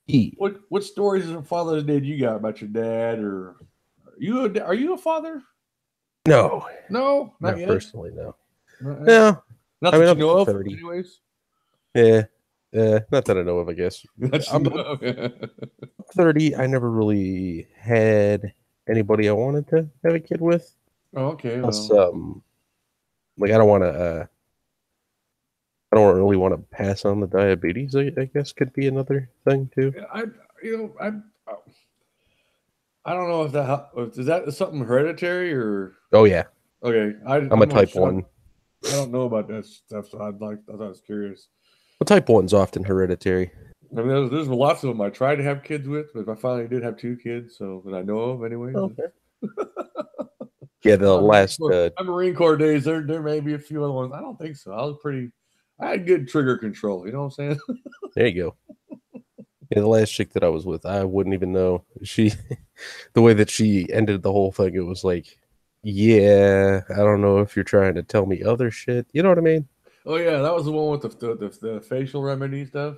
E. What stories of Father's Day do you got about your dad? Or are you a father? No, No, not not yet. personally. No, Not yet. no. Not I mean, that you I'm know of, 30. anyways. Yeah, not that I know of. I guess That you I'm know of. 30. I never really had anybody I wanted to have a kid with. Oh, okay. Plus, Well, like I don't want to. I don't really want to pass on the diabetes. I guess could be another thing too. yeah, you know, I don't know if is that something hereditary or Oh yeah, okay. I'm a I'm not type sure. one. I don't know about that stuff, so I thought I was curious. Well, type one's often hereditary. I mean, there's lots of them I tried to have kids with, but I finally did have two kids, so that I know of, anyways. Okay. Yeah, the last. My Marine Corps days, there may be a few other ones. I don't think so. I had good trigger control. You know what I'm saying? There you go. Yeah, the last chick that I was with, I wouldn't even know she. The way that she ended the whole thing, it was like, yeah, I don't know if you're trying to tell me other shit. You know what I mean? Oh yeah, that was the one with the facial remedy stuff.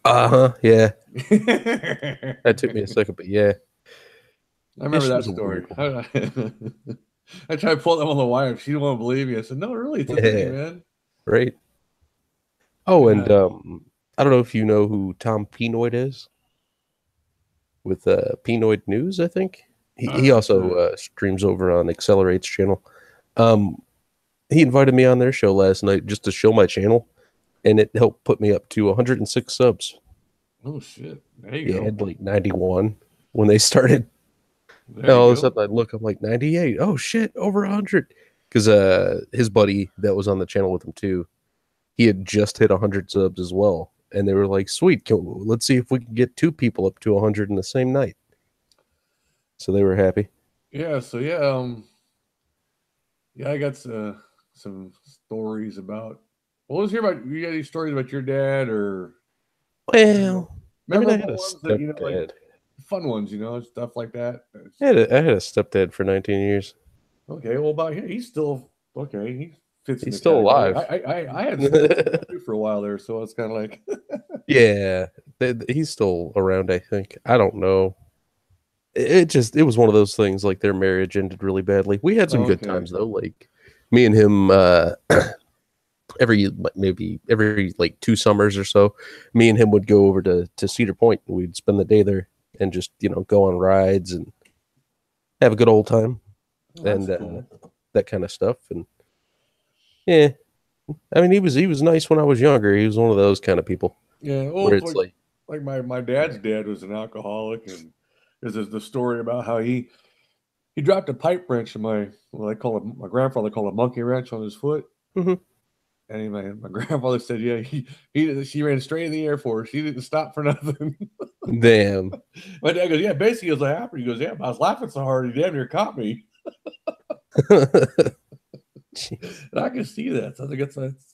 Uh huh. Yeah, I that took me a second, but yeah, yeah, remember she that was a story. weird one. I tried to pull that on the wife. She didn't want to believe me. I said, "No, really, it's a thing, Yeah, man." right. Oh, and Yeah. I don't know if you know who Tom Pinoid is with Pinoid News. I think he also Uh, streams over on Accelerate's channel. Um, he invited me on their show last night just to show my channel, and it helped put me up to 106 subs. oh shit! There you Yeah, I go. had like 91 when they started. There And you all of a go. sudden, I look, I'm like 98. Oh shit, over 100. Because his buddy that was on the channel with him too, he had just hit 100 subs as well, and they were like, "Sweet, let's see if we can get two people up to 100 in the same night." So they were happy. Yeah. So yeah. Yeah, I got some stories about. Well, let's hear about you. Got any stories about your dad or memorable, Well, I mean, I had memorable a ones that like stepdad. fun ones, stuff like that. I had a stepdad for 19 years. Okay, well, about him, he's still okay. He fits in He's the still category. alive. I had stepdads too for a while there, so it's kind of like, Yeah, he's still around. I think. I don't know. It was one of those things. Like their marriage ended really badly. We had some oh, good okay, times though. Like me and him. Maybe every like 2 summers or so, me and him would go over to Cedar Point and we'd spend the day there and just go on rides and have a good old time well, that's and cool. that kind of stuff. And yeah, I mean he was nice when I was younger. He was one of those kind of people Yeah, where well, it's like, like my dad's dad was an alcoholic, and there's the story about how he dropped a pipe wrench in they call it my grandfather called a monkey wrench on his foot. mhm, And my grandfather said, yeah, she ran straight in the Air Force. She didn't stop for nothing. damn. My dad goes, yeah, basically, it was like happened. He goes, yeah, but I was laughing so hard, he damn near caught me. Jeez. And I can see that. So I think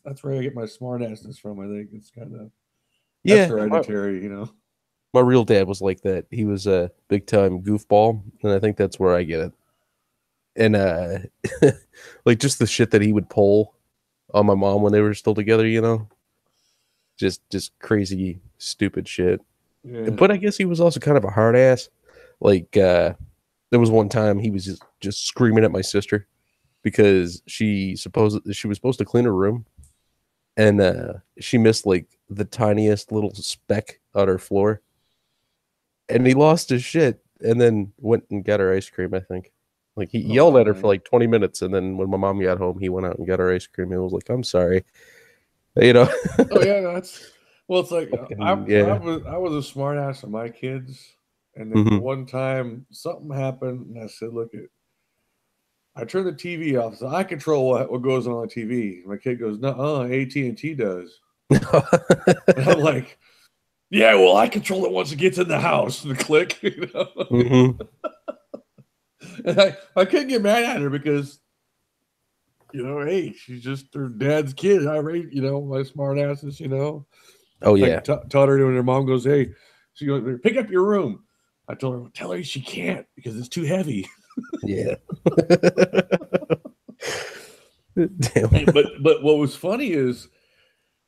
that's where I get my smart assness from. I think it's kind of that's Yeah, hereditary. my real dad was like that. He was a big time goofball, and I think that's where I get it. And like just the shit that he would pull on my mom when they were still together, just crazy stupid shit. Yeah. But I guess he was also kind of a hard ass. Like there was one time he was just screaming at my sister because she was supposed to clean her room and she missed like the tiniest little speck on her floor and he lost his shit and then went and got her ice cream, I think. Like he Oh yelled wow, at her for man. like 20 minutes and then when my mom got home he went out and got her ice cream and was like, I'm sorry. You know. Oh yeah, that's well. It's like Fucking, yeah. I was a smart ass of my kids, and then the Hmm. one time something happened, and I said, look it. I turn the TV off, so I control what goes on the TV. My kid goes, "No, AT&T does." And I'm like, "Yeah, well, I control it once it gets in the house." And click, Hmm. And I couldn't get mad at her because hey, she's just her dad's kid. I raised, my smart asses. Oh Like yeah. taught her when her mom goes, "Hey," she goes, "Pick up your room." I told her, "Tell her she can't because it's too heavy." Yeah. Damn. Hey, but what was funny is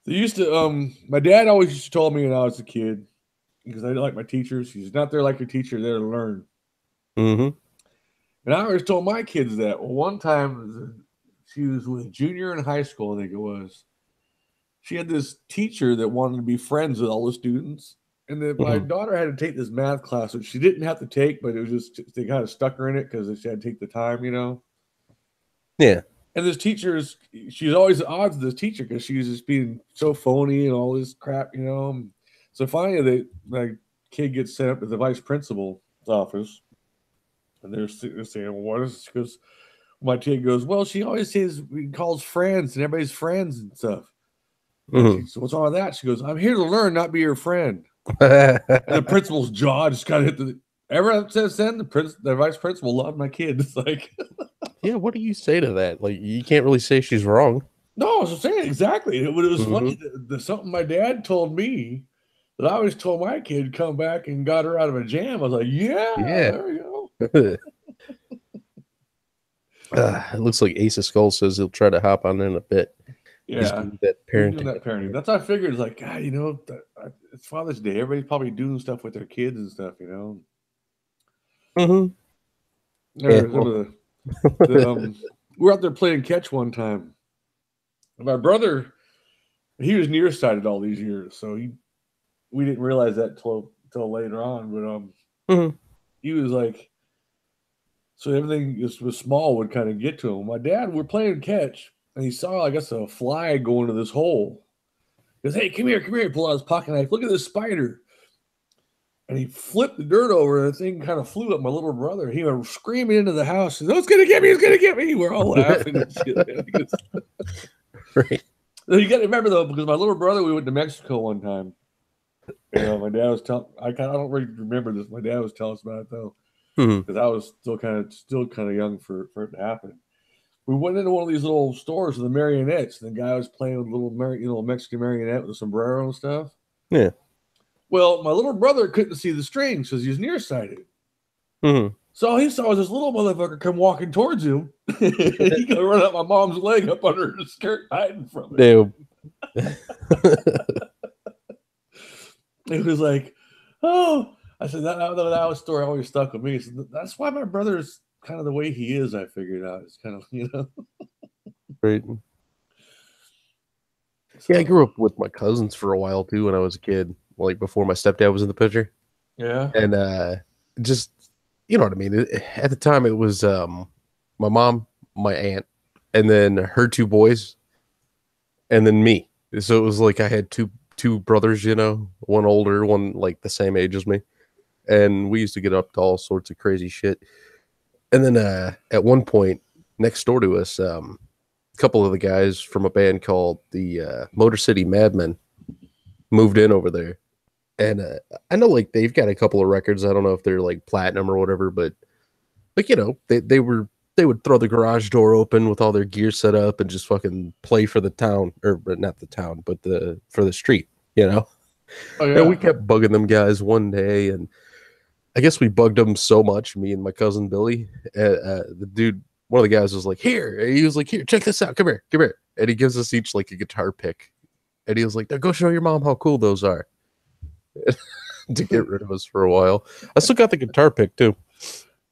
they used to my dad always used to tell me when I was a kid. because I didn't like my teachers. She's not there like your teacher, there to learn. Mm-hmm. And I always told my kids that. Well, one time she was with junior in high school, I think it was. She had this teacher that wanted to be friends with all the students. And then my Mm-hmm. daughter had to take this math class, which she didn't have to take, but it was just they kind of stuck her in it because she had to take the time, you know. Yeah. And this teacher's she's always at odds with this teacher because she was just being so phony and all this crap, you know. So finally, my kid gets sent up to the vice principal's office, and they're saying, "Well, what is?" Because my kid goes, "Well, she always says we calls friends and everybody's friends and stuff." And she Mm-hmm. said, "What's wrong with that?" She goes, "I'm here to learn, not be your friend." And the principal's jaw just kind of hit the. Ever since then, the vice principal loved my kid. It's like, Yeah, what do you say to that? Like, you can't really say she's wrong. no, I was saying exactly. It was Mm-hmm. funny. Something my dad told me that I always told my kid come back and got her out of a jam. I was like, yeah, Yeah. there you go. It looks like Ace of Skulls says he'll try to hop on in a bit. He's Yeah, doing that he's doing parenting. that parenting. That's how I figured. It's like, God, you know, it's Father's Day. Everybody's probably doing stuff with their kids and stuff, you know. Mm-hmm. Yeah. Or some of we're out there playing catch one time. And my brother, he was nearsighted all these years, so we didn't realize that till later on. But Mhm. he was like, so everything just was small would kind of get to him. My dad, we're playing catch, and he saw, I guess, a fly go into this hole. He goes, "Hey, come here, come here!" He pulled out his pocket knife. Look at this spider. And he flipped the dirt over, and the thing kind of flew at my little brother. He went screaming into the house. He said, "Oh, it's gonna get me! It's gonna get me!" We're all laughing and shit. Right. You got to remember though, because my little brother, we went to Mexico one time. You know, my dad was telling. I don't really remember this. My dad was telling us about it though, Mhm. because I was still kind of young for it to happen. We went into one of these little stores with the marionettes, and the guy was playing with a little Mexican marionette with a sombrero and stuff. Yeah. Well, my little brother couldn't see the strings because he was nearsighted. Mhm. So all he saw was this little motherfucker come walking towards him. He could run up my mom's leg up under her skirt, hiding from it. Damn. It was like, oh, I said that was a story always stuck with me. So that's why my brother's kind of the way he is. I figured out. It's kind of Right. So, Yeah, I grew up with my cousins for a while too when I was a kid, like before my stepdad was in the picture. yeah. And just you know what I mean. At the time, it was my mom, my aunt, and then her two boys, and then me. So it was like I had two brothers, you know, one older, one like the same age as me, and we used to get up to all sorts of crazy shit. And then at one point, next door to us, a couple of the guys from a band called the Motor City Madmen moved in over there. And I know like they've got a couple of records. I don't know if they're like platinum or whatever, but like you know, they would throw the garage door open with all their gear set up and just fucking play for the town, or not the town, but the for the street, you know. Oh And we yeah. kept bugging them guys one day, and I guess we bugged them so much, me and my cousin Billy. The dude, one of the guys was like, "Here," he was like, "Here, check this out. Come here," and he gives us each like a guitar pick, and he was like, "Now go show your mom how cool those are." To get rid of us for a while. I still got the guitar pick too.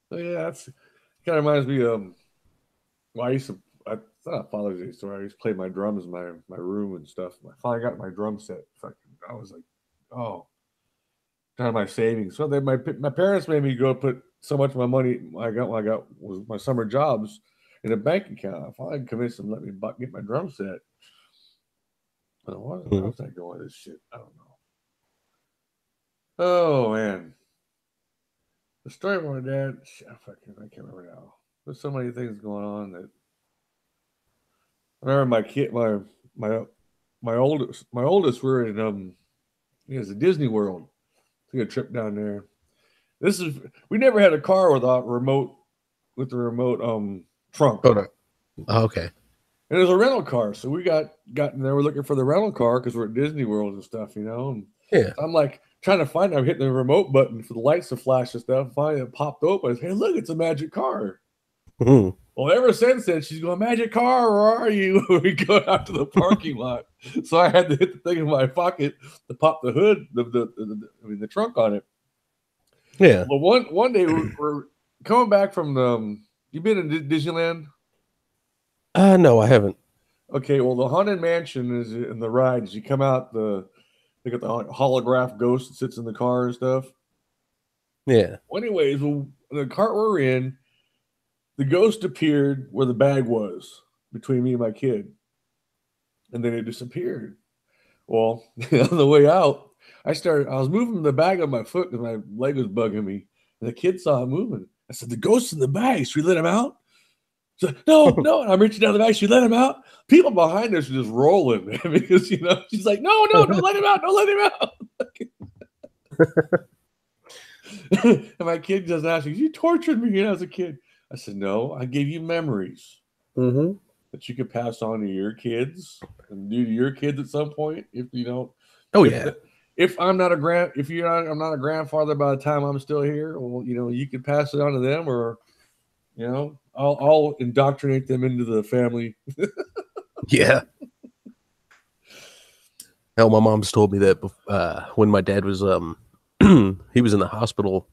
Oh, yeah. That's kind of reminds me. Well, I used to. It's not a Father's Day story. I used to play my drums in my room and stuff. I finally got my drum set. I was like, oh, kind of my savings. So then my parents made me go put so much of my money I got was my summer jobs in a bank account. I finally convinced them to let me get my drum set. But where Mhm. was I going with this shit? I don't know. Oh man, the story of my dad. I can't remember now. There's so many things going on that I remember my my oldest were in it was a Disney World. Took a trip down there. This is we never had a car without remote with the remote trunk. Oh no. Oh, okay. And it was a rental car. So we got in there, we're looking for the rental car because we're at Disney World and stuff, you know. And Yeah. so I'm like trying to find it. I'm hitting the remote button for the lights to flash and stuff. Finally it popped open. I said, "Hey, look, it's a magic car." Mhm. Well, ever since then, she's going, "Magic car, where are you?" We go out to the parking lot. So I had to hit the thing in my pocket to pop the hood, the trunk on it. Yeah. Well, one day we're coming back from the. You been in Disneyland? No, I haven't. Okay, well, the Haunted Mansion is in the rides. You come out, they got the holograph ghost that sits in the car and stuff. Yeah. Well, anyways, the cart we're in, the ghost appeared where the bag was between me and my kid, and then it disappeared. Well, on the way out, I was moving the bag on my foot because my leg was bugging me, and the kid saw it moving. I said, "The ghost's in the bag. Should we let him out?" So, no, no. And I'm reaching down the bag. Should we let him out? People behind us are just rolling, man, because she's like, "No, no, don't let him out. Don't let him out." And my kid just asked me, "You tortured me as a kid." I said, "No, I gave you memories Mm-hmm. that you could pass on to your kids and do to your kids at some point. If you don't, Oh if yeah. if I'm not I'm not a grandfather by the time I'm still here, well, you can pass it on to them, or I'll indoctrinate them into the family." Yeah. Hell, my mom's told me that when my dad was he was in the hospital.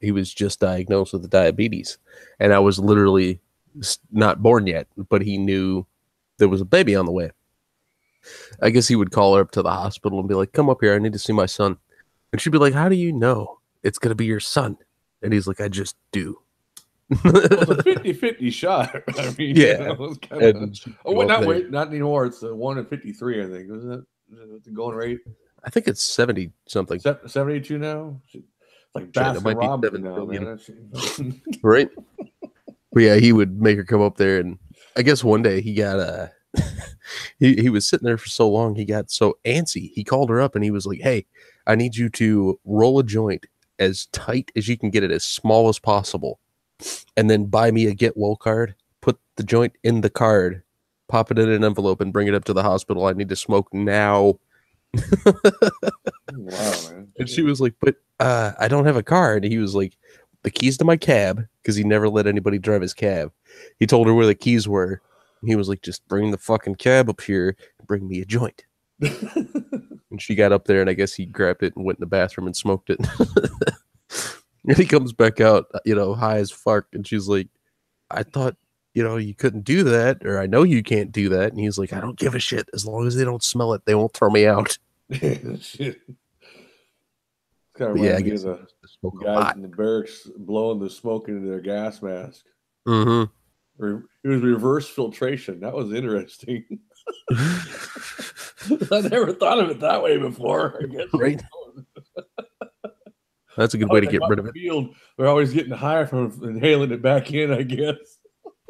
He was just diagnosed with diabetes, and I was literally not born yet, but he knew there was a baby on the way. I guess he would call her up to the hospital and be like, "Come up here, I need to see my son." And she'd be like, "How do you know it's gonna be your son?" And he's like, "I just do." Well, it's a 50-50 shot. I mean, Yeah. it's kind of. And she'd Oh go wait, up there. not anymore. It's a 1 in 53, I think. Isn't it the going rate? I think it's 70 something. 72 now. It's like Shit, it Baskin might be Robbins 7 now, billion. man. Right? But yeah, he would make her come up there, and I guess one day he got he was sitting there for so long, he got so antsy. He called her up and he was like, "Hey, I need you to roll a joint as tight as you can get it, as small as possible, and then buy me a get well card. Put the joint in the card, pop it in an envelope, and bring it up to the hospital. I need to smoke now." Wow, man. And she was like, "But I don't have a car." And he was like, "The keys to my cab," because he never let anybody drive his cab. He told her where the keys were. And he was like, "Just bring the fucking cab up here and bring me a joint." And she got up there, and I guess he grabbed it and went in the bathroom and smoked it. And he comes back out, high as fuck. And she's like, "I thought, you couldn't do that, or I know you can't do that." And he's like, "I don't give a shit. As long as they don't smell it, they won't throw me out." Shit. It's kind of But yeah, I reminds me of guess he the used to smoke a guys lot. in the barracks blowing the smoke into their gas mask. Mm-hmm. It was reverse filtration. That was interesting. I never thought of it that way before, I guess. Right. That's a good way Oh, to they get got rid the of it. field. They're always getting high from inhaling it back in, I guess.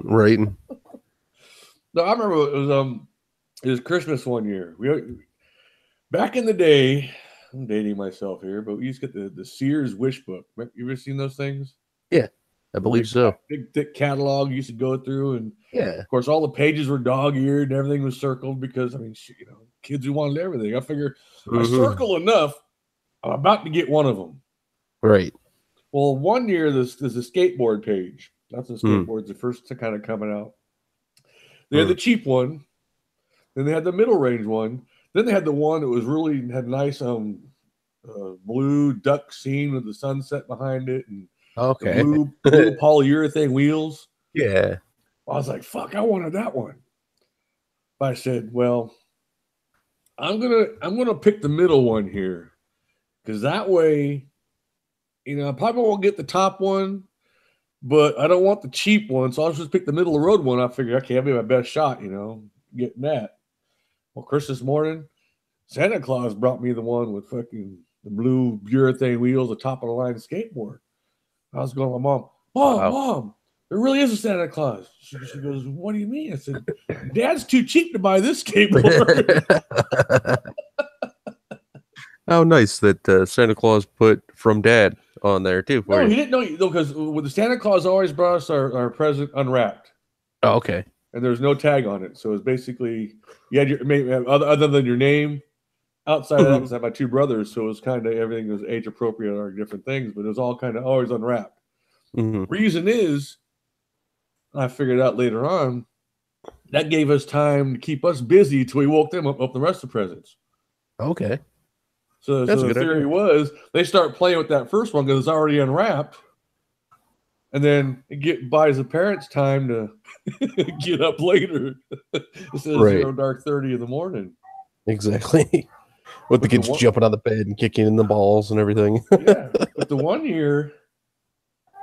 Right. No, I remember it was Christmas one year. Back in the day, I'm dating myself here, but we used to get the Sears wish book. You ever seen those things? Yeah, I The believe so. big thick catalog you used to go through, and Yeah. of course all the pages were dog-eared and everything was circled because I mean, kids who wanted everything. I figure I Mm-hmm. circle enough, I'm about to get one of them. Right. Well, one year there's a skateboard page. That's when Mm. skateboards the first to kind of coming out. They had the Mm. cheap one, then they had the middle range one, then they had the one that was really had nice blue duck scene with the sunset behind it and the Okay. blue polyurethane wheels. Yeah. I was like, fuck, I wanted that one. But I said, well, I'm gonna pick the middle one here. Because that way, I probably won't get the top one, but I don't want the cheap one. So I'll just pick the middle of the road one. I figure, okay, that'll be my best shot, getting that. Well, Christmas morning, Santa Claus brought me the one with fucking the blue urethane wheels, the top of the line skateboard. I was going to my mom, Wow. Mom, there really is a Santa Claus. She goes, what do you mean? I said, Dad's too cheap to buy this skateboard. How nice that Santa Claus put "from Dad" on there too for No, you. he didn't know, because with the Santa Claus always brought us our present unwrapped. Oh, okay. And there's no tag on it. So it's basically, you had other than your name. Outside of that, because I have my two brothers, so it was kind of everything was age appropriate or different things, but it was all kind of always unwrapped. Mm-hmm. Reason is, I figured out later on that gave us time to keep us busy till we woke them up the rest of the presents. Okay. So That's a the good theory idea. was they start playing with that first one because it's already unwrapped, and then it buys the parents time to get up later instead of Right. 0 dark 30 in the morning. Exactly. With the But the kids one, jumping on the bed and kicking in the balls and everything. yeah, but the one year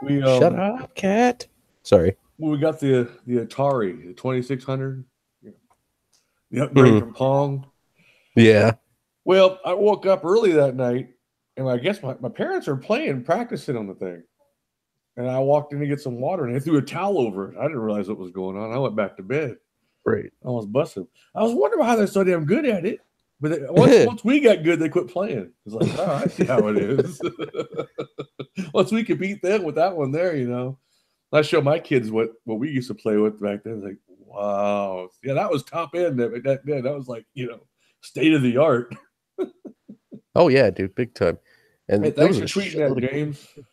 we Shut up, cat. Sorry. when we got the Atari, the 2600, the upgrade Mhm. from Pong. Yeah. Well, I woke up early that night, and I guess my parents are playing, practicing on the thing. And I walked in to get some water, and they threw a towel over it. I didn't realize what was going on. I went back to bed. Right. I was busted. I was wondering how they're so damn good at it. But once we got good, they quit playing. It's like, oh, I see how it is. Once we could beat them with that one there, I show my kids what we used to play with back then. It's like, wow, yeah, that was top end. That was like state of the art. Oh yeah, dude, big time. Hey, And there thanks was a for tweeting shitload that, of games. James.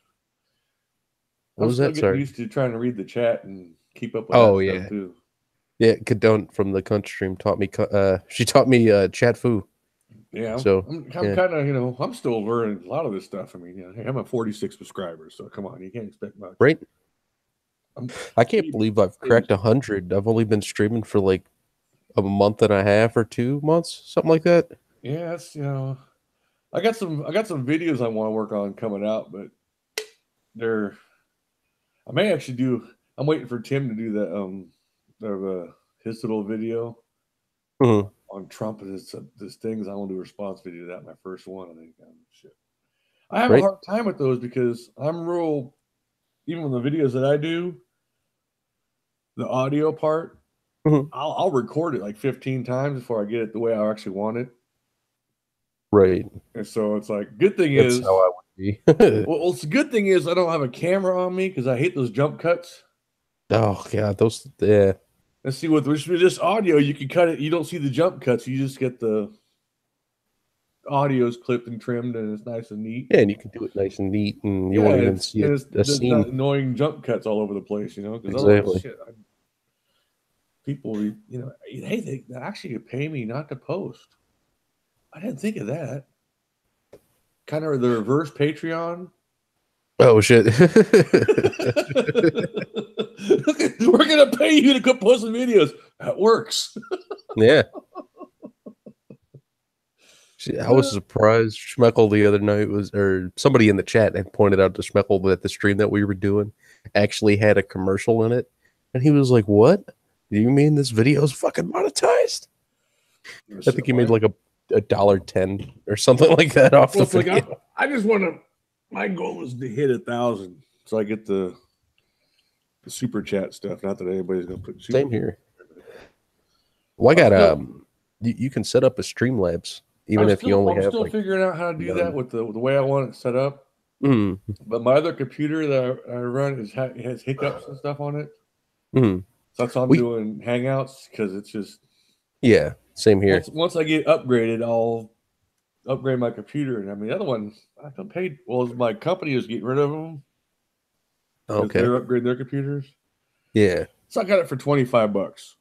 What I'm was still that? getting Sorry. used to trying to read the chat and keep up with that Oh stuff yeah. too. Yeah, Cadone from the country stream taught me she taught me chat foo. Yeah, So I'm yeah. kind of I'm still learning a lot of this stuff. I mean, hey, I'm at 46 subscribers, so come on, you can't expect much. Right. I'm I can't believe I've cracked 100. I've only been streaming for like a month and a half or 2 months, something like that. Yeah, it's I got some videos I want to work on coming out, but they're I may actually do. I'm waiting for Tim to do that his little video Mhm. on Trump and his things. I want to do a response video to that. My first one, I think. Shit. I have a Right. hard time with those because I'm real. Even with the videos that I do, the audio part, Mhm. I'll record it like 15 times before I get it the way I actually want it. Right. And so it's like, good thing That's is, how I would be. it's a good thing is I don't have a camera on me because I hate those jump cuts. Oh god, those yeah. Let's see with this audio, you can cut it. You don't see the jump cuts. You just get the audio's clipped and trimmed, and it's nice and neat. Yeah, and you can do it nice and neat, and you Yeah, won't even see a there's not seam. annoying jump cuts all over the place, because otherwise, Exactly. shit, people, hey, they actually pay me not to post. I didn't think of that. Kind of the reverse Patreon. Oh shit. We're gonna pay you to quit posting videos. That works. Yeah. I was surprised Schmeckle the other night or somebody in the chat had pointed out to Schmeckle that the stream that we were doing actually had a commercial in it. And he was like, "What? Do you mean this video is fucking monetized?" I think he made like a $1.10 or something like that off the Well, it's like video. I just want to. My goal is to hit 1,000, so I get the super chat stuff. Not that anybody's gonna put super. Same here. Well, I got you can set up a Streamlabs even if you only I'm have still like figuring out how to do that with the way I want it set up. mm, But my other computer that I run has hiccups and stuff on it. mm. So that's why I'm doing Hangouts because it's just yeah, same here. Once I get upgraded, I'll upgrade my computer. And I mean, the other one I got paid. Well, my company is getting rid of them because Okay. they're upgrading their computers. Yeah. So I got it for $25.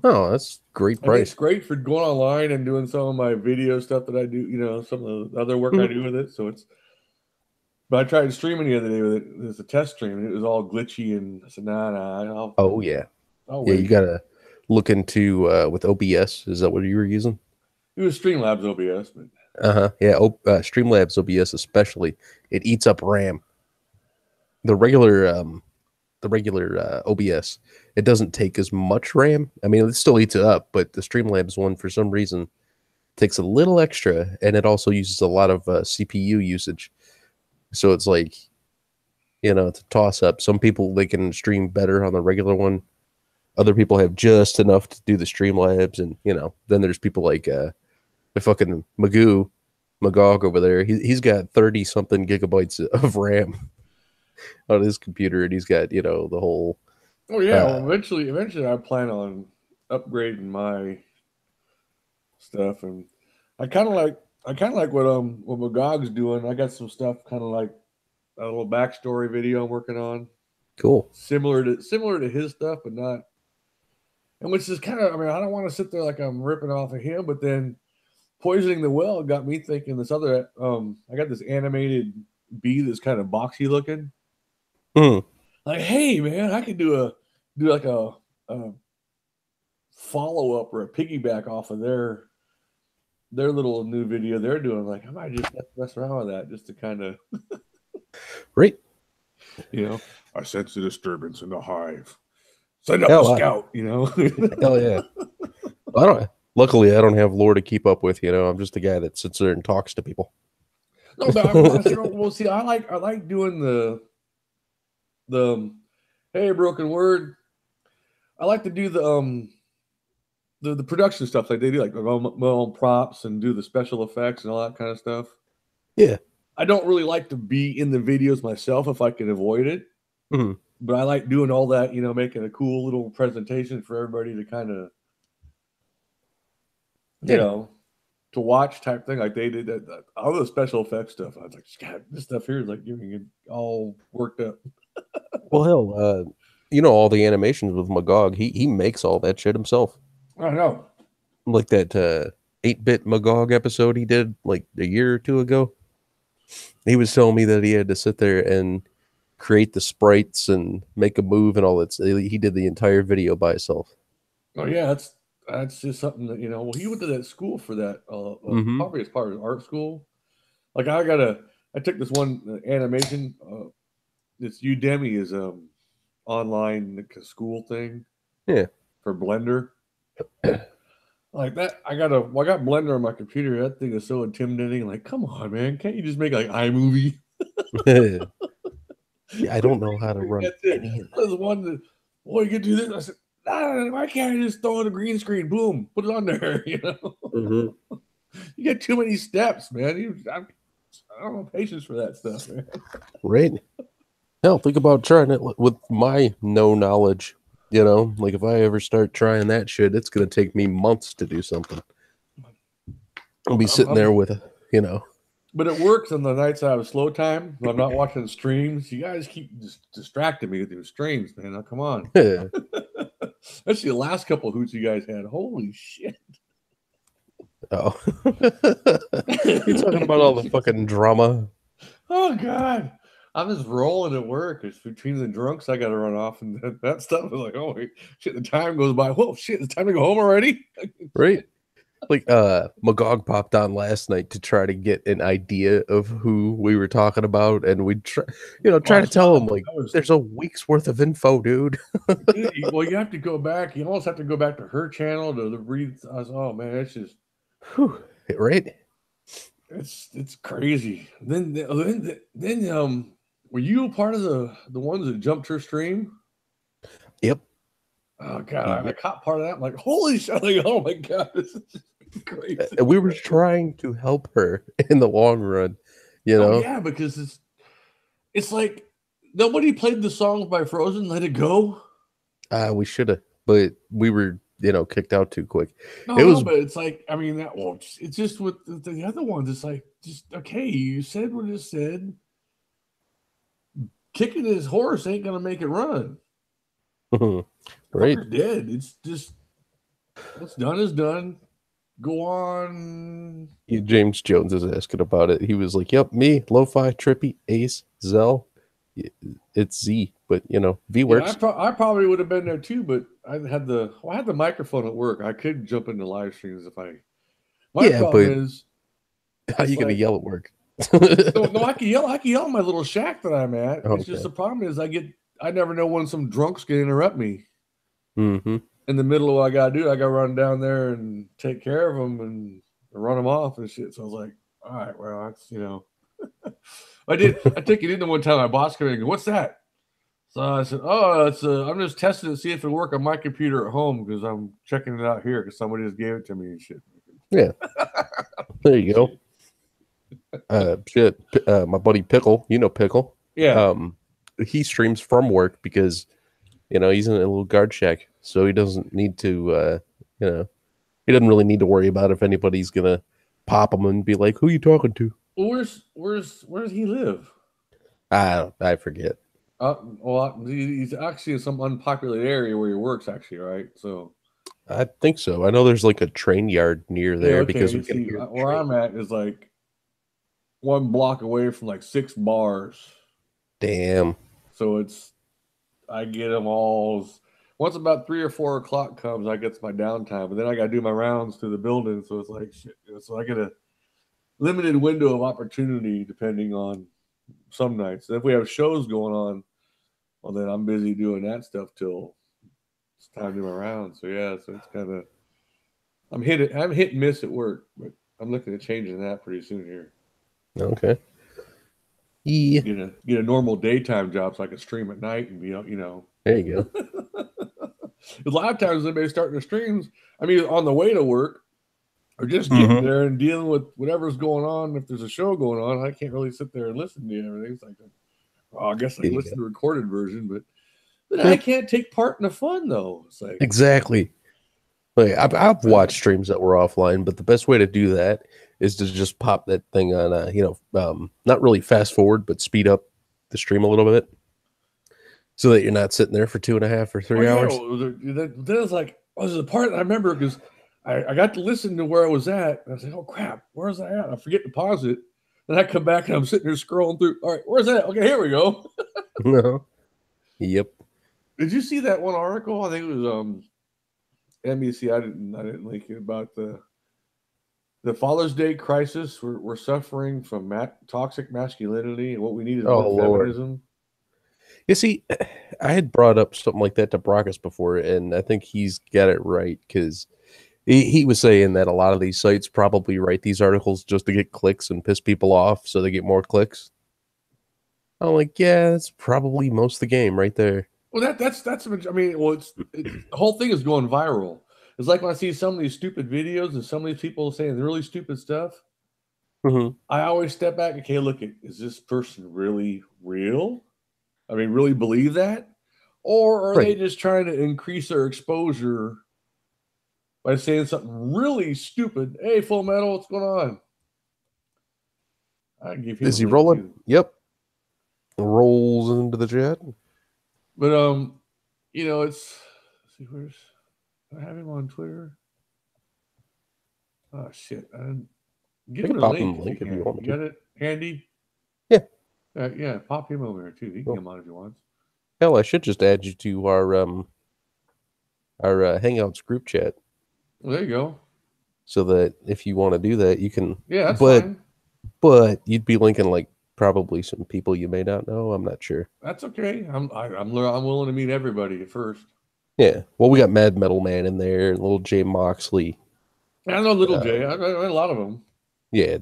Oh, that's great And it's price. great for going online and doing some of my video stuff that I do, some of the other work I do with it. So but I tried streaming the other day with it. It was a test stream and it was all glitchy. And I said, nah. Oh, yeah. I'll Yeah, wait. you got to look into with OBS. Is that what you were using? It was Streamlabs OBS. But Yeah, Streamlabs OBS especially. It eats up RAM. The regular OBS, it doesn't take as much RAM. I mean, it still eats it up, but the Streamlabs one, for some reason, takes a little extra, and it also uses a lot of CPU usage. So it's like, it's a toss up. Some people, they can stream better on the regular one. Other people have just enough to do the Streamlabs, and then there's people like the fucking Magog over there. He's got 30 something gigabytes of RAM on his computer, and he's got the whole. oh yeah, well, eventually I plan on upgrading my stuff, and I kind of like what Magog's doing. I got some stuff kind of like a little backstory video I'm working on. Cool. similar to his stuff, but not. And which is kind of, I mean, I don't want to sit there like I'm ripping off of him, but then Poisoning the Well got me thinking this other. I got this animated bee that's kind of boxy looking. Mm. Like, hey man, I could do like a follow up or a piggyback off of their little new video they're doing. Like, I might just mess around with that just to kind of, Right. I sense a disturbance in the hive. Send up Hell, the scout. hell yeah. I don't. Luckily, I don't have lore to keep up with. I'm just a guy that sits there and talks to people. No, but well, see, I like doing the hey broken word. I like to do the production stuff like they do, like my own props and do the special effects and all that kind of stuff. Yeah. I don't really like to be in the videos myself if I can avoid it. Mm-hmm. But I like doing all that, making a cool little presentation for everybody to kind of, to watch type thing. Like they did that all the special effects stuff. I was like, God, this stuff here is like getting it all worked up. Well, hell, all the animations with Magog, he makes all that shit himself. I know. Like that 8-bit Magog episode he did like a year or two ago. He was telling me that he had to sit there and create the sprites and make a move and all that. He did the entire video by himself. Oh yeah, that's just something that well, he went to that school for that. Probably as part of art school. Like I took this one animation. It's Udemy is online school thing. Yeah. For Blender. Like that, I got Blender on my computer. That thing is so intimidating. Like, come on, man, can't you just make like iMovie? I don't know how to run any of that. There's one that, you can do this. I said, why can't I just throw in a green screen? Boom, put it on there. You get too many steps, man. I don't have patience for that stuff, man. Right. Hell, think about trying it with my no knowledge. Like if I ever start trying that shit, it's gonna take me months to do something. I'll be sitting there with But it works on the nights I have slow time. When I'm not watching streams. You guys keep distracting me with your streams, man. Now, come on. Especially the last couple of hoots you guys had. Holy shit. Oh. You're talking about all the fucking drama. Oh, God. I'm just rolling at work. It's between the drunks I got to run off, and that stuff is like, oh shit, the time goes by. Whoa, shit, it's time to go home already. Right. Like Magog popped on last night to try to get an idea of who we were talking about, and we'd try to tell him like there's a week's worth of info, dude. Well, you have to go back. You almost have to go back to her channel to read. Oh man, it's just right. It's crazy. Then were you a part of the ones that jumped her stream? Yep. Oh God, I caught part of that. I'm like, holy shit! Like, oh my God, this is crazy. We were trying to help her in the long run, Oh, yeah, because it's like nobody played the songs by Frozen. Let It Go. We should have, but we were kicked out too quick. No, but it's like, I mean, it's just with the other ones. It's like, just okay, you said what it said. Kicking his horse ain't gonna make it run. Right. Dead. It's just what's done is done. Go on. James Jones is asking about it. He was like, "Yep, me, Lo-Fi, Trippy, Ace, Zell. It's Z, but V works." Yeah, I probably would have been there too, but I had the microphone at work. I could jump into live streams if I. My problem is, how are you gonna yell at work? no, I can yell. I can yell in my little shack that I'm at. Okay. It's just the problem is I never know when some drunks can interrupt me. Mm-hmm. In the middle of what I gotta do, I gotta run down there and take care of them and run them off and shit. So I was like, all right, well, that's I took it in the one time. My boss came in and go, "What's that?" So I said, "Oh, it's I'm just testing to see if it work on my computer at home because I'm checking it out here because somebody just gave it to me and shit." Yeah, there you go. My buddy Pickle, Pickle. Yeah. He streams from work because he's in a little guard shack, so he doesn't need to he doesn't really need to worry about if anybody's gonna pop him and be like, "Who you talking to?" Well, where's he live? I forget. Well, he's actually in some unpopular area where he works, actually, right? So, I think so. I know there's like a train yard near yeah, there because okay. we can See, hear the where train. I'm at is like 1 block away from like 6 bars. Damn. So I get them all. Once about 3 or 4 o'clock comes, I get my downtime, but then I got to do my rounds through the building. So it's like shit. So I get a limited window of opportunity depending on some nights. If we have shows going on, well, then I'm busy doing that stuff till it's time to do my rounds. So yeah, so it's kind of I'm hit and miss at work, but I'm looking at changing that pretty soon here. Okay. Yeah. Get a normal daytime job so I can stream at night and be you know. There you A lot of times anybody starting their streams, I mean, on the way to work or just go. getting Mm-hmm. there and dealing with whatever's going on. If there's a show going on, I can't really sit there and listen to everything. It's like, well, I guess I There can you listen go. to the recorded version, but I Yep. can't take part in the fun though. It's like, Exactly. Like I've watched streams that were offline, but the best way to do that is to just pop that thing on, not really fast forward, but speed up the stream a little bit, so that you're not sitting there for 2.5 or oh 3 hours. yeah, that was like, oh, there's a part I remember because I got to listen to where I was at. And I was like, oh crap, where's I at? I forget to pause it. Then I come back and I'm sitting there scrolling through. All right, where's that? Okay, here we go. No. Yep. Did you see that one article? I think it was NBC. I didn't link it about the Father's Day crisis. We're suffering from toxic masculinity, and what we need is more Oh Lord. feminism. You see, I had brought up something like that to Brockus before, and I think he's got it right because he was saying that a lot of these sites probably write these articles just to get clicks and piss people off so they get more clicks. I'm like, yeah, that's probably most of the game right there. Well, that's. I mean, well, the whole thing is going viral. It's like when I see some of these stupid videos and some of these people saying really stupid stuff. Mm-hmm. I always step back. Okay, look at, is this person really real? I mean, really believe that, or are they Right. just trying to increase their exposure by saying something really stupid? Hey, Full Metal, what's going on? I can give him a Is he link rolling? too. Yep. Rolls into the chat. But it's, let's see, where's, I have him on Twitter. Oh shit! I Give him can a pop link him a if you link if you can. want You me to. got it handy? Yeah. Yeah, pop him over here too. He can Cool. come on if he wants. Hell, I should just add you to our Hangouts group chat Well, there you go. so that if you want to do that, you can. Yeah, that's But fine. you'd be linking like probably some people you may not know. I'm not sure. That's okay. I'm willing to meet everybody at first. Yeah. Well, we got Mad Metal Man in there, and little Jay Moxley. I know Little Uh, J. I know a lot of them. yeah.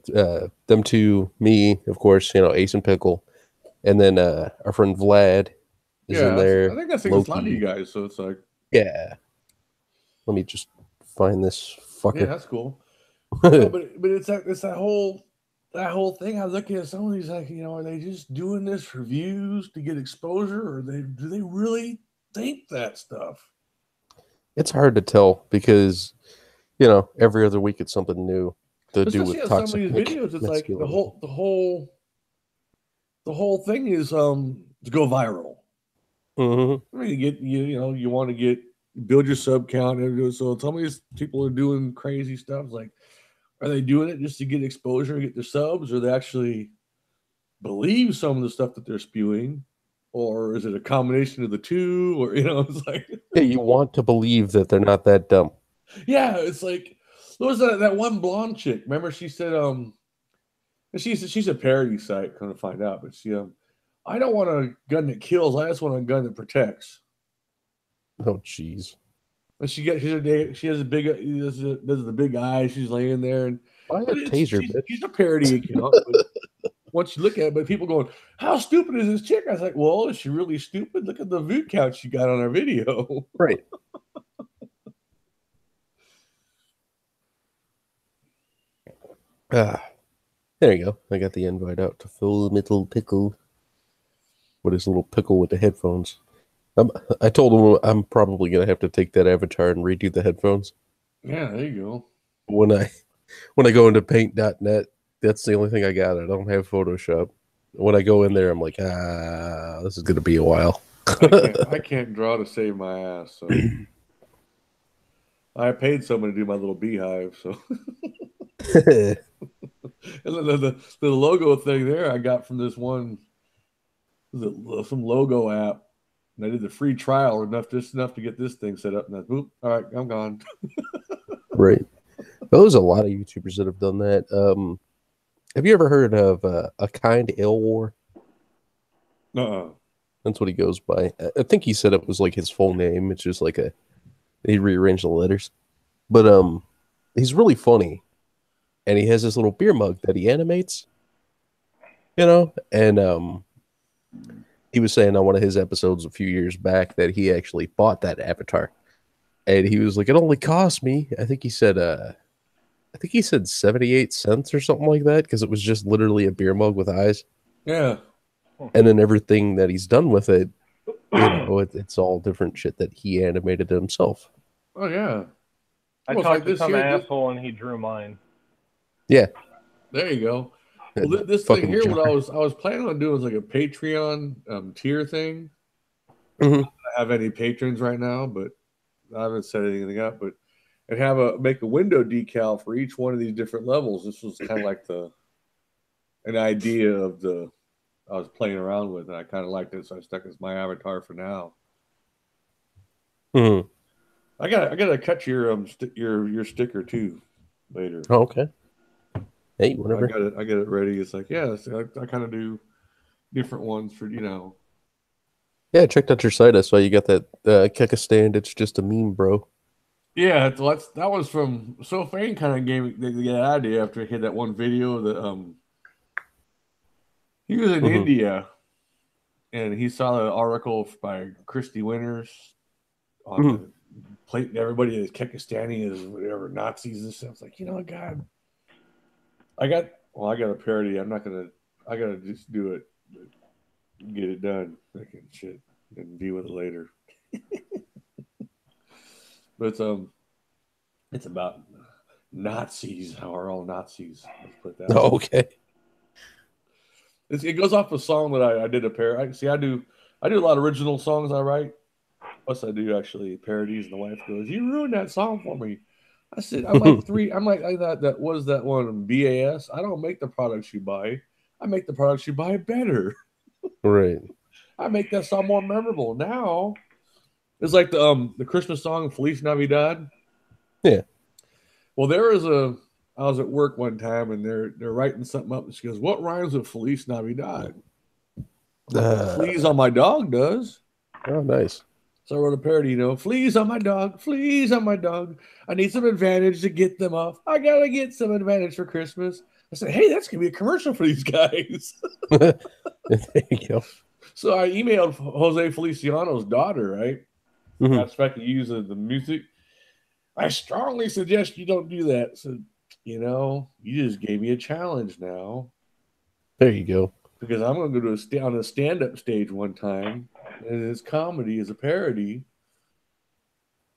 Them two, me, of course. Ace and Pickle, and then our friend Vlad is in Yeah, I there. think that's a lot of you Loki. guys. So it's like, Yeah. Let me just find this yeah, fucker. that's cool. No, but it's that whole thing. I look at some of these like, are they just doing this for views to get exposure, or do they really think that stuff? It's hard to tell because every other week it's something new to do Especially with on some of toxic these videos, it's like the masculinity. whole thing is to go viral. Mm-hmm. I mean, you want to build your sub count, and so some of these people are doing crazy stuff. Like, are they doing it just to get exposure and get their subs, or they actually believe some of the stuff that they're spewing, or is it a combination of the two? Or it's like, Yeah, you want to believe that they're not that dumb. yeah, it's like there was that one blonde chick. Remember, she said, she's a parody site. Kind of find out, but I don't want a gun that kills. I just want a gun that protects. Oh, jeez. And she has a big does the big eye. She's laying there, Buy a but taser, bitch. she's a parody account. But once you look at it, but people going, how stupid is this chick? I was like, well, is she really stupid? Look at the view count she got on her video. Right. Ah, there you go. I got the invite out to Full Metal Pickle with his little pickle with the headphones. I told him I'm probably gonna have to take that avatar and redo the headphones. Yeah, there you go. When I go into paint.net, that's the only thing I got. I don't have Photoshop. when I go in there, I'm like, this is gonna be a while. I can't draw to save my ass. So I paid someone to do my little beehive. So and the logo thing there I got from this one some logo app. And I did the free trial just enough to get this thing set up. And then, boop, all right, I'm gone. Right. There's a lot of YouTubers that have done that. Have you ever heard of A Kind Ale War? Uh-uh. That's what he goes by. I think he said it was like his full name. It's just like he rearranged the letters. But he's really funny, and he has this little beer mug that he animates, and he was saying on one of his episodes a few years back that he actually bought that avatar, and he was like, it only cost me, I think he said 78 cents or something like that, because it was just literally a beer mug with eyes. Yeah. And then everything that he's done with it, it's all different shit that he animated himself. Oh yeah. I Almost talked like to this some here. asshole and he drew mine. Yeah. There you go. Well, this thing here, what I was planning on doing was like a Patreon tier thing. Mm-hmm. I don't have any patrons right now, but I haven't set anything up. But and make a window decal for each one of these different levels. This was kind of like an idea of I was playing around with, and I kind of liked it, so I stuck as my avatar for now. Mm-hmm. I gotta cut your your sticker too later. Oh, okay. Hey, whatever. I got it ready. It's like, yeah, I kind of do different ones for Yeah, I checked out your site. I saw you got that Keka stand. It's just a meme, bro. Yeah, that was from Fane kind of gave me the idea after he had that one video that he was in India and he saw the article by Christy Winters on the plate. Everybody is Kekistani is whatever Nazis and stuff. It's like, God, I got a parody. I gotta just do it, get it done, freaking shit, and deal with it later. But it's about Nazis, how are all Nazis? Let's put that. Oh, okay. It goes off a song that I did a parody. I do a lot of original songs I write. Plus, I do actually parodies. And the wife goes, "You ruined that song for me." I said, "I'm like three. I'm like I thought that was that one BAS. I don't make the products you buy. I make the products you buy better. Right. I make that song more memorable. Now, it's like the Christmas song Feliz Navidad. Yeah. Well, I was at work one time and they're writing something up and she goes, "What rhymes with Feliz Navidad?" Fleas on my dog does. Oh, nice. So I wrote a parody, fleas on my dog, fleas on my dog. I need some advantage to get them off. I gotta get some advantage for Christmas. I said, hey, that's gonna be a commercial for these guys. There you go. So I emailed Jose Feliciano's daughter, right? Mm-hmm. I expect to use the music. I strongly suggest you don't do that. So, you just gave me a challenge now. There you go. Because I'm going to go to on a stand-up stage one time, and it's comedy is a parody.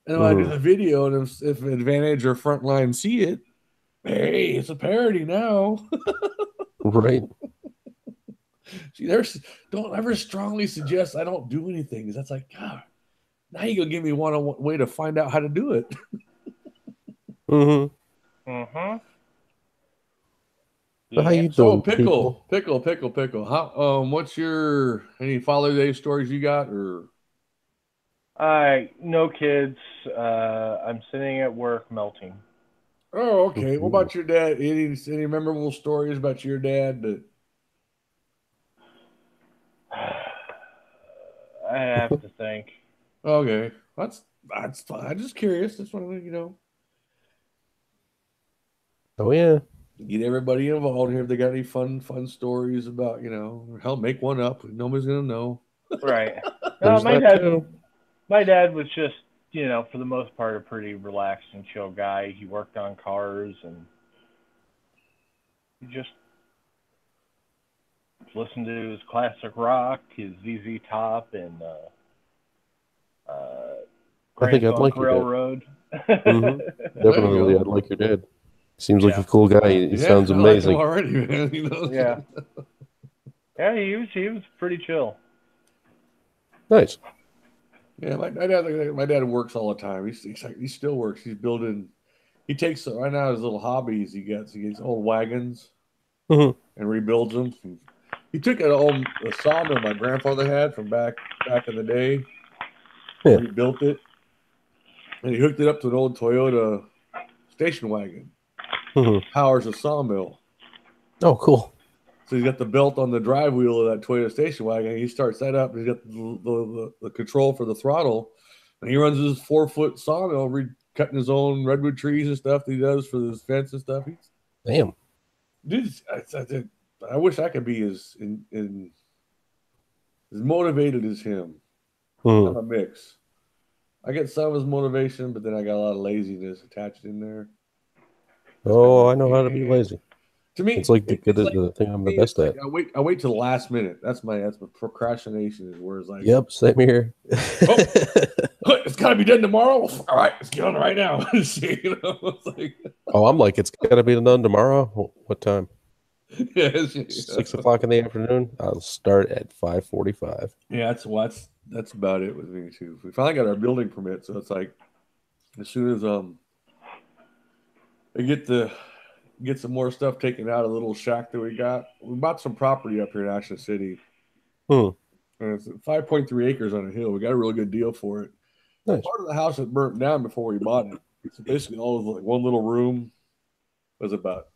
And when I do the video, and if Advantage or Frontline see it, hey, it's a parody now. Right. See, don't ever strongly suggest I don't do anything, because that's like, God, now you're going to give me one way to find out how to do it. Mm-hmm. Mm-hmm. So how you So doing, pickle. How what's your any Father's Day stories you got or? No kids. I'm sitting at work melting. Oh, okay. What about your dad? Any memorable stories about your dad that? I have to think. Okay, that's fine. I'm just curious. Just want to Oh yeah. Get everybody involved here. If they got any fun stories about hell, make one up. Nobody's gonna know. Right. No, my dad was just for the most part a pretty relaxed and chill guy. He worked on cars and he just listened to his classic rock, his ZZ Top, and I think I'd like Railroad. Mm-hmm. Definitely, I'd like your dad. Seems like a cool guy. He sounds amazing. I like him already, man. Yeah. Yeah, he was pretty chill. Nice. Yeah, my dad works all the time. He still works. He's building. He takes right now his little hobbies. He gets old wagons Mhm. and rebuilds them. He took a sawmill my grandfather had from back in the day, Yeah. rebuilt it, and he hooked it up to an old Toyota station wagon. Mhm. Powers a sawmill. Oh, cool. So he's got the belt on the drive wheel of that Toyota station wagon. He starts that up. He's got the control for the throttle, and he runs his 4-foot sawmill, cutting his own redwood trees and stuff that he does for his fence and stuff. Damn. Dude, I wish I could be as as motivated as him. Mhm. I'm a mix. I get some of his motivation, but then I got a lot of laziness attached in there. Oh, I know how to be lazy. To me, It's like it's like the thing I'm the me, best it's like at. I wait till the last minute. That's my procrastination is where it's like, Yep, same here. oh, it's got to be done tomorrow. All right, let's get on it right now. It's like, Oh, I'm like, it's got to be done tomorrow. What time? yeah, 6 o'clock in the afternoon. I'll start at 5:45. yeah, that's about it with me too. We finally got our building permit, so it's like as soon as I get some more stuff taken out of the little shack that we got. We bought some property up here in Ashland City. Hmm. And it's 5.3 acres on a hill. We got a really good deal for it. Nice. Part of the house had burnt down before we bought it. So basically, all of like one little room was about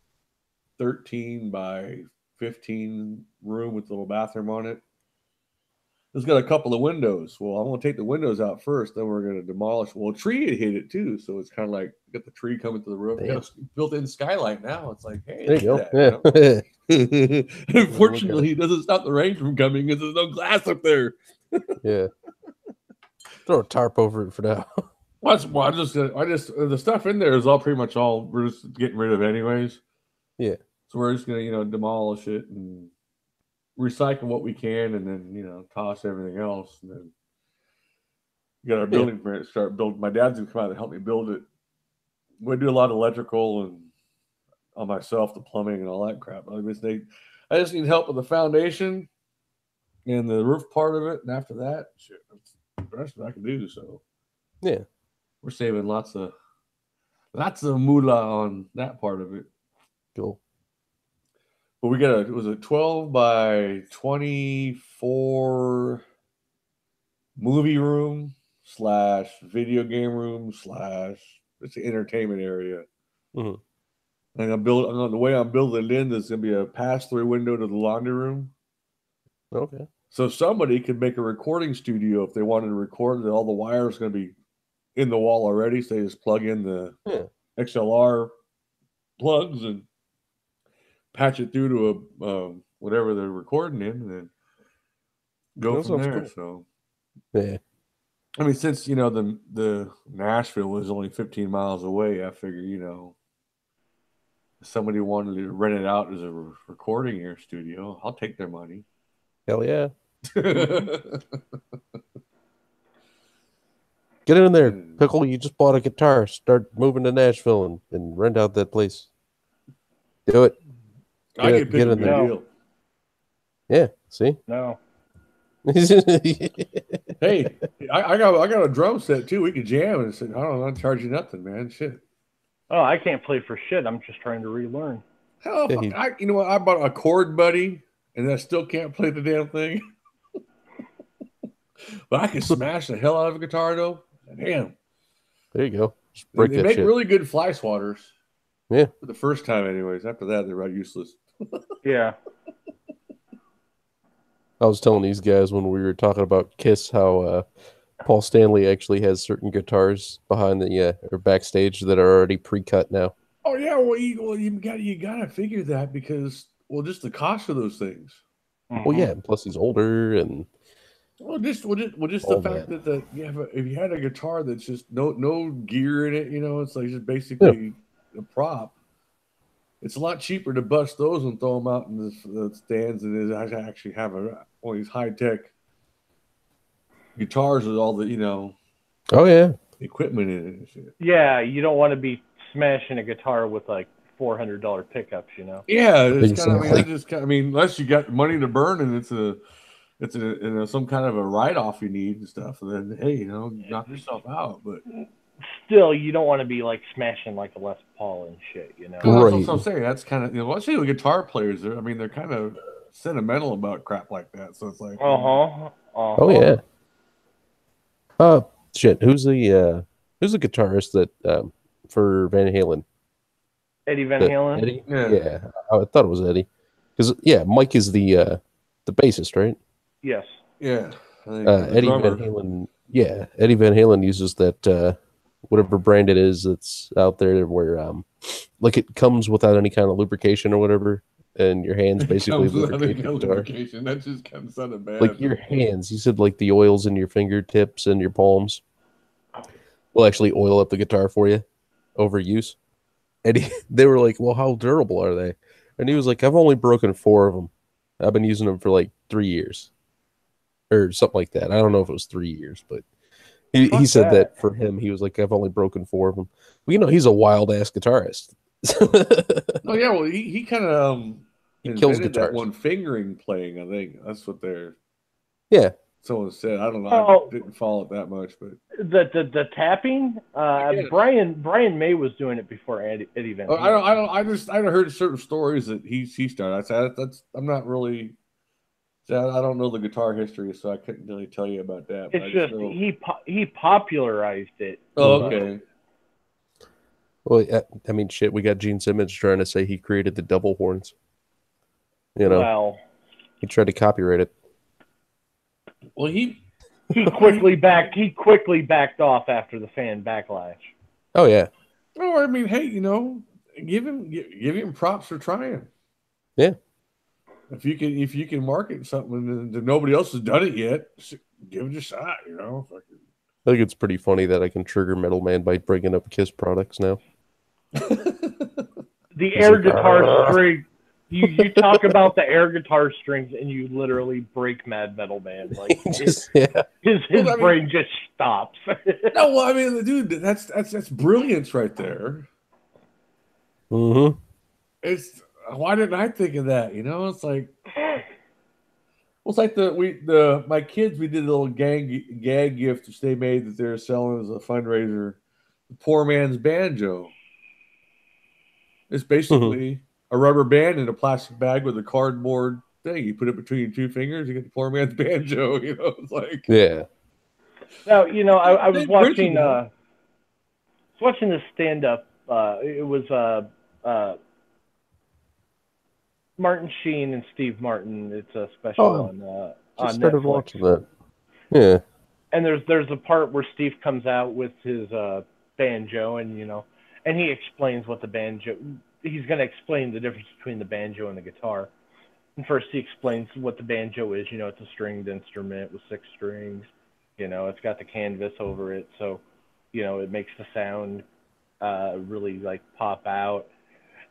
13 by 15 room with a little bathroom on it. It's got a couple of windows. Well, I'm going to take the windows out first. Then we're going to demolish. Well, a tree had hit it too. So it's kind of like got the tree coming to the roof. Damn. Built-in skylight now. It's like, hey, There you go. look at that, Yeah. you know? Unfortunately, it doesn't stop the rain from coming because there's no glass up there. Yeah. Throw a tarp over it for now. Well, I just the stuff in there is all pretty much all we're just getting rid of anyways. Yeah. So we're just gonna demolish it and recycle what we can, and then toss everything else, and then get our building permit. Start building. My dad's gonna come out and help me build it. We do a lot of electrical and on myself, the plumbing and all that crap. I just need help with the foundation and the roof part of it, and after that, shit, that's the rest of it I can do. So Yeah. we're saving lots of moolah on that part of it. Cool. But we got it was a 12 by 24 movie room / video game room / it's an entertainment area. Mhm. And the way I'm building it in, there's gonna be a pass-through window to the laundry room. Okay. So somebody could make a recording studio if they wanted to record. All the wires going to be in the wall already, so they just plug in the XLR plugs and patch it through to a whatever they're recording in, and then go That from sounds there. cool. So, Yeah. I mean, since the Nashville was only 15 miles away, I figure if somebody wanted to rent it out as a recording air studio, I'll take their money. Hell yeah. Get in there, Pickle. You just bought a guitar. Start moving to Nashville and rent out that place. Do it. I get Pickle a good No. deal. Yeah. See? No. Hey, I got a drum set too. We could jam and said, I don't know, I'm charge you nothing, man. Shit. Oh, I can't play for shit. I'm just trying to relearn. Hell, you know what? I bought a chord buddy, and I still can't play the damn thing. But I can smash the hell out of a guitar, though. Damn. There you go. Just break They that make shit. really good fly swatters. Yeah. For the first time, anyways. After that, they're about useless. Yeah. I was telling these guys when we were talking about Kiss how Paul Stanley actually has certain guitars behind the or backstage that are already pre-cut now. Oh yeah, well you gotta figure that because just the cost of those things. Mm-hmm. Well, yeah. Plus he's older and. Just the fact that if you had a guitar that's just no gear in it, it's like just basically a prop. It's a lot cheaper to bust those and throw them out in the stands than it is to actually have one of these high tech guitars with all the Oh yeah. equipment in it and shit. Yeah, you don't want to be smashing a guitar with like $400 pickups, Yeah, it's kind of. Exactly. I mean, unless you got money to burn and it's some kind of a write off you need and stuff, then hey, knock yourself out. But Still, you don't want to be like smashing like a Les Paul and shit, well, that's Right. what I'm saying. That's kind of especially with guitar players. I mean, they're kind of sentimental about crap like that. So it's like, Oh yeah. Shit. Who's the guitarist that for Van Halen? Eddie Van Halen. Eddie? yeah, Yeah. I thought it was Eddie. Because Mike is the bassist, right? Yes. yeah. I think the Eddie drummer. Van Halen. Yeah, Eddie Van Halen uses that whatever brand it is that's out there where like it comes without any kind of lubrication or whatever, and your hands basically Comes without lubricate any the guitar. lubrication. That just kind of sounded bad. Like your hands, you said, like the oils in your fingertips and your palms will actually oil up the guitar for you over use. And they were like, "Well, how durable are they?" And he was like, "I've only broken 4 of them. I've been using them for like 3 years or something like that. I don't know if it was 3 years, but he said that for him, he was like, I've only broken 4 of them. Well, he's a wild ass guitarist. Oh yeah, well he kind of He kills invented that guitars. one fingering playing. I think that's what Yeah. someone said. I don't know. Oh. I didn't follow it that much, but The tapping. Yeah. Brian May was doing it before Eddie Van Halen. I heard certain stories that he started. I said I'm not really. I don't know the guitar history, so I couldn't really tell you about that. But It's just he popularized it. Oh, okay. Well, I mean, shit, we got Gene Simmons trying to say he created the double horns. Well, he tried to copyright it. Well, he quickly backed off after the fan backlash. Oh yeah. Oh, I mean, hey, give him props for trying. Yeah. If you can market something that nobody else has done it yet, give it a shot. I think it's pretty funny that I can trigger Metal Man by bringing up Kiss products now. The air guitar string. You talk about the air guitar strings and you literally break Mad Metal Man. Like his brain just stops. No, well, I mean, dude, that's brilliance right there. Mm-hmm. It's why didn't I think of that? It's like my kids, we did a little gag gift which they made that they're selling as a fundraiser. The Poor Man's Banjo. It's basically a rubber band in a plastic bag with a cardboard thing. You put it between your 2 fingers, you get the Poor Man's Banjo. It's like Now I was watching this stand up. It was Martin Sheen and Steve Martin. It's a special on started Netflix. Watching that. Yeah. And there's a part where Steve comes out with his banjo, and he explains what the banjo. He's going to explain the difference between the banjo and the guitar. And first he explains what the banjo is. It's a stringed instrument with 6 strings. It's got the canvas over it, so it makes the sound really like pop out,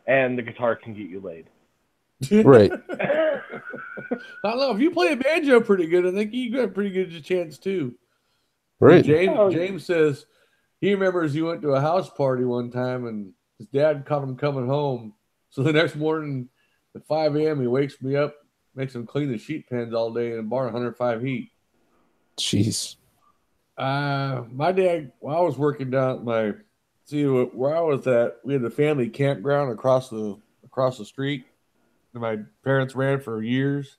and the guitar can get you laid. Right. I don't know if you play a banjo pretty good. I think you got a pretty good chance too. Right. James says he remembers he went to a house party one time and his dad caught him coming home. So the next morning at 5 a.m. he wakes me up, makes him clean the sheet pans all day in a barn 105 heat. Jeez. My dad, while I was working down where I was at, we had a family campground across the street. My parents ran for years.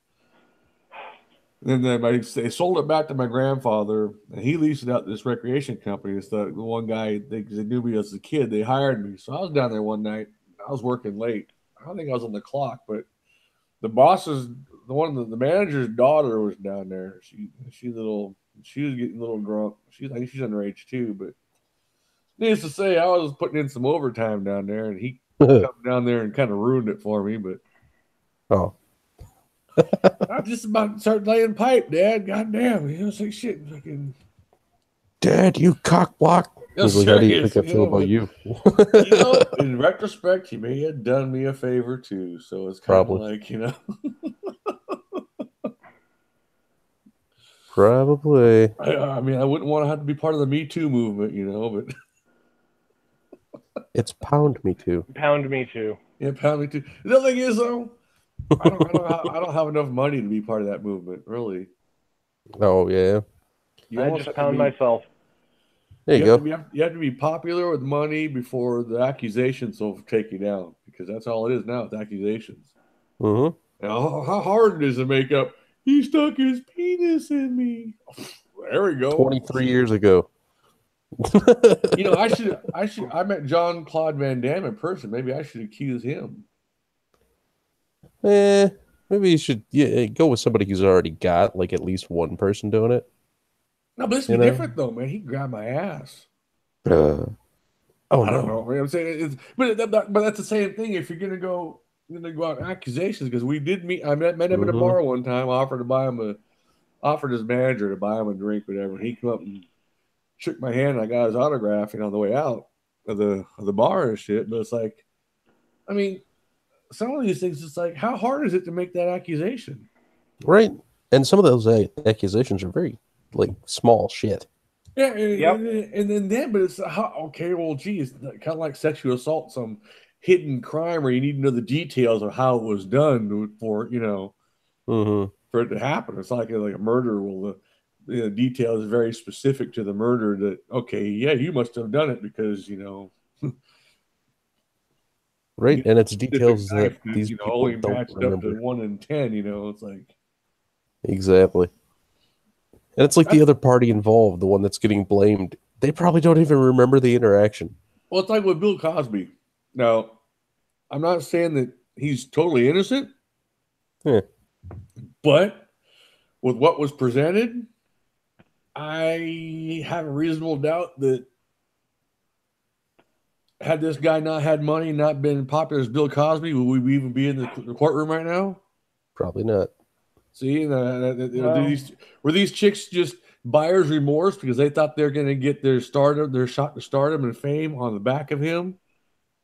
And then they sold it back to my grandfather, and he leased it out to this recreation company. It's the one guy, they knew me as a kid. They hired me. So I was down there one night. I was working late. I don't think I was on the clock, but the the manager's daughter was down there. She was getting a little drunk. I think she's underage too, but needless to say, I was putting in some overtime down there, and he come down there and kind of ruined it for me, but I just about to start laying pipe, Dad. Goddamn. It's like shit. Fucking Dad, you cock block. Like, how do you think I feel about you? In retrospect, he may have done me a favor too. So it's kind of like, Probably. I mean, I wouldn't want to have to be part of the Me Too movement, but It's pound me too. Pound me too. Yeah, pound me too. The thing is, though, I don't have enough money to be part of that movement. Really, Oh yeah. you I almost just have to pound be. myself. There you go. You have to be popular with money before the accusations will take you down, because that's all it is now. It's accusations. Mm-hmm. Now, how hard it is to make up? He stuck his penis in me. There we go. 23 years ago. You know, I met John Claude Van Damme in person. Maybe I should accuse him. Maybe you should go with somebody who's already got like at least one person doing it. No, but this You be know? different though, man. He grabbed my ass. Oh I don't know. no. Man. I'm saying, but that's the same thing. If you're gonna go out accusations, because we did meet. I met him at a bar one time. Offered his manager to buy him a drink, whatever. And he came up and shook my hand. And I got his autograph, on the way out of the bar and shit. But it's like, I mean, some of these things. It's like, how hard is it to make that accusation? Right. And some of those accusations are very like small shit. Yeah, and then but it's okay. Well, geez, kind of like sexual assault, some hidden crime where you need to know the details of how it was done for for it to happen. It's like a murder. Well, the details are very specific to the murder. That okay, yeah, you must have done it because right, and it's details that could, these people only don't matched remember. up to 1 in 10. It's like Exactly. And it's like the other party involved, the one that's getting blamed, they probably don't even remember the interaction. Well, it's like with Bill Cosby. Now, I'm not saying that he's totally innocent, but with what was presented, I have a reasonable doubt that had this guy not had money, not been popular as Bill Cosby, would we even be in the courtroom right now? Probably not. See, were these chicks just buyer's remorse because they thought they're going to get their shot to stardom and fame on the back of him?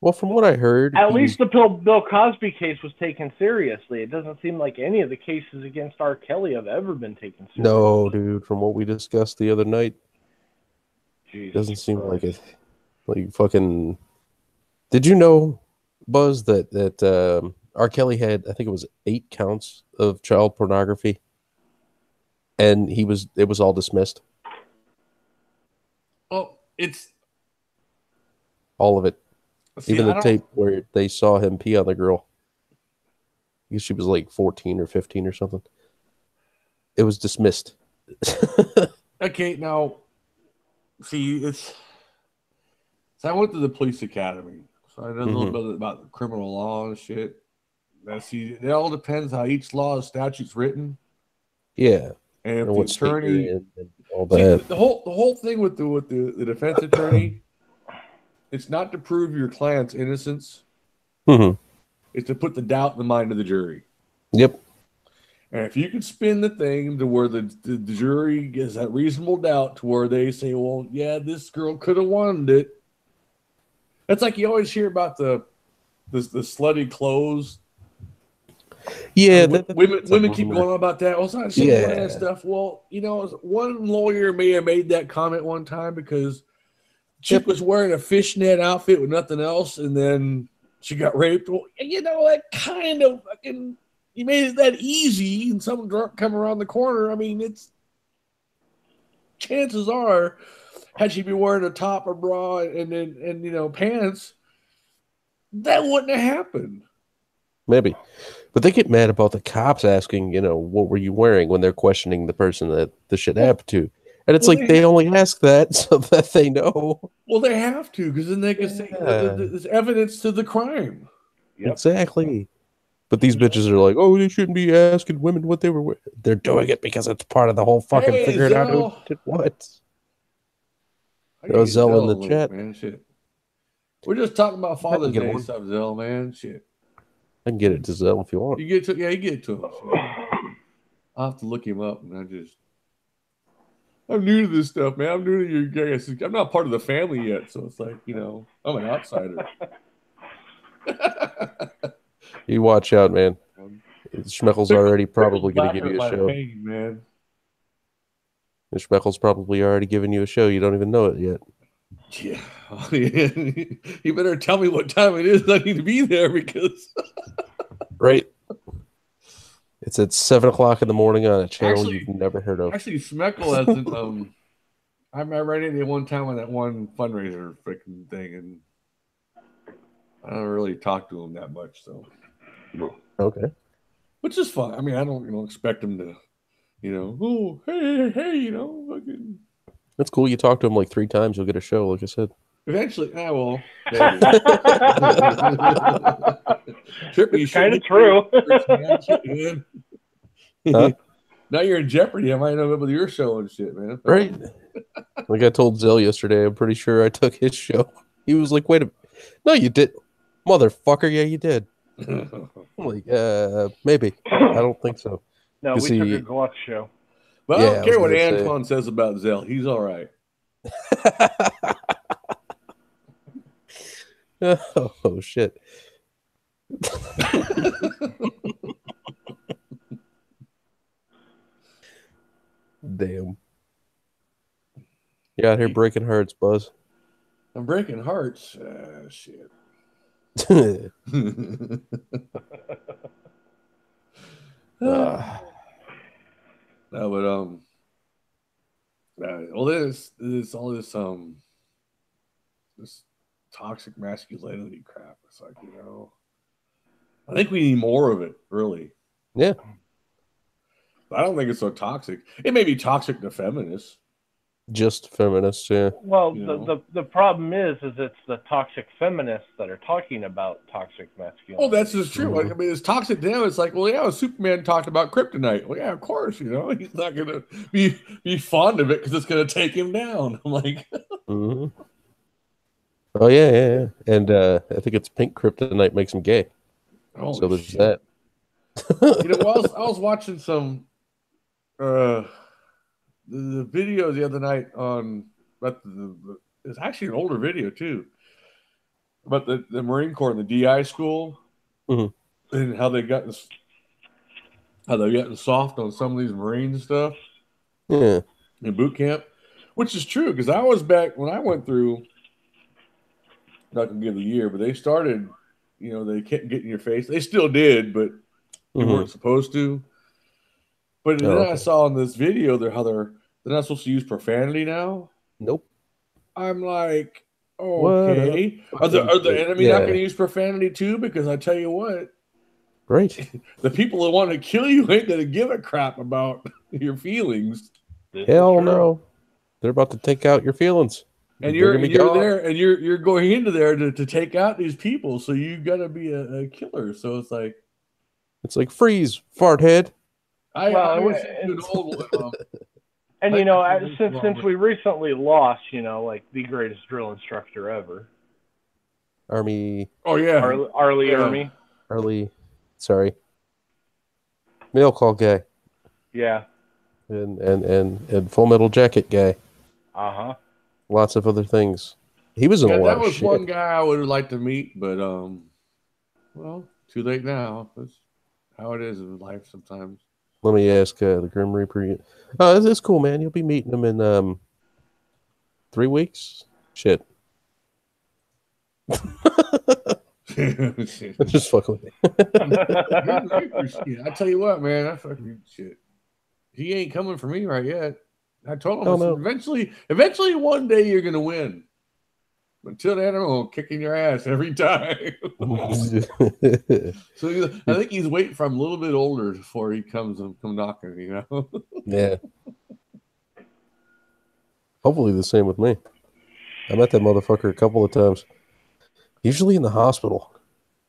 Well, from what I heard, at least the Bill Cosby case was taken seriously. It doesn't seem like any of the cases against R. Kelly have ever been taken seriously. No, dude. From what we discussed the other night, doesn't seem Christ. like it. Like fucking. Did you know, Buzz, that R. Kelly had, I think it was 8 counts of child pornography, and it was all dismissed. Oh, it's all of it. See, even the tape where they saw him pee on the girl. I guess she was like 14 or 15 or something. It was dismissed. Okay, now, see, so I went to the police academy, so I know a little bit about the criminal law and shit. It all depends how each law and statute's written. Yeah, and if what the attorney, and all that. See, the whole thing with the defense attorney, it's not to prove your client's innocence. It's to put the doubt in the mind of the jury. Yep. And if you can spin the thing to where the jury gets that reasonable doubt to where they say, well, yeah, this girl could have wanted it. That's like you always hear about the slutty clothes. Yeah, women keep going on about that. Well, it's not that stuff. Well, one lawyer may have made that comment one time because chick was wearing a fishnet outfit with nothing else, and then she got raped. Well, that kind of fucking. You made it that easy, and some drunk come around the corner. I mean, chances are, had she been wearing a top or bra and pants, that wouldn't have happened. Maybe, but they get mad about the cops asking, what were you wearing when they're questioning the person that the shit happened to, and it's they only ask that so that they know. Well, they have to, because then they can say there's evidence to the crime. Yep. Exactly. But these bitches are like, oh, they shouldn't be asking women what they were wearing. They're doing it because it's part of the whole fucking figuring out who did what. Zell in the chat. Man, shit. We're just talking about Father's Day stuff, Zell, man. Shit. I can get it to Zell if you want. You get it to him. I'll have to look him up, and I'm new to this stuff, man. I'm new to you guys. I'm not part of the family yet, so it's like, I'm an outsider. You watch out, man. Schmeckle's already probably going to give you a show. Pain, man. Schmeckle's probably already giving you a show. You don't even know it yet. Yeah. You better tell me what time it is. I need to be there because Right. It's at 7 o'clock in the morning on a channel Actually- you've never heard of. actually Smeckle hasn't. I ran into him one time on that one fundraiser freaking thing, and I don't really talk to him that much, so Okay. which is fine. I mean, I don't expect him to, oh hey, fucking. That's cool. You talk to him like 3 times, you'll get a show, like I said. Eventually, well, maybe. Trippy, you Kind of shouldn't true. man. Huh? Now you're in jeopardy. I might know about your show and shit, man. Right. Like I told Zell yesterday, I'm pretty sure I took his show. He was like, wait a minute. No, you did. Motherfucker, yeah, you did. I'm like, maybe. I don't think so. No, You we see- took a Gluck show. But Yeah, I I don't care was what gonna say. Anton says about Zell. He's all right. Oh, shit. Damn. You out here breaking hearts, Buzz. I'm breaking hearts. Shit. Ah, No, but all this all this toxic masculinity crap. It's like, I think we need more of it, really. yeah. I don't think it's so toxic. It may be toxic to feminists. Just feminists, yeah. Well, You know. the problem is it's the toxic feminists that are talking about toxic masculinity. Oh, that's just true. Mhm. I mean, it's toxic to them. It's like, well, yeah, Superman talked about kryptonite. Well, yeah, of course. He's not gonna be fond of it because it's gonna take him down. I'm like, Mhm. Oh, yeah. And I think it's pink kryptonite makes him gay. holy So there's shit. that. I was watching some the video the other night on, but it's actually an older video too, about the Marine Corps and the DI school, Mhm. and how they're getting soft on some of these Marine stuff Yeah. in boot camp, which is true because I was back when I went through. Not gonna give the year, but they started. They can't get in your face. They still did, but you Mhm. weren't supposed to. But then okay. I saw in this video how they're not supposed to use profanity now. Nope. I'm like, What okay, a are the enemy not yeah. going to use profanity too? Because I tell you what, Right. the people that want to kill you ain't going to give a crap about your feelings. This Hell is true. no. They're about to take out your feelings. And They're you're gonna be gone. there, and you're going into there to take out these people. So you got to be a killer. So it's like, It's like freeze, fart head. I Well, listened to an old one. And I think that's since we recently lost, like the greatest drill instructor ever, Army Oh yeah, Arlie Yeah. Ermy. Arlie, sorry. Mail call guy. Yeah. And Full Metal Jacket guy. Uh-huh. Lots of other things. He was in a lot that of was shit. one guy I would have liked to meet, but well, too late now. That's how it is in life sometimes. Let me ask the Grim Reaper. Oh, it's cool, man. You'll be meeting him in 3 weeks. Shit. Just fuck with me. I tell you what, man, I fucking shit. He ain't coming for me right yet. I told him, Oh, I said, no. eventually, one day you're gonna win. Until then, I'm kicking your ass every time. So I think he's waiting for I'm a little bit older before he come knocking. Yeah. Hopefully the same with me. I met that motherfucker a couple of times. Usually in the hospital.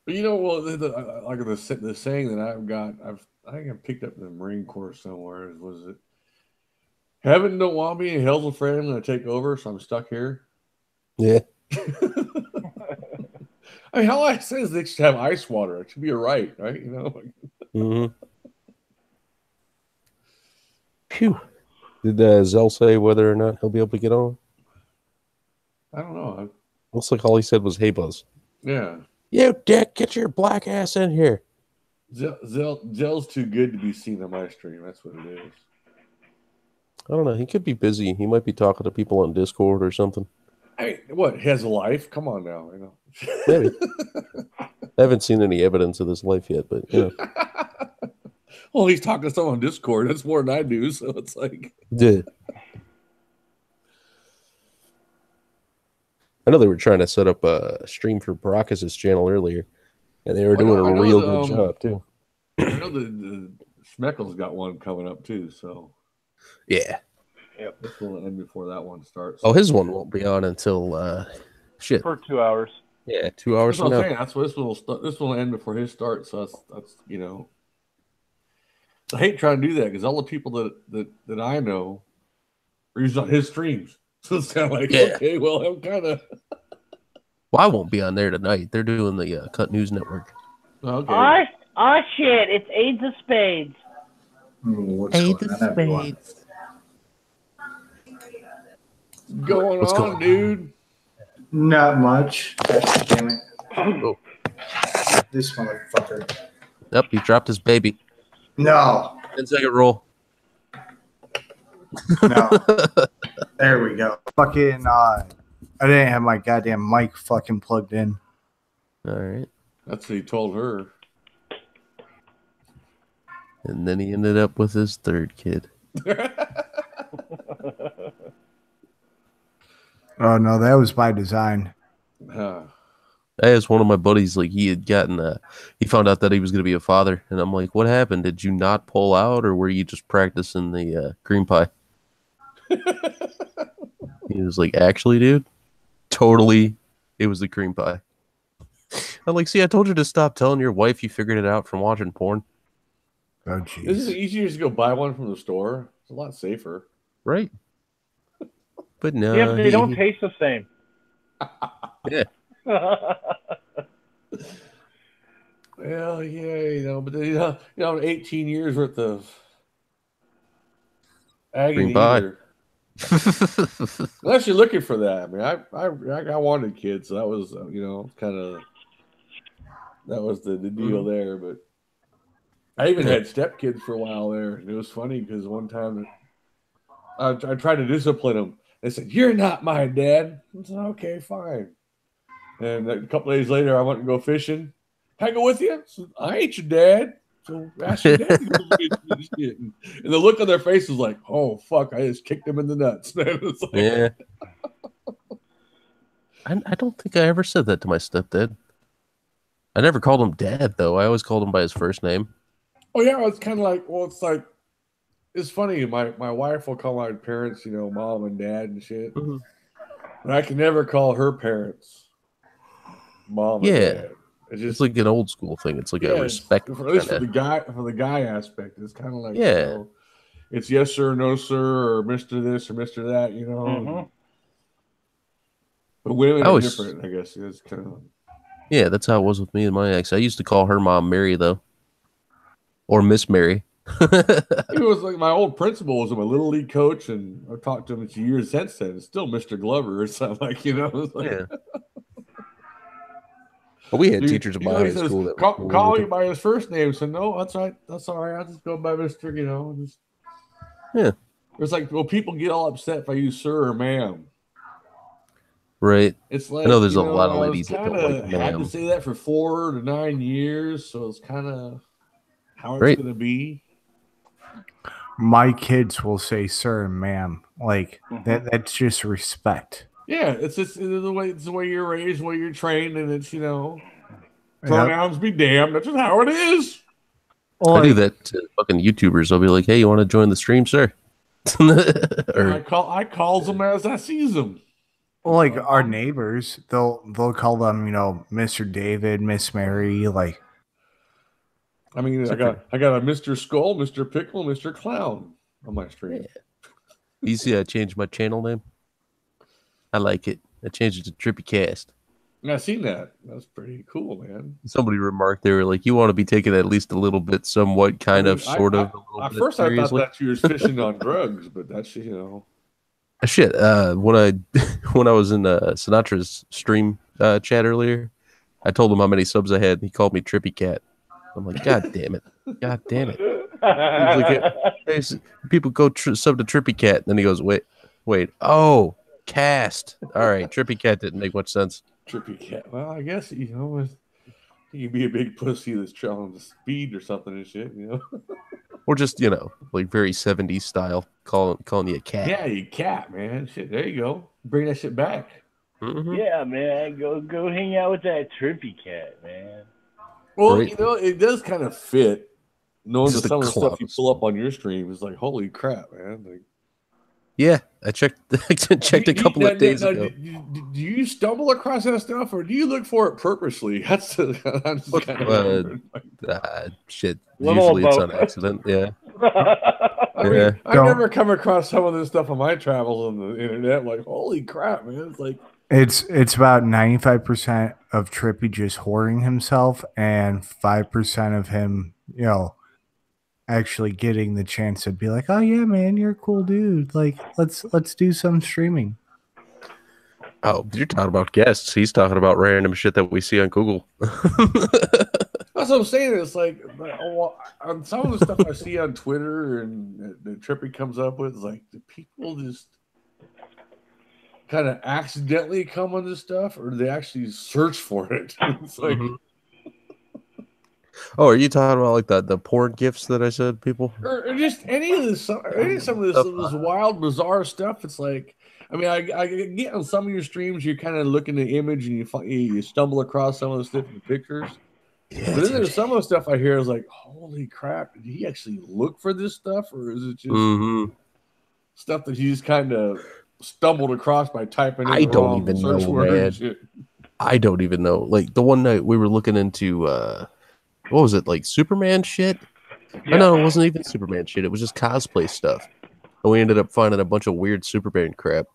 But well, like the saying that I think I picked up in the Marine Corps somewhere. Was it heaven don't want me and hell's afraid I'm going to take over, so I'm stuck here. Yeah. I mean, how I says they should have ice water. It should be a right? Mm-hmm. Phew. Did Zell say whether or not he'll be able to get on? I don't know. Looks like all he said was, hey, Buzz. Yeah. You dick, get your black ass in here. Zell's too good to be seen on my stream. That's what it is. I don't know. He could be busy. He might be talking to people on Discord or something. I mean, what? He has a life? Come on now, you know. Maybe. I haven't seen any evidence of this life yet, but you know. Well, he's talking to someone on Discord. That's more than I do, so it's like. Yeah. I know they were trying to set up a stream for Baracus' channel earlier, and they were doing a real good job too. I know the Schmeckles got one coming up too, so yeah. Yep. This will end before that one starts. Oh, his one won't be on until shit. For 2 hours. Yeah, 2 hours That's from what I'm now. saying. That's what this one will start. This one will end before his starts. So that's you know. I hate trying to do that because all the people that I know are usually on his streams. So it's kind of like, okay, well, I'm kind of. Well, I won't be on there tonight. They're doing the Cut News Network. Okay. Oh shit! It's Aids of Spades. Aids of Spades. What's going on, dude? Not much. Gosh, damn it. Oh. This motherfucker. Yep, he dropped his baby. No. 10-second roll. No. There we go. Fucking, I didn't have my goddamn mic fucking plugged in. All right. That's what he told her. And then he ended up with his third kid. Oh, no, that was by design. I asked one of my buddies, like, he had gotten, he found out that he was going to be a father. And I'm like, what happened? Did you not pull out, or were you just practicing the cream pie? He was like, actually, dude, totally, it was the cream pie. I'm like, see, I told you to stop telling your wife you figured it out from watching porn. Oh, jeez. Isn't it easier to go buy one from the store? It's a lot safer. Right. But no. Yeah, but they don't taste the same. Yeah. Well, yeah, you know, but you know, 18 years worth of agony either. Unless you're looking for that. I mean, I wanted kids, so that was, you know, kind of that was the deal there. But I even had stepkids for a while there, and it was funny because one time I tried to discipline them. They said, "You're not my dad." I said, "Okay, fine." And a couple days later, I went to go fishing. Can I go with you? I said, "I ain't your dad. So ask your dad to go fish shit." And the look on their face was like, "Oh fuck! I just kicked him in the nuts." Man. Like, yeah. I don't think I ever said that to my stepdad. I never called him dad, though. I always called him by his first name. Oh yeah, it's kind of like, well, it's like, it's funny. My wife will call my parents, you know, mom and dad and shit. Mm-hmm. But I can never call her parents mom and dad. It's like an old school thing. It's like a respect. For the guy aspect, it's kind of like, yeah, you know, it's yes sir, no sir, or Mr. this or Mr. that, you know. Mm-hmm. But women are different, I guess. It's kind of. Yeah, that's how it was with me and my ex. I used to call her mom Mary, though, or Miss Mary. It was like my old principal was my little league coach, and I've talked to him for years since then. It's still Mr. Glover or something, like, you know. Like, yeah. But we had teachers in my high school that call him by his first name. So no, that's right. That's all right. I'll just go by Mr. You know. Just, yeah. It's like, well, people get all upset if I use sir or ma'am. Right. It's like, I know there's a lot of ladies that don't like ma'am. I had to say that for 4 to 9 years, so it's kind of how it's going to be. My kids will say sir and ma'am. Like that's just respect. Yeah, it's the way you're raised, the way you're trained, and it's, you know, pronouns be damned. That's just how it is. Well, I do that to fucking YouTubers. I'll be like, "Hey, you want to join the stream, sir?" I calls them as I sees them. Well, like our neighbors, they'll call them, you know, Mr. David, Miss Mary, like. I mean, I got a Mr. Skull, Mr. Pickle, Mr. Clown on my stream. Yeah. You see, I changed my channel name. I like it. I changed it to Trippy Cast. Yeah, I seen that. That's pretty cool, man. Somebody remarked, they were like, "You want to be taken at least a little bit, somewhat, kind of, sort of." At first, I thought that you were fishing on drugs, but that's, you know. Shit. When I was in Sinatra's stream chat earlier, I told him how many subs I had, and he called me Trippy Cat. I'm like, God damn it. God damn it. He's like, hey, people go sub to Trippy Cat. And then he goes, wait. Oh, cast. All right, Trippy Cat didn't make much sense. Trippy Cat. Well, I guess he could be a big pussy that's trying to speed or something and shit. Or just, like very 70s style, calling you a cat. Yeah, you cat, man. Shit, there you go. Bring that shit back. Mm-hmm. Yeah, man, go hang out with that Trippy Cat, man. Well, Right. it does kind of fit. Knowing Just that some of the stuff you clowns. pull up on your stream is like, holy crap, man! Like, Yeah, I checked a couple of days ago. Do you stumble across that stuff, or do you look for it purposely? That's I'm just kind of wondering. Shit. Little Usually it's both. on accident. Yeah. I mean, Yeah. I never come across some of this stuff on my travels on the internet. I'm like, holy crap, man! It's like It's about 95% of Trippy just whoring himself and 5% of him, actually getting the chance to be like, oh yeah, man, you're a cool dude. Like, let's do some streaming. Oh, you're talking about guests. He's talking about random shit that we see on Google. that's what I'm saying. It's like on some of the stuff I see on Twitter and that Trippy comes up with, it's like, do people just kind of accidentally come on this stuff, or do they actually search for it? It's like, Oh, are you talking about like the porn gifts that I said, people? or just any of this, some of this wild, bizarre stuff. It's like, I mean, I get on some of your streams, you're kind of looking at the image and you stumble across some of those different pictures. Yeah, But then there's some of the stuff I hear is like, holy crap, did he actually look for this stuff, or is it just stuff that he just kind of stumbled across by typing in I don't even search know, word man. and shit? I don't even know. Like the one night we were looking into what was it, like Superman shit? Yeah. No, it wasn't even Superman shit. It was just cosplay stuff. And we ended up finding a bunch of weird Superman crap.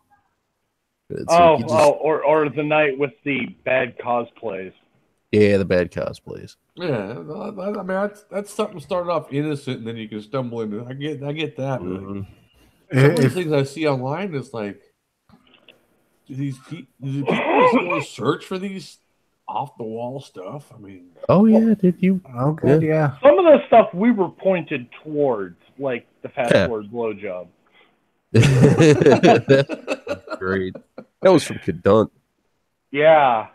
It's like you just, or the night with the bad cosplays. yeah, the bad cosplays. Yeah, I mean, that's something started off innocent, and then you can stumble into. I get that. But like, some of these things I see online is like, do people just go search for these off the wall stuff? I mean, Oh yeah, did you? Oh, good, yeah. Some of the stuff we were pointed towards, like the fast Yeah. forward blowjob. Great. That was from Cadunt. Yeah.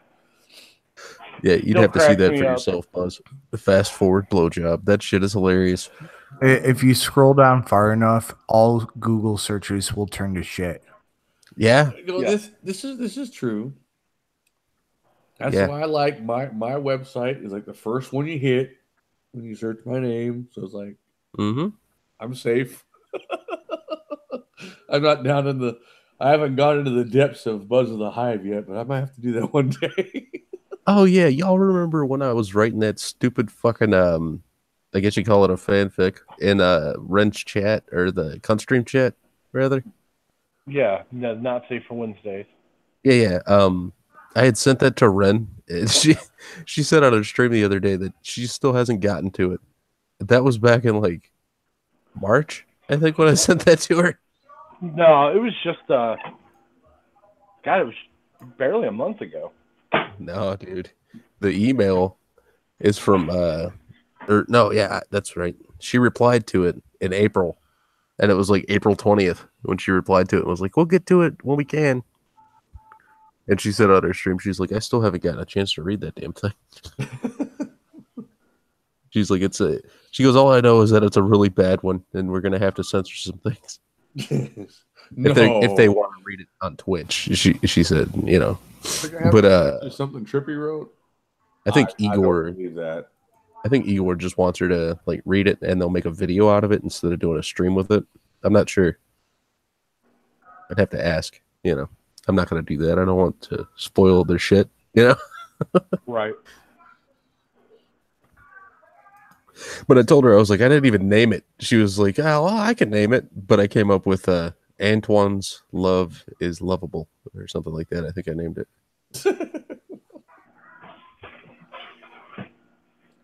Yeah, you'd Still have to see cracks that me for up. yourself, Buzz. The fast forward blowjob. That shit is hilarious. If you scroll down far enough, all Google searches will turn to shit. Yeah. This is true. That's Yeah. why I like my website is like the first one you hit when you search my name. So it's like, I'm safe. I'm not down in the. I haven't gone into the depths of Buzz of the Hive yet, but I might have to do that one day. Oh yeah, y'all remember when I was writing that stupid fucking I guess you call it a fanfic in Wrench chat or the Cunstream chat rather? Yeah, no, not safe for Wednesdays. Yeah. I had sent that to Ren. And she said on her stream the other day that she still hasn't gotten to it. That was back in like March, I think, when I sent that to her. No, it was just God, it was barely a month ago. No, dude. The email is from that's right. She replied to it in April. And it was like April 20th when she replied to it and was like, we'll get to it when we can. And she said on her stream, she's like, I still haven't gotten a chance to read that damn thing. She's like, she goes, all I know is that it's a really bad one and we're gonna have to censor some things. If they want to read it on Twitch, she said, But something Trippy wrote. I think I Igor don't believe that. I think Igor just wants her to like read it and they'll make a video out of it instead of doing a stream with it. I'm not sure. I'd have to ask, I'm not going to do that. I don't want to spoil their shit, Right. But I told her, I was like, I didn't even name it. She was like, oh, well, I can name it. But I came up with Antoine's Love is Lovable or something like that. I think I named it.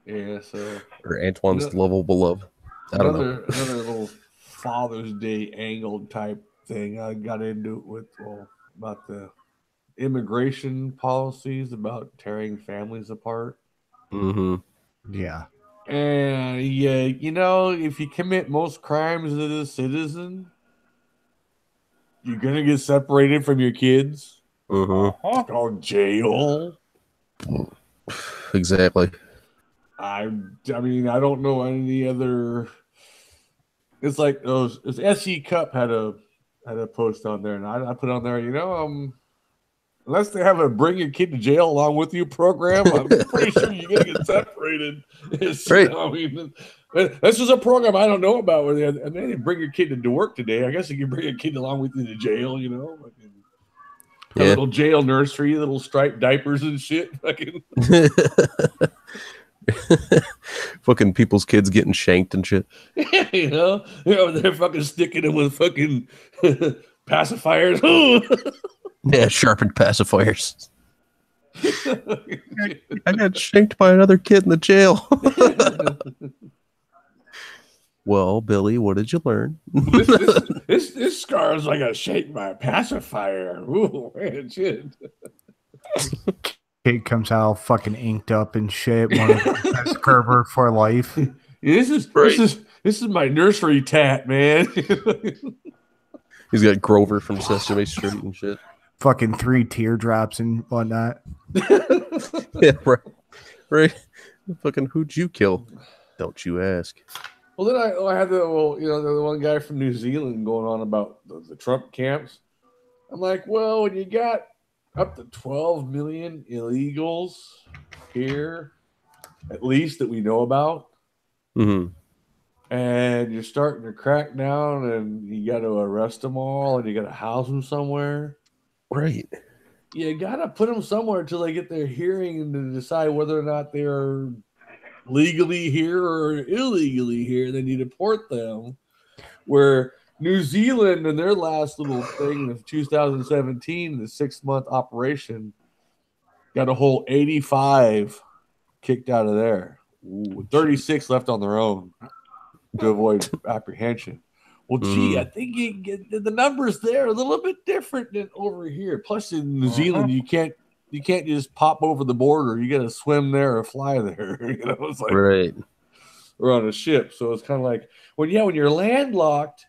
Yeah, so. Or Antoine's Lovable Love. I don't know. Another little Father's Day angle type thing I got into it with, about the immigration policies about tearing families apart. Yeah. And yeah, if you commit most crimes as a citizen, you're gonna get separated from your kids. Mm-hmm. It's called jail. Exactly. I mean, I don't know any other. It's like those. It's SE Cup had a post on there, and I put on there. Unless they have a bring your kid to jail along with you program, I'm pretty sure you're gonna get separated. Right. I mean, this is a program I don't know about. Where they didn't bring your kid to work today. I guess you can bring your kid along with you to jail. A little jail nursery, little striped diapers and shit. Fucking people's kids getting shanked and shit. They're fucking sticking them with fucking pacifiers. Yeah, sharpened pacifiers. I got shanked by another kid in the jail. Well, Billy, what did you learn? this scar is like a shake by a pacifier. Ooh, man, shit. Kid comes out fucking inked up and shit. One of the Gerber for life. This is my nursery tat, man. He's got Grover from Sesame Street and shit. Fucking 3 teardrops and whatnot. Yeah, right. Fucking who'd you kill? Don't you ask. Well, then I had the one guy from New Zealand going on about the Trump camps. I'm like, well, when you got up to 12 million illegals here, at least that we know about, and you're starting to crack down, and you got to arrest them all, and you got to house them somewhere. Right. You got to put them somewhere until they get their hearing and to decide whether or not they're legally here or illegally here. Then you deport them. Where New Zealand and their last little thing of 2017, the 6-month operation, got a whole 85 kicked out of there. 36 left on their own to avoid apprehension. Well, gee, I think the numbers there are a little bit different than over here. Plus, in New Zealand, you can't just pop over the border. You got to swim there or fly there. It's like right. Or on a ship. So it's kind of like when you're landlocked,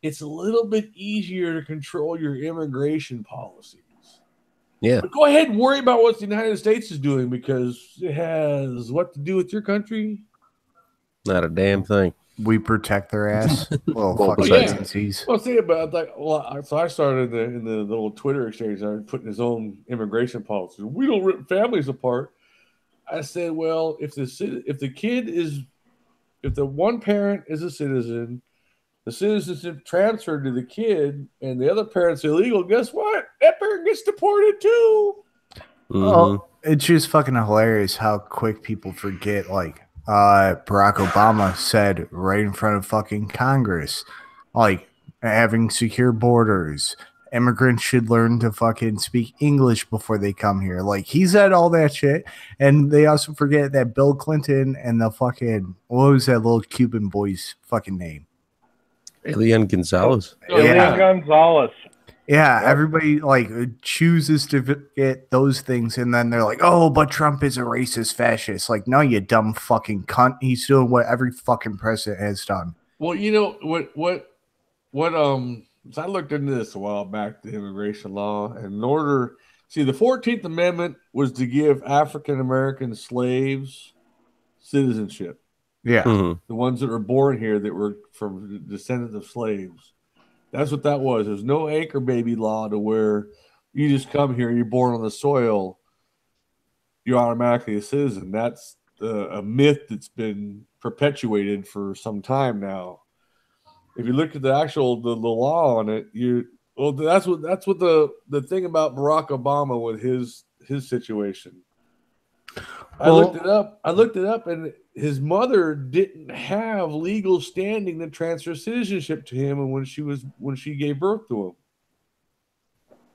it's a little bit easier to control your immigration policies. Yeah. But go ahead and worry about what the United States is doing, because it has what to do with your country. Not a damn thing. We protect their ass. Well, fucking agencies. Well, see about so I started in the little Twitter exchange. I started putting his own immigration policy. We don't rip families apart. I said, well, if the one parent is a citizen, the citizenship transferred to the kid, and the other parent's illegal, guess what? That parent gets deported too. Oh, it's just fucking hilarious how quick people forget. Like Barack Obama said right in front of fucking Congress, like having secure borders. Immigrants should learn to fucking speak English before they come here. Like, he said all that shit. And they also forget that Bill Clinton and the fucking, what was that little Cuban boy's fucking name? Elian Gonzalez. Elian Gonzalez. Yeah, everybody like chooses to get those things, and then they're like, "Oh, but Trump is a racist fascist." Like, no, you dumb fucking cunt. He's doing what every fucking president has done. Well, you know what so I looked into this a while back, the immigration law, and the 14th Amendment was to give African American slaves citizenship. Yeah. The ones that were born here that were from descendants of slaves. That's what that was. There's no anchor baby law to where you just come here, you're born on the soil, you're automatically a citizen. That's a myth that's been perpetuated for some time now. If you look at the law on it, that's what the thing about Barack Obama with his situation. I looked it up, and his mother didn't have legal standing to transfer citizenship to him, and when she gave birth to him,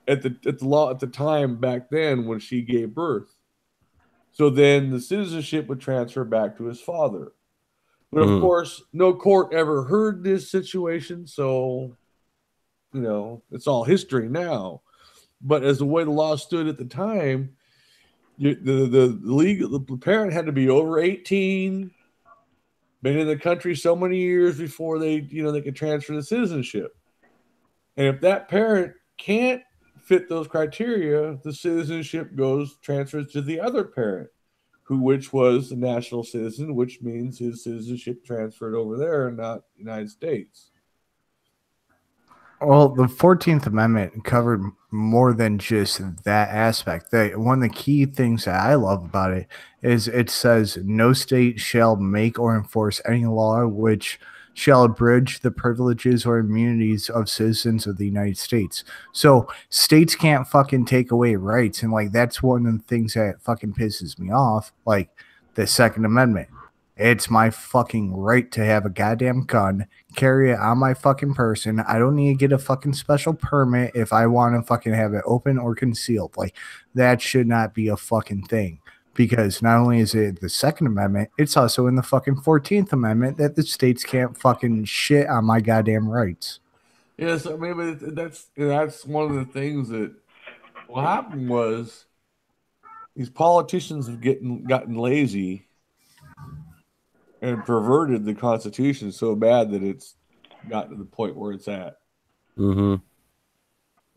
at the time back then when she gave birth, so then the citizenship would transfer back to his father. But of course, no court ever heard this situation, so it's all history now. But as the way the law stood at the time, the parent had to be over 18, been in the country so many years before they could transfer the citizenship. And if that parent can't fit those criteria, the citizenship transfers to the other parent, which was a national citizen, which means his citizenship transferred over there, not United States. Well, the 14th Amendment covered more than just that aspect. One of the key things that I love about it is it says no state shall make or enforce any law which shall abridge the privileges or immunities of citizens of the United States. So states can't fucking take away rights. And like, that's one of the things that fucking pisses me off. Like the Second Amendment. It's my fucking right to have a goddamn gun, carry it on my fucking person. I don't need to get a fucking special permit if I want to fucking have it open or concealed. Like, that should not be a fucking thing. Because not only is it the Second Amendment, it's also in the fucking 14th Amendment that the states can't fucking shit on my goddamn rights. Yes, I mean, but that's one of the things that what happened was these politicians have gotten lazy and perverted the Constitution so bad that it's gotten to the point where it's at. Mm-hmm.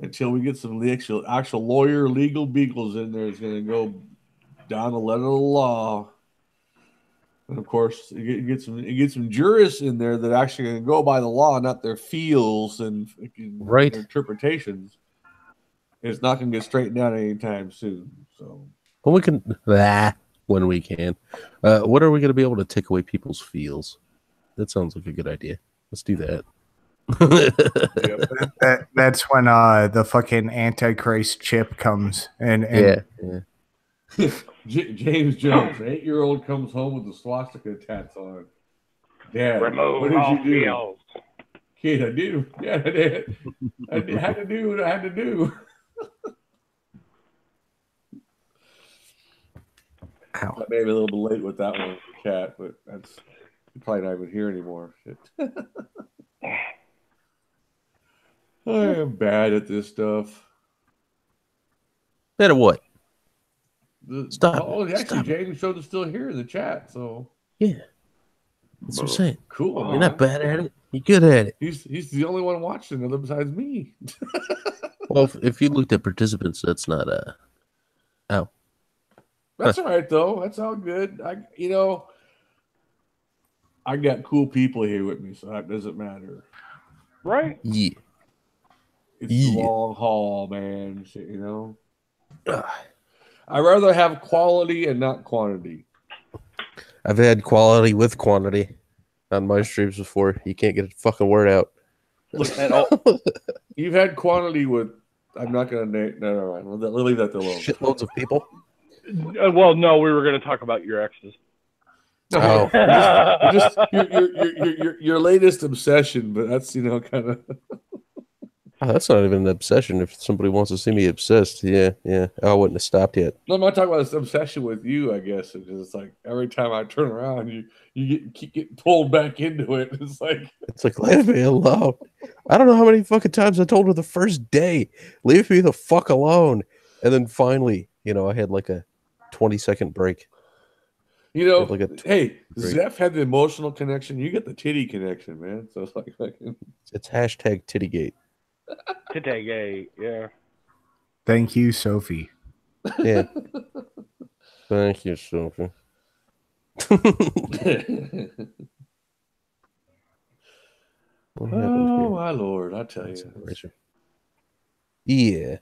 Until we get some actual lawyer legal beagles in there, it's going to go down the letter of the law. And of course, you get some jurists in there that actually going to go by the law, not their feels and right their interpretations. It's not going to get straightened out anytime soon. So, well, we can when we can. What are we going to be able to take away people's feels? That sounds like a good idea. Let's do that. That's when the fucking Antichrist chip comes and yeah. James Jones, 8-year-old, comes home with the swastika tats on. Dad, Remove what did all you do? feels. Kid, I did. Yeah, I did. I had to do what I had to do. Ow. I may be a little bit late with that one with the cat, but that's probably not even here anymore. Shit. I am bad at this stuff. Bad at what? Stop. Actually, Stop. James Jones is still here in the chat, so Yeah. That's what I'm saying. cool. You're not bad at it. You're good at it. He's the only one watching other besides me. Well, if you looked at participants, that's not ow. That's all right though. That's all good. I got cool people here with me, so that doesn't matter. Right? Yeah. It's the long haul, man. Shit, I'd rather have quality and not quantity. I've had quality with quantity on my streams before. You can't get a fucking word out. You've had quantity with. I'm not gonna name. No, we'll leave that alone. Shitloads of people. Well, no, we were going to talk about your exes. Oh, just your latest obsession, but that's kind of. That's not even an obsession. If somebody wants to see me obsessed, yeah, I wouldn't have stopped yet. No, I'm not talking about this obsession with you. I guess because it's like every time I turn around, you keep getting pulled back into it. It's like leave me alone. I don't know how many fucking times I told her the first day, leave me the fuck alone, and then finally, I had like a 20-second break. Hey, Zeph had the emotional connection. You get the titty connection, man. So it's like it's hashtag tittygate. Tittygate, yeah. Thank you, Sophie. Yeah. Thank you, Sophie. Oh my lord, I tell you. Yeah.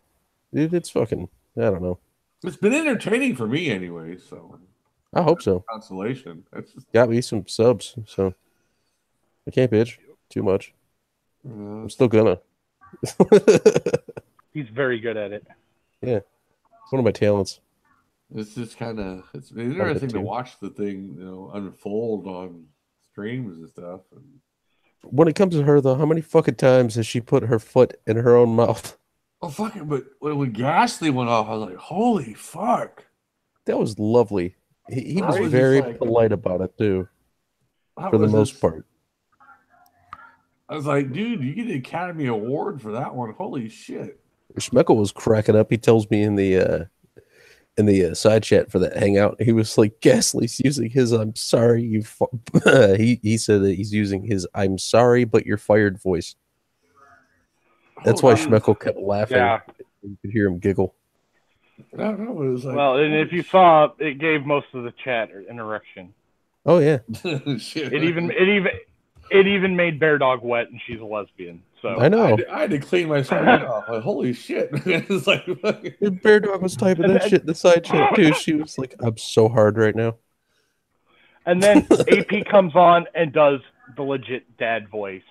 Dude, it's fucking, I don't know. It's been entertaining for me anyway, so I hope so. Consolation. That's just... Got me some subs, so I can't bitch too much. I'm still gonna. He's very good at it. Yeah. It's one of my talents. It's just it's been interesting to watch the thing, unfold on streams and stuff. When it comes to her though, how many fucking times has she put her foot in her own mouth? Oh fucking! But when Ghastly went off, I was like, "Holy fuck!" That was lovely. He was very polite about it too, for the most part. I was like, "Dude, you get the Academy Award for that one! Holy shit!" Schmeckel was cracking up. He tells me in the side chat for that hangout, he was like, "Ghastly's using his I'm sorry you." He said that he's using his I'm sorry but you're fired voice. That's why Schmeckel kept laughing. Yeah. You could hear him giggle. I don't know. It was like, well, and if you saw, it gave most of the chat an erection. Oh yeah. shit. It even made Bear Dog wet, and she's a lesbian. So I know. I had to clean my screen off. Like, holy shit! It's like Bear Dog was typing that shit in the side chat too. She was like, "I'm so hard right now." And then AP comes on and does the legit dad voice,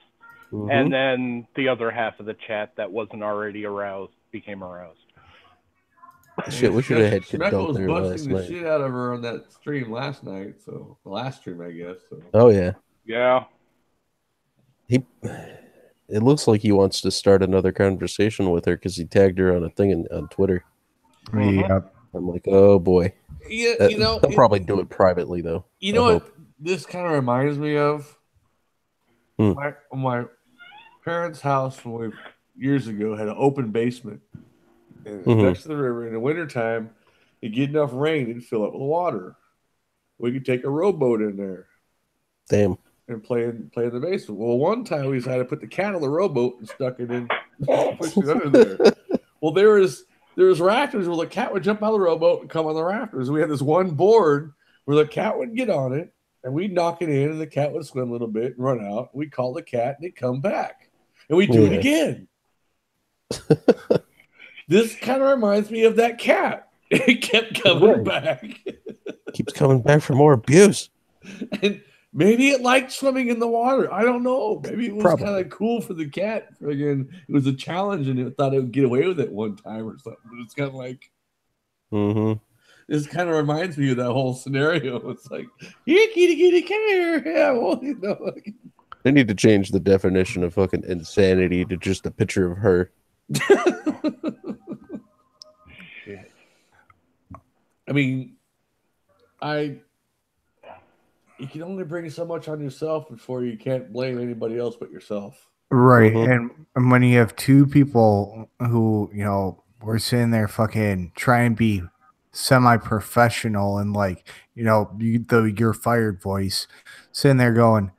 and then the other half of the chat that wasn't already aroused became aroused. Shit, we should have had Kid Schmeckel Dunk was there busting last the night. shit out of her on that stream last night. So the last stream, I guess. So. Oh yeah. Yeah. It looks like he wants to start another conversation with her because he tagged her on a thing on Twitter. Yep. I'm like, oh boy. Yeah, you know, he'll probably do it privately though. You know what this kind of reminds me of? My parents' house years ago had an open basement next to the river. In the wintertime, you get enough rain, it'd fill up with water. We could take a rowboat in there. Damn. And play in the basement. Well, one time we decided to put the cat on the rowboat and stuck it in, pushed it under there. Well, there was rafters where the cat would jump out of the rowboat and come on the rafters. We had this one board where the cat would get on it, and we'd knock it in, and the cat would swim a little bit and run out. We'd call the cat, and it'd come back, and we'd do it again. This kind of reminds me of that cat. It kept coming back. Keeps coming back for more abuse. And maybe it liked swimming in the water. I don't know. Maybe it was kind of cool for the cat. Again, it was a challenge, and it thought it would get away with it one time or something. But it's kind of like, this kind of reminds me of that whole scenario. It's like, yeah, kitty, come here. Yeah, well, you know. Like... They need to change the definition of fucking insanity to just a picture of her. Shit. I mean, you can only bring so much on yourself before you can't blame anybody else but yourself. Right. And when you have two people who, you know, were sitting there fucking trying to be semi-professional and like, you know, your fired voice sitting there going,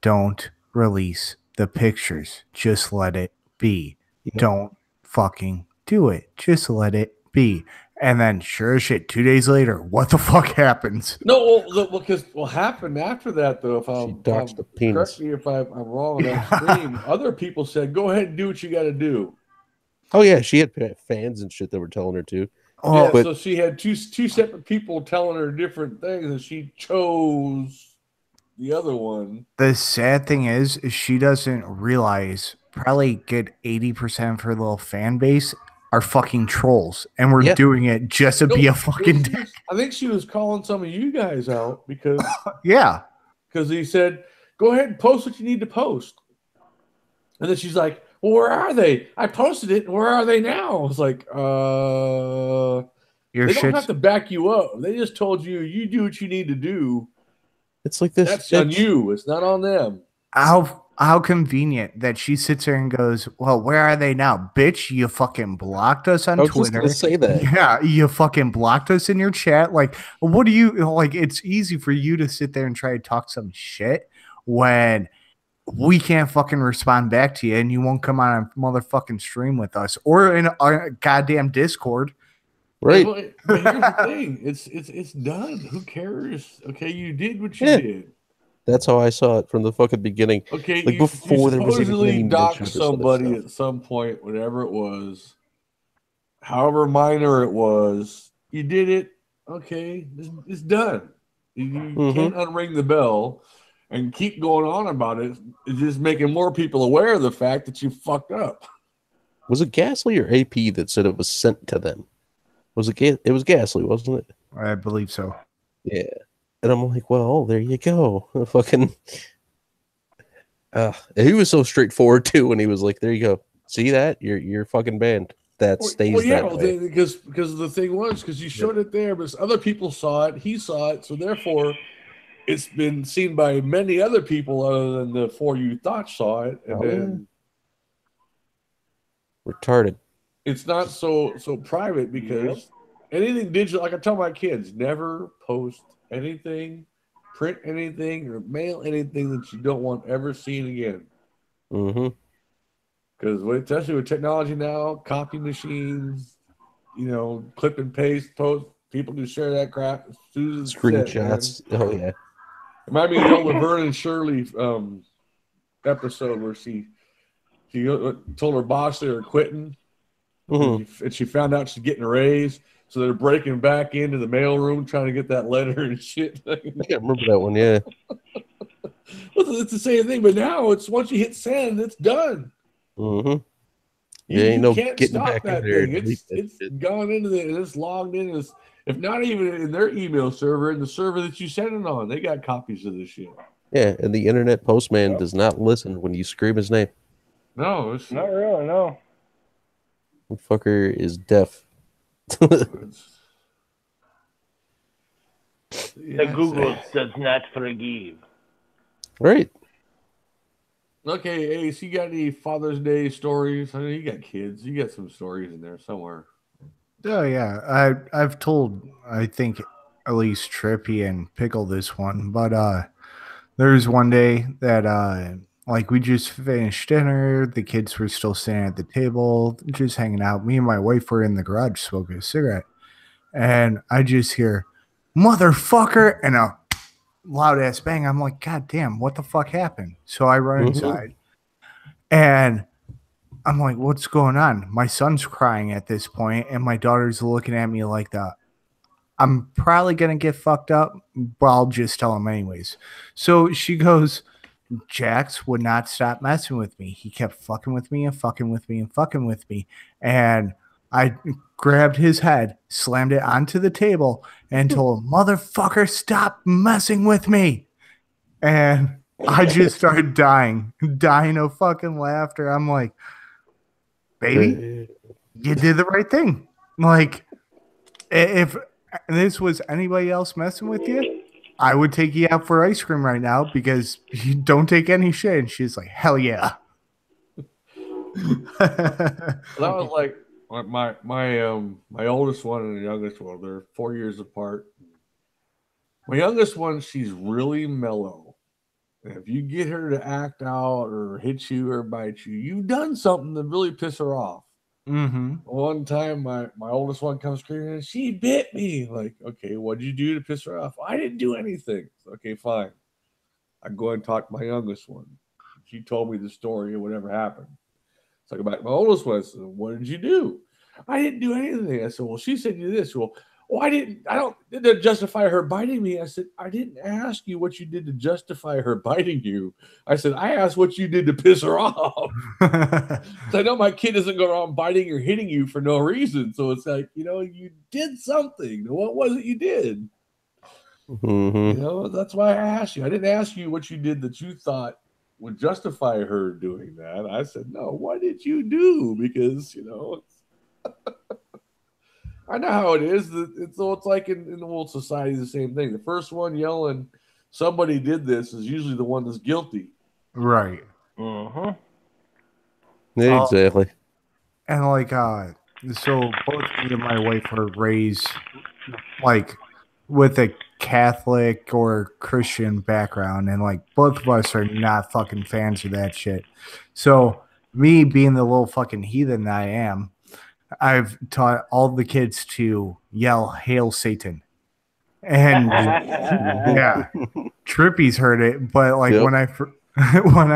don't release the pictures. Just let it be. Yep. Don't fucking do it. Just let it be. And then, sure as shit, 2 days later, what the fuck happens? No, because what happened after that, though, correct me if I'm wrong on that stream, other people said, go ahead and do what you got to do. Oh, yeah, she had fans and shit that were telling her to. Oh, yeah, so she had two separate people telling her different things, and she chose the other one. The sad thing is she doesn't realize probably good 80% of her little fan base are fucking trolls, and we're doing it just to be a fucking dick. I think she was calling some of you guys out because because he said, go ahead and post what you need to post. And then she's like, well, where are they? I posted it. Where are they now? I was like, they don't have to back you up. They just told you, you do what you need to do. It's like this. That's on you. It's not on them. How convenient that she sits there and goes, well, where are they now? Bitch, you fucking blocked us on Twitter. I was just gonna say that. Yeah, you fucking blocked us in your chat. Like, what do you, like, it's easy for you to sit there and try to talk some shit when we can't fucking respond back to you and you won't come on a motherfucking stream with us or in a goddamn Discord. Right. But here's the thing. It's done. Who cares? Okay, you did what you did. That's how I saw it from the fucking beginning. Okay, like before there was supposedly doxed somebody at some point, whatever it was, however minor it was. You did it. Okay, it's done. You can't unring the bell and keep going on about it. It's just making more people aware of the fact that you fucked up. Was it Ghastly or AP that said it was sent to them? It was Ghastly, wasn't it? I believe so. Yeah. And I'm like, well, there you go. Fucking. He was so straightforward too, when he was like, "There you go. See that? You're fucking banned. That stays that way." Because the thing was, because you showed it there, but other people saw it. He saw it, so therefore, it's been seen by many other people other than the four you thought saw it, and then retarded. It's not so private because anything digital. Like I tell my kids, never post anything, print anything, or mail anything that you don't want ever seen again. Because especially with technology now, copy machines, clip and paste, post, people do share that crap. As soon as it's set, Screenshots. Oh yeah. Remind me of the old Laverne and Shirley episode where she told her boss they were quitting, and she found out she's getting a raise. So they're breaking back into the mailroom trying to get that letter and shit. I can't remember that one. Yeah. Well, it's the same thing, but now it's once you hit send, it's done. Mm-hmm. You can't stop back that in there. thing. It's gone into it's logged in. If not even in their email server, in the server that you send it on, they got copies of this shit. Yeah, and the internet postman does not listen when you scream his name. No, it's Not really, no. The fucker is deaf. The Google does not forgive. Right. Okay, Ace, you got any Father's Day stories? I know you got kids. You got some stories in there somewhere. Oh yeah, I've told, I think, at least Trippy and Pickle this one, but there's one day that like we just finished dinner, the kids were still sitting at the table, just hanging out. Me and my wife were in the garage smoking a cigarette, and I just hear "motherfucker" and a loud ass bang. I'm like, God damn, what the fuck happened? So I run inside, and I'm like, what's going on? My son's crying at this point, and my daughter's looking at me like that. I'm probably going to get fucked up, but I'll just tell him anyways. So she goes, Jax would not stop messing with me. He kept fucking with me and fucking with me and fucking with me. And I grabbed his head, slammed it onto the table, and told him, motherfucker, stop messing with me. And I just started dying of fucking laughter. I'm like, baby, you did the right thing. Like, if this was anybody else messing with you, I would take you out for ice cream right now because you don't take any shit. And she's like, hell yeah. That was like my oldest one and the youngest one. They're 4 years apart. My youngest one, she's really mellow. And if you get her to act out or hit you or bite you, you've done something to really piss her off. Mm-hmm. One time, my oldest one comes screaming, and she bit me. Like, okay, what did you do to piss her off? I didn't do anything. Okay, fine. I go and talk to my youngest one. She told me the story of whatever happened. So I go back to my oldest one. I said, what did you do? I didn't do anything. I said, well, she said you this. Well, I didn't justify her biting me. I said, I didn't ask you what you did to justify her biting you. I said, I asked what you did to piss her off. So I know my kid doesn't go around biting or hitting you for no reason. So it's like, you did something. What was it you did? Mm-hmm. That's why I asked you. I didn't ask you what you did that you thought would justify her doing that. I said, no, what did you do? Because, I know how it is. It's like in the world society, the same thing. The first one yelling, somebody did this, is usually the one that's guilty. Right. Uh-huh. Exactly. And like, so both me and my wife are raised like with a Catholic or Christian background, and like both of us are not fucking fans of that shit. So me being the little fucking heathen I am, I've taught all the kids to yell "Hail Satan," and yeah, Trippy's heard it. But like when I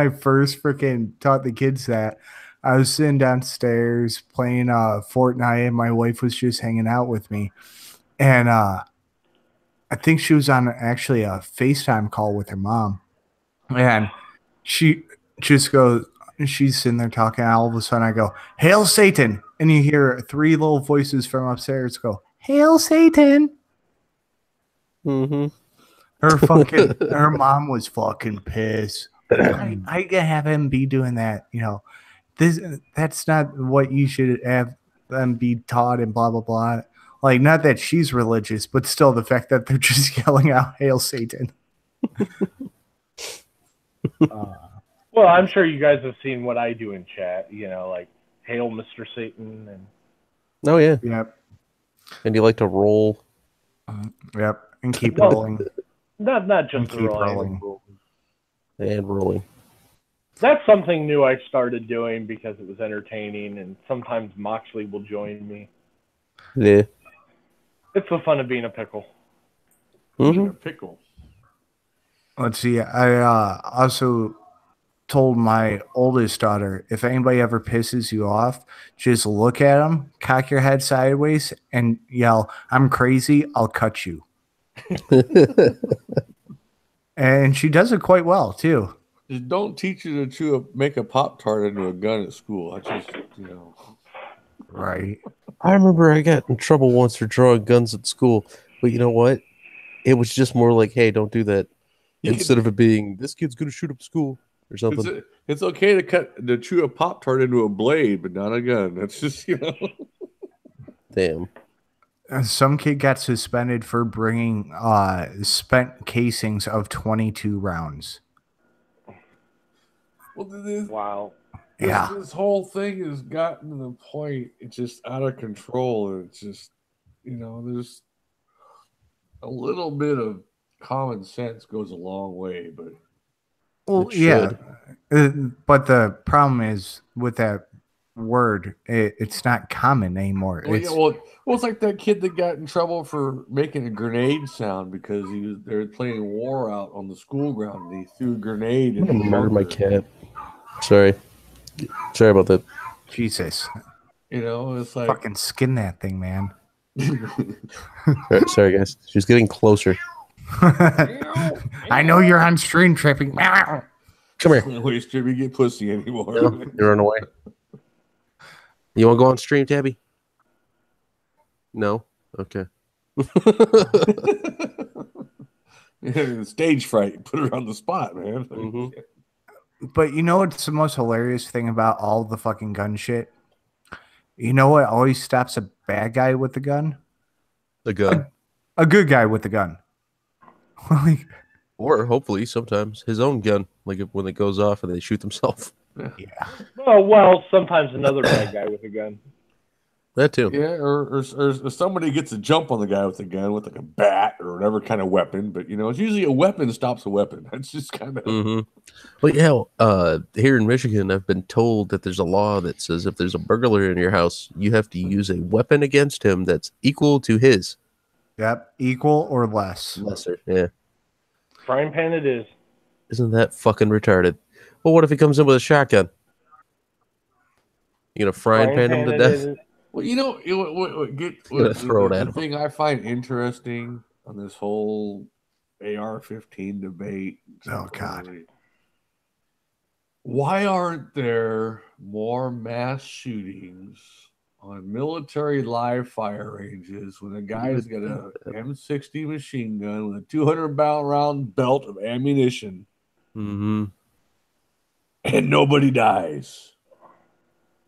first freaking taught the kids that, I was sitting downstairs playing Fortnite, and my wife was just hanging out with me, and I think she was on actually a FaceTime call with her mom, and she just goes. She's sitting there talking. And all of a sudden, I go, "Hail Satan!" And you hear three little voices from upstairs go, "Hail Satan!" Mm-hmm. Her mom was fucking pissed. I can have him be doing that. That's not what you should have them be taught and blah blah blah. Like, not that she's religious, but still the fact that they're just yelling out "Hail Satan." Well, I'm sure you guys have seen what I do in chat, like "Hail, Mr. Satan," and Oh yeah. Yep. And you like to roll. Yep. And keep rolling. not just And the keep rolling. rolling. And rolling. That's something new I started doing because it was entertaining, and sometimes Moxley will join me. Yeah. It's the fun of being a pickle. Eating a pickle. Let's see. I also told my oldest daughter, if anybody ever pisses you off, just look at them, cock your head sideways, and yell, "I'm crazy, I'll cut you." And she does it quite well, too. Just don't teach you to make a Pop-Tart into a gun at school. I just, Right. I remember I got in trouble once for drawing guns at school, but you know what? It was just more like, hey, don't do that. Instead of it being, this kid's going to shoot up school or something. It's okay to chew a Pop-Tart into a blade, but not a gun. That's just, Damn. Some kid got suspended for bringing spent casings of 22 rounds. Well, Wow. This whole thing has gotten to the point, it's just out of control. And it's just, there's a little bit of common sense goes a long way, but. Well, yeah. But the problem is with that word, it's not common anymore. It's like that kid that got in trouble for making a grenade sound because they were playing war out on the school ground and he threw a grenade and murdered my cat. Sorry about that. Jesus. It's like fucking skin that thing, man. Right, sorry guys. She's getting closer. I know you're on stream tripping. Come here. Wait, Trippy, get pussy anymore. No, you run away. You want to go on stream, Tabby? No? Okay. Stage fright. Put her on the spot, man. Mm-hmm. But you know what's the most hilarious thing about all the fucking gun shit? You know what always stops a bad guy with the gun? The gun. A good guy with the gun. Or hopefully sometimes his own gun, like when it goes off and they shoot themselves. Yeah. Oh, well, sometimes another bad guy with a gun. That too. Yeah, or somebody gets a jump on the guy with the gun with like a bat or whatever kind of weapon, but it's usually a weapon stops a weapon. That's just kind of. Mm-hmm. Well, yeah. Here in Michigan, I've been told that there's a law that says if there's a burglar in your house, you have to use a weapon against him that's equal to his. Yep, equal or less. Lesser, yeah. Frying pan it is. Isn't that fucking retarded? Well, what if he comes in with a shotgun? You gonna frying pan him to death? Well, throw it at the him. thing I find interesting on this whole AR-15 debate. Oh God! Why aren't there more mass shootings on military live fire ranges when a guy's got a M60 machine gun with a 200-round belt of ammunition, and nobody dies?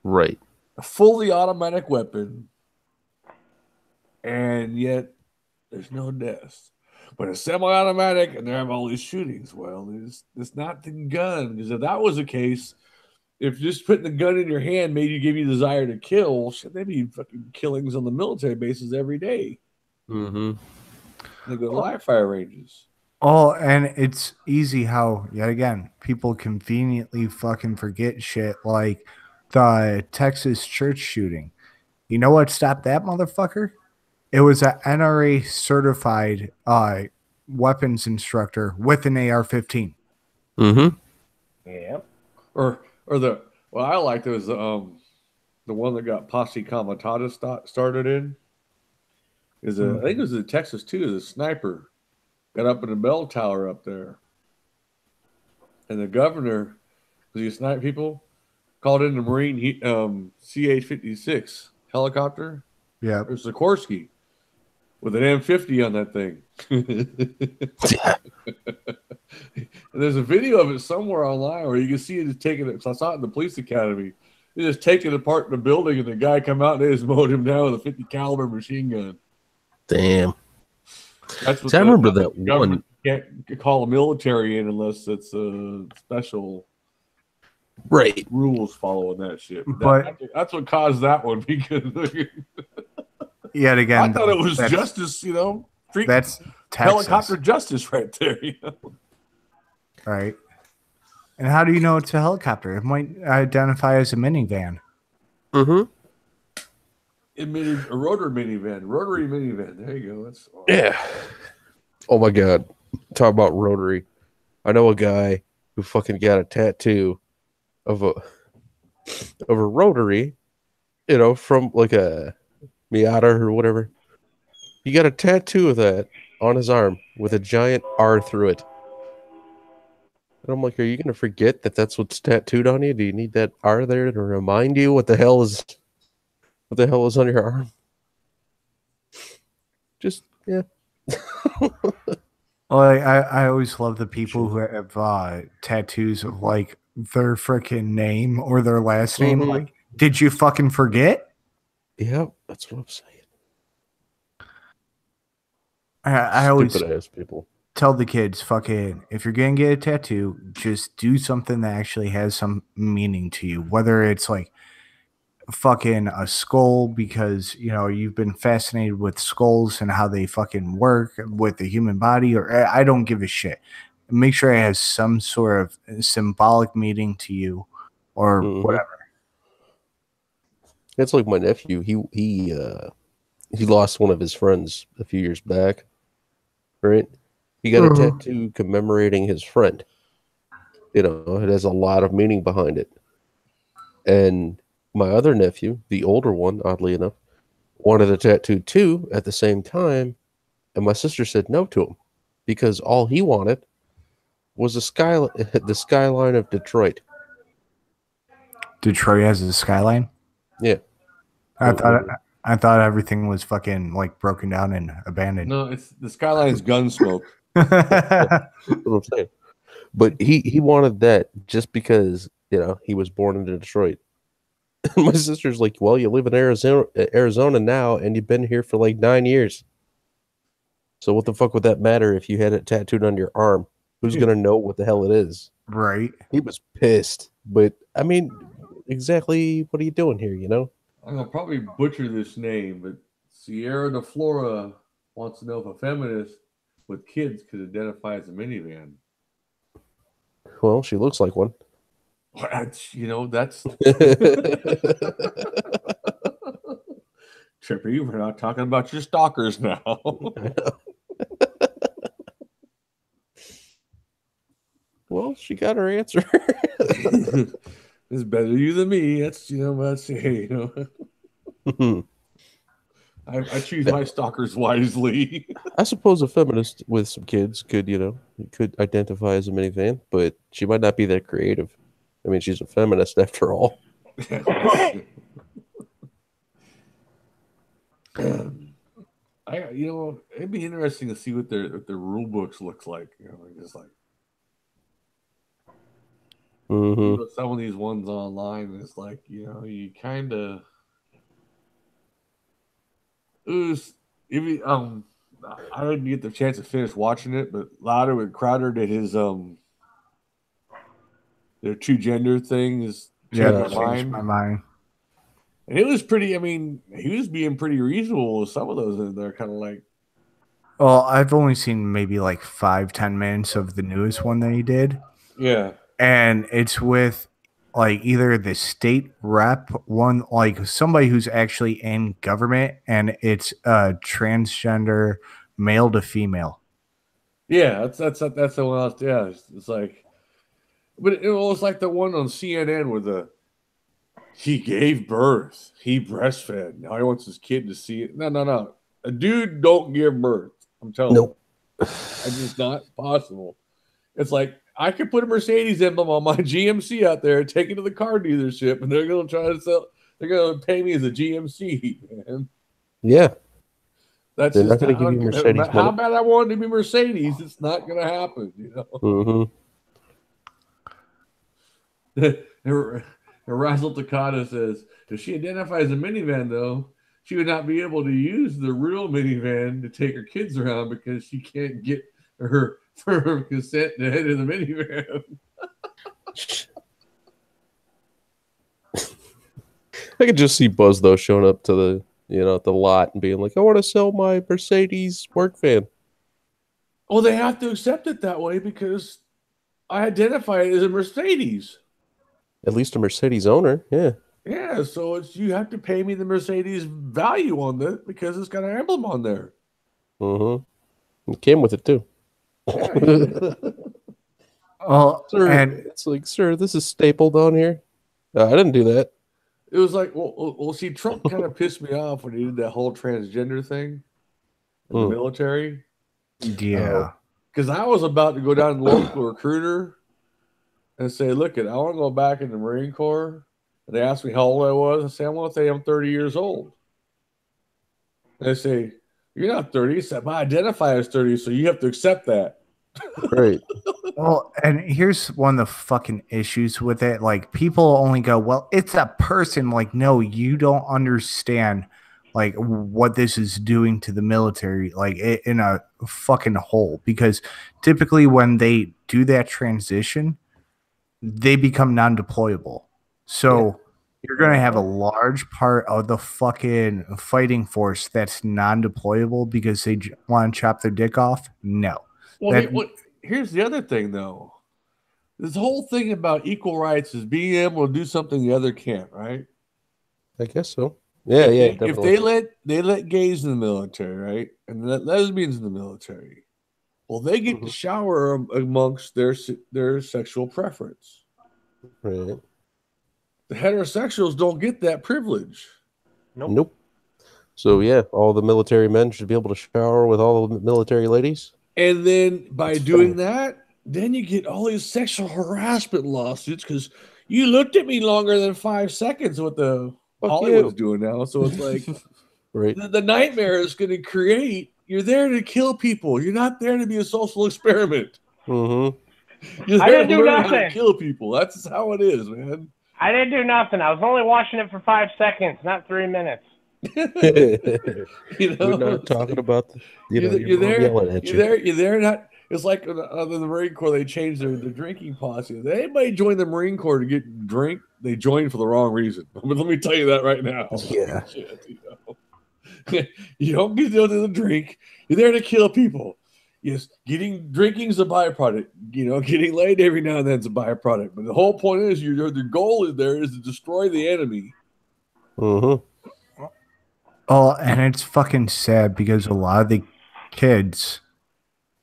Right. A fully automatic weapon, and yet there's no deaths. But a semi-automatic, and they have all these shootings. Well, it's not the gun, because if that was the case, if just putting the gun in your hand made you give you the desire to kill, shit, there'd be fucking killings on the military bases every day. Mm-hmm. They go to live fire ranges. Oh, and it's easy how, yet again, people conveniently fucking forget shit like the Texas church shooting. You know what stopped that motherfucker? It was an NRA certified weapons instructor with an AR-15. Mm-hmm. Yeah. Or I liked it was the one that got Posse Comitatus started in. I think it was in Texas too. Is a sniper got up in the bell tower up there, and the governor, because he sniped people, called in the Marine CH-56 helicopter. Yeah, or Sikorsky with an M50 on that thing. And there's a video of it somewhere online where you can see it just taking it. So I saw it in the police academy. They just taking it apart in the building, and the guy come out and they just mowed him down with a 50 caliber machine gun. Damn. That's what I remember that one. Can't call a military in unless it's a special rules following that shit. But that's what caused that one, because yet again, I thought it was justice. That's Texas. Helicopter justice right there. Right. And how do you know it's a helicopter? It might identify as a minivan. Mm-hmm. A rotary minivan. There you go. That's awesome. Yeah. Oh my God. Talk about rotary. I know a guy who fucking got a tattoo of a rotary, from like a Miata or whatever. He got a tattoo of that on his arm with a giant R through it. And I'm like, are you going to forget that that's what's tattooed on you? Do you need that R there to remind you what the hell is on your arm? Just, yeah. Well, I always love the people who have tattoos of like their freaking name or their last name. Mhm. Like, did you fucking forget? Yeah, that's what I'm saying. I always Stupid ass people. tell the kids, fucking, if you're gonna get a tattoo, just do something that actually has some meaning to you. Whether it's like fucking a skull because you've been fascinated with skulls and how they fucking work with the human body, or I don't give a shit. Make sure it has some sort of symbolic meaning to you or whatever. It's like my nephew. He lost one of his friends a few years back. Right? He got a tattoo commemorating his friend. It has a lot of meaning behind it. And my other nephew, the older one, oddly enough, wanted a tattoo too at the same time, and my sister said no to him because all he wanted was the skyline of Detroit. Detroit has a skyline. Yeah. I thought everything was fucking like broken down and abandoned. No, it's the skyline's Gunsmoke. That's what I'm saying. But he wanted that just because he was born in Detroit. My sister's like, well, you live in Arizona now, and you've been here for like 9 years. So what the fuck would that matter if you had it tattooed on your arm? Who's gonna know what the hell it is? Right. He was pissed, but I mean, exactly what are you doing here? I'm gonna probably butcher this name, but Sierra de Flora wants to know if a feminist with kids could identify as a minivan. Well, she looks like one. That's Trippy. We're not talking about your stalkers now. Well, she got her answer. It's better you than me. That's I choose my stalkers wisely. I suppose a feminist with some kids could identify as a minivan, but she might not be that creative. I mean, she's a feminist after all. It'd be interesting to see what their rule books looks like. Just like some of these ones online, it's like you kind of. I didn't get the chance to finish watching it, but Louder and Crowder did his their two gender thing is changed my mind. And it was pretty. I mean, he was being pretty reasonable with some of those, and they're kind of like. Well, I've only seen maybe like 5-10 minutes of the newest one that he did. Yeah, and it's with like either the state rep one, like somebody who's actually in government, and it's transgender male to female. Yeah, that's the one else. Yeah, it's like, but it was like the one on CNN where he gave birth, he breastfed. Now he wants his kid to see it. No. A dude don't give birth. I'm telling you. It's just not possible. It's like I could put a Mercedes emblem on my GMC out there, take it to the car dealership, and they're going to try to sell. They're going to pay me as a GMC, man. Yeah. That's they're just not going to give you Mercedes. How bad I wanted to be Mercedes, it's not going to happen, Razzle Takata says, if she identifies as a minivan, though, she would not be able to use the real minivan to take her kids around because she can't get her consent to head in the minivan. I could just see Buzz though showing up to the the lot and being like, "I want to sell my Mercedes work van." Well, they have to accept it that way because I identify it as a Mercedes. At least a Mercedes owner. Yeah. Yeah, so it's you have to pay me the Mercedes value on it because it's got an emblem on there. Mm-hmm. It came with it too. Yeah. Oh, Sir, and it's like, sir, this is stapled on here. I didn't do that. It was like, well, see, Trump kind of pissed me off when he did that whole transgender thing in the military. yeah. Because I was about to go down to the local recruiter and say, look, I want to go back in the Marine Corps. And they asked me how old I was. I say, I want to say I'm 30 years old. And they say, you're not 30. I said, I identify as 30, so you have to accept that. Right. Well, and here's one of the fucking issues with it. Like, people only go, well, it's a person. Like, no, you don't understand, like, what this is doing to the military, like, in a fucking whole. Because typically when they do that transition, they become non-deployable. So you're going to have a large part of the fucking fighting force that's non-deployable because they want to chop their dick off. No. Well, here's the other thing, though. This whole thing about equal rights is being able to do something the other can't, right? I guess so. Yeah, If they let gays in the military, right, and let lesbians in the military, well, they get to shower amongst their sexual preference. Right. The heterosexuals don't get that privilege. Nope. So yeah, all the military men should be able to shower with all the military ladies. And then by doing that, then you get all these sexual harassment lawsuits because you looked at me longer than 5 seconds. What the Hollywood's doing now? So it's like, right. The nightmare is going to create. You're there to kill people. You're not there to be a social experiment. Mm-hmm. You're there to learn how to kill people. That's how it is, man. I didn't do nothing. I was only watching it for 5 seconds, not 3 minutes. We're not talking about the, you're there. Yelling at you're there. Not. It's like in the Marine Corps. They changed their drinking policy. If anybody joined the Marine Corps to get drink, they joined for the wrong reason. But let me tell you that right now. Yeah. You don't get there to drink. You're there to kill people. Yes, drinking is a byproduct. Getting laid every now and then is a byproduct. But the whole point is, the goal is to destroy the enemy. Mm-hmm. Oh, and it's fucking sad because a lot of the kids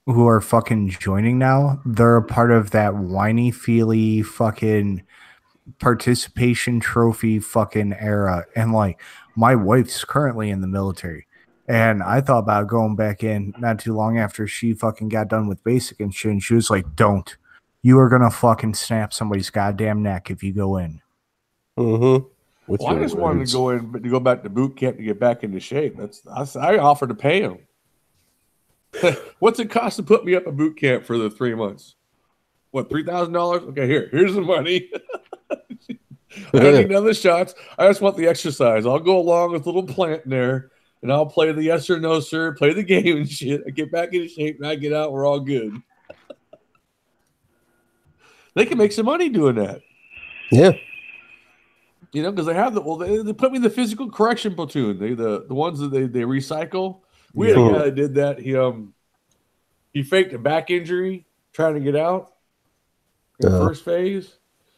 who are fucking joining now, they're a part of that whiny, feely fucking participation trophy fucking era. And like, my wife's currently in the military. And I thought about going back in not too long after she fucking got done with basic and shit. And she was like, don't. You are going to fucking snap somebody's goddamn neck if you go in. Mm-hmm. I just wanted to go back to boot camp to get back into shape. I offered to pay him. What's it cost to put me up at boot camp for the 3 months? What, $3,000? Okay, here's the money. I don't need none of the shots. I just want the exercise. I'll go along with a little plant in there, and I'll play the yes or no, sir, play the game and shit. I get back into shape, and I get out. We're all good. They can make some money doing that. Yeah. Because they have they put me in the physical correction platoon. The ones that they recycle. We had a guy that did that. He faked a back injury trying to get out in the first phase.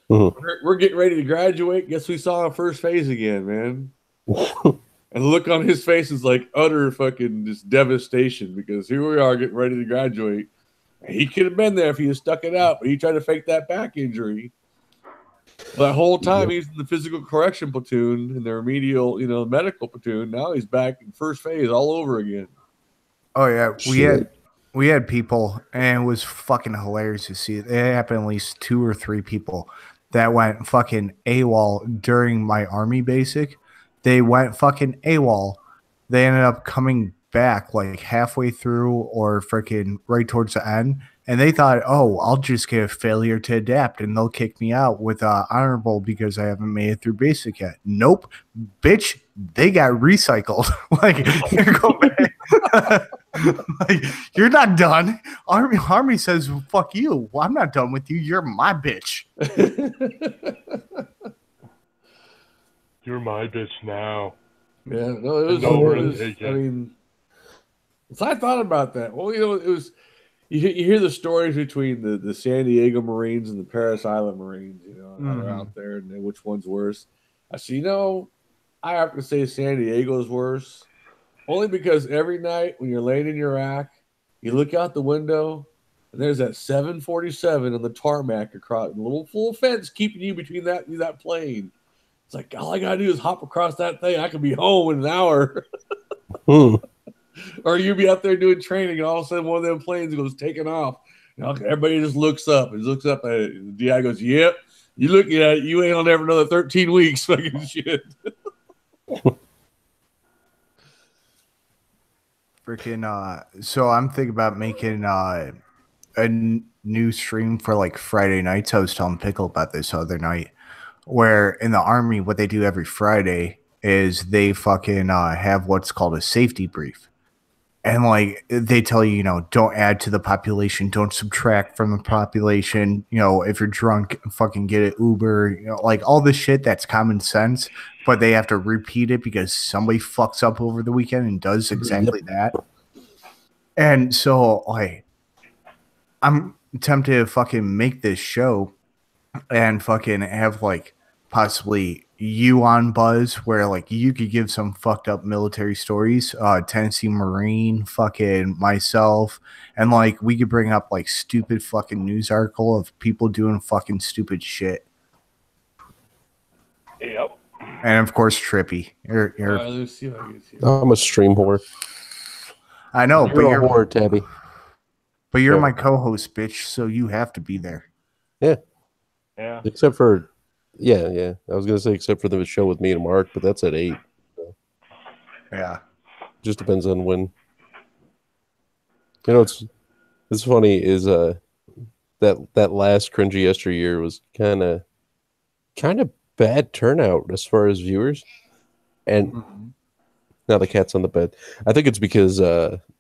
Mm-hmm. We're getting ready to graduate. Guess we saw him first phase again, man. And the look on his face is like utter fucking just devastation because here we are getting ready to graduate. He could have been there if he had stuck it out, but he tried to fake that back injury. That whole time he's in the physical correction platoon and the remedial, medical platoon. Now he's back in first phase all over again. Oh yeah, we had people, and it was fucking hilarious to see. It happened at least 2 or 3 people that went fucking AWOL during my army basic. They went fucking AWOL. They ended up coming back like halfway through or freaking right towards the end. And they thought, oh, I'll just get a failure to adapt and they'll kick me out with honorable because I haven't made it through basic yet. Nope. Bitch, they got recycled. Like, like, you're not done. Army says, fuck you. Well, I'm not done with you. You're my bitch. You're my bitch now. Yeah, no, it was. I mean, so I thought about that. Well, it was. you hear the stories between the San Diego Marines and the Paris Island Marines, how they're Mhm. out there and which one's worse. I see, I have to say San Diego's worse. Only because every night when you're laying in your rack, you look out the window and there's that 747 on the tarmac across a little full fence keeping you between that plane. It's like all I gotta do is hop across that thing. I could be home in an hour. Or you'd be out there doing training, and all of a sudden one of them planes goes taking off. Everybody just looks up and looks up at it. And the DI goes, "Yep, you look at it, you ain't on ever another 13 weeks, fucking shit." Freaking so I'm thinking about making new stream for like Friday nights. I was telling Pickle about this other night, where in the army, what they do every Friday is they fucking have what's called a safety brief. And like they tell you, don't add to the population, don't subtract from the population. If you're drunk, fucking get it Uber. Like all this shit that's common sense, but they have to repeat it because somebody fucks up over the weekend and does exactly that. And so, like, I'm tempted to fucking make this show and fucking have like possibly you on Buzz, where like you could give some fucked up military stories, Tennessee Marine, fucking myself, and like we could bring up like stupid fucking news article of people doing fucking stupid shit. Yep. And of course Trippy. Let's see if I can see. I'm a stream whore. I know, but You're a whore, Tabby. But you're Yeah. my co-host, bitch, so you have to be there. Yeah. Yeah. Except for, yeah. I was gonna say except for the show with me and Mark, but that's at 8. Yeah. Just depends on when. It's funny is that last cringy yesteryear was kind of bad turnout as far as viewers, and now the cat's on the bed. I think it's because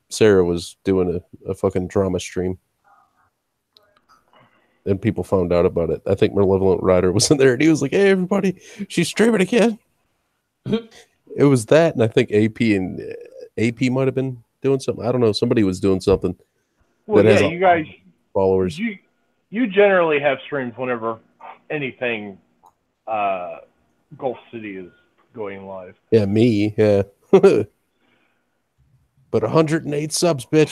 Sarah was doing a fucking drama stream. And people found out about it. I think Malevolent Rider was in there, and he was like, "Hey, everybody, she's streaming again." It was that, and I think AP might have been doing something. I don't know. Somebody was doing something. Well, that has yeah, you guys, followers. You generally have streams whenever anything Gulf City is going live. Yeah, me. Yeah. But 108 subs, bitch.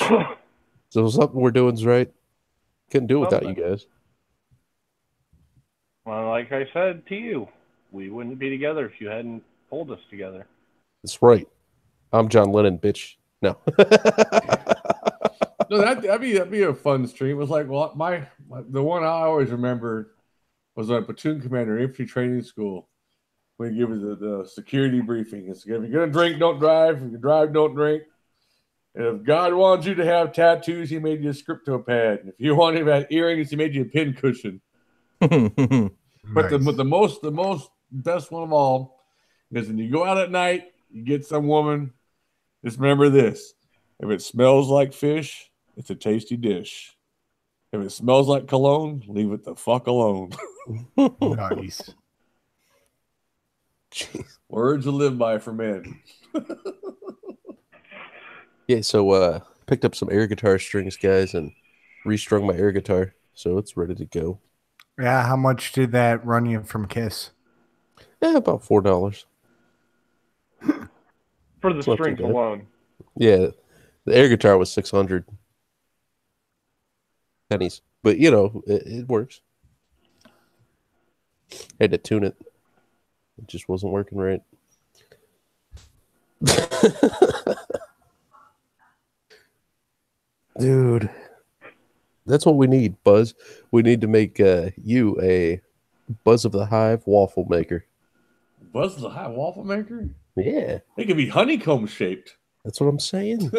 So something we're doing's right. Couldn't do it without you guys. Well, like I said to you, we wouldn't be together if you hadn't pulled us together. That's right. I'm John Lennon, bitch. No. No, that'd be a fun stream. It was like, well, the one I always remember was on Platoon Commander Infantry Training School. We give us the security briefing. It's if you're gonna drink, don't drive. If you drive, don't drink. And if God wants you to have tattoos, He made you a scripto pad. And if you want him to have earrings, He made you a pin cushion. But Nice. the most best one of all is when you go out at night, you get some woman. Just remember this: if it smells like fish, it's a tasty dish. If it smells like cologne, leave it the fuck alone. Nice. Jeez. Words to live by for men. Yeah, so picked up some air guitar strings, guys, and restrung my air guitar, so it's ready to go. Yeah, how much did that run you from Kiss? Yeah, about $4. For the It's not too strings bad. alone. Yeah, the air guitar was 600 pennies, but it works. Had to tune it. It just wasn't working right. Dude, that's what we need, Buzz. We need to make you a Buzz of the Hive waffle maker. Buzz the high waffle maker? Yeah, It could be honeycomb shaped. that's what I'm saying.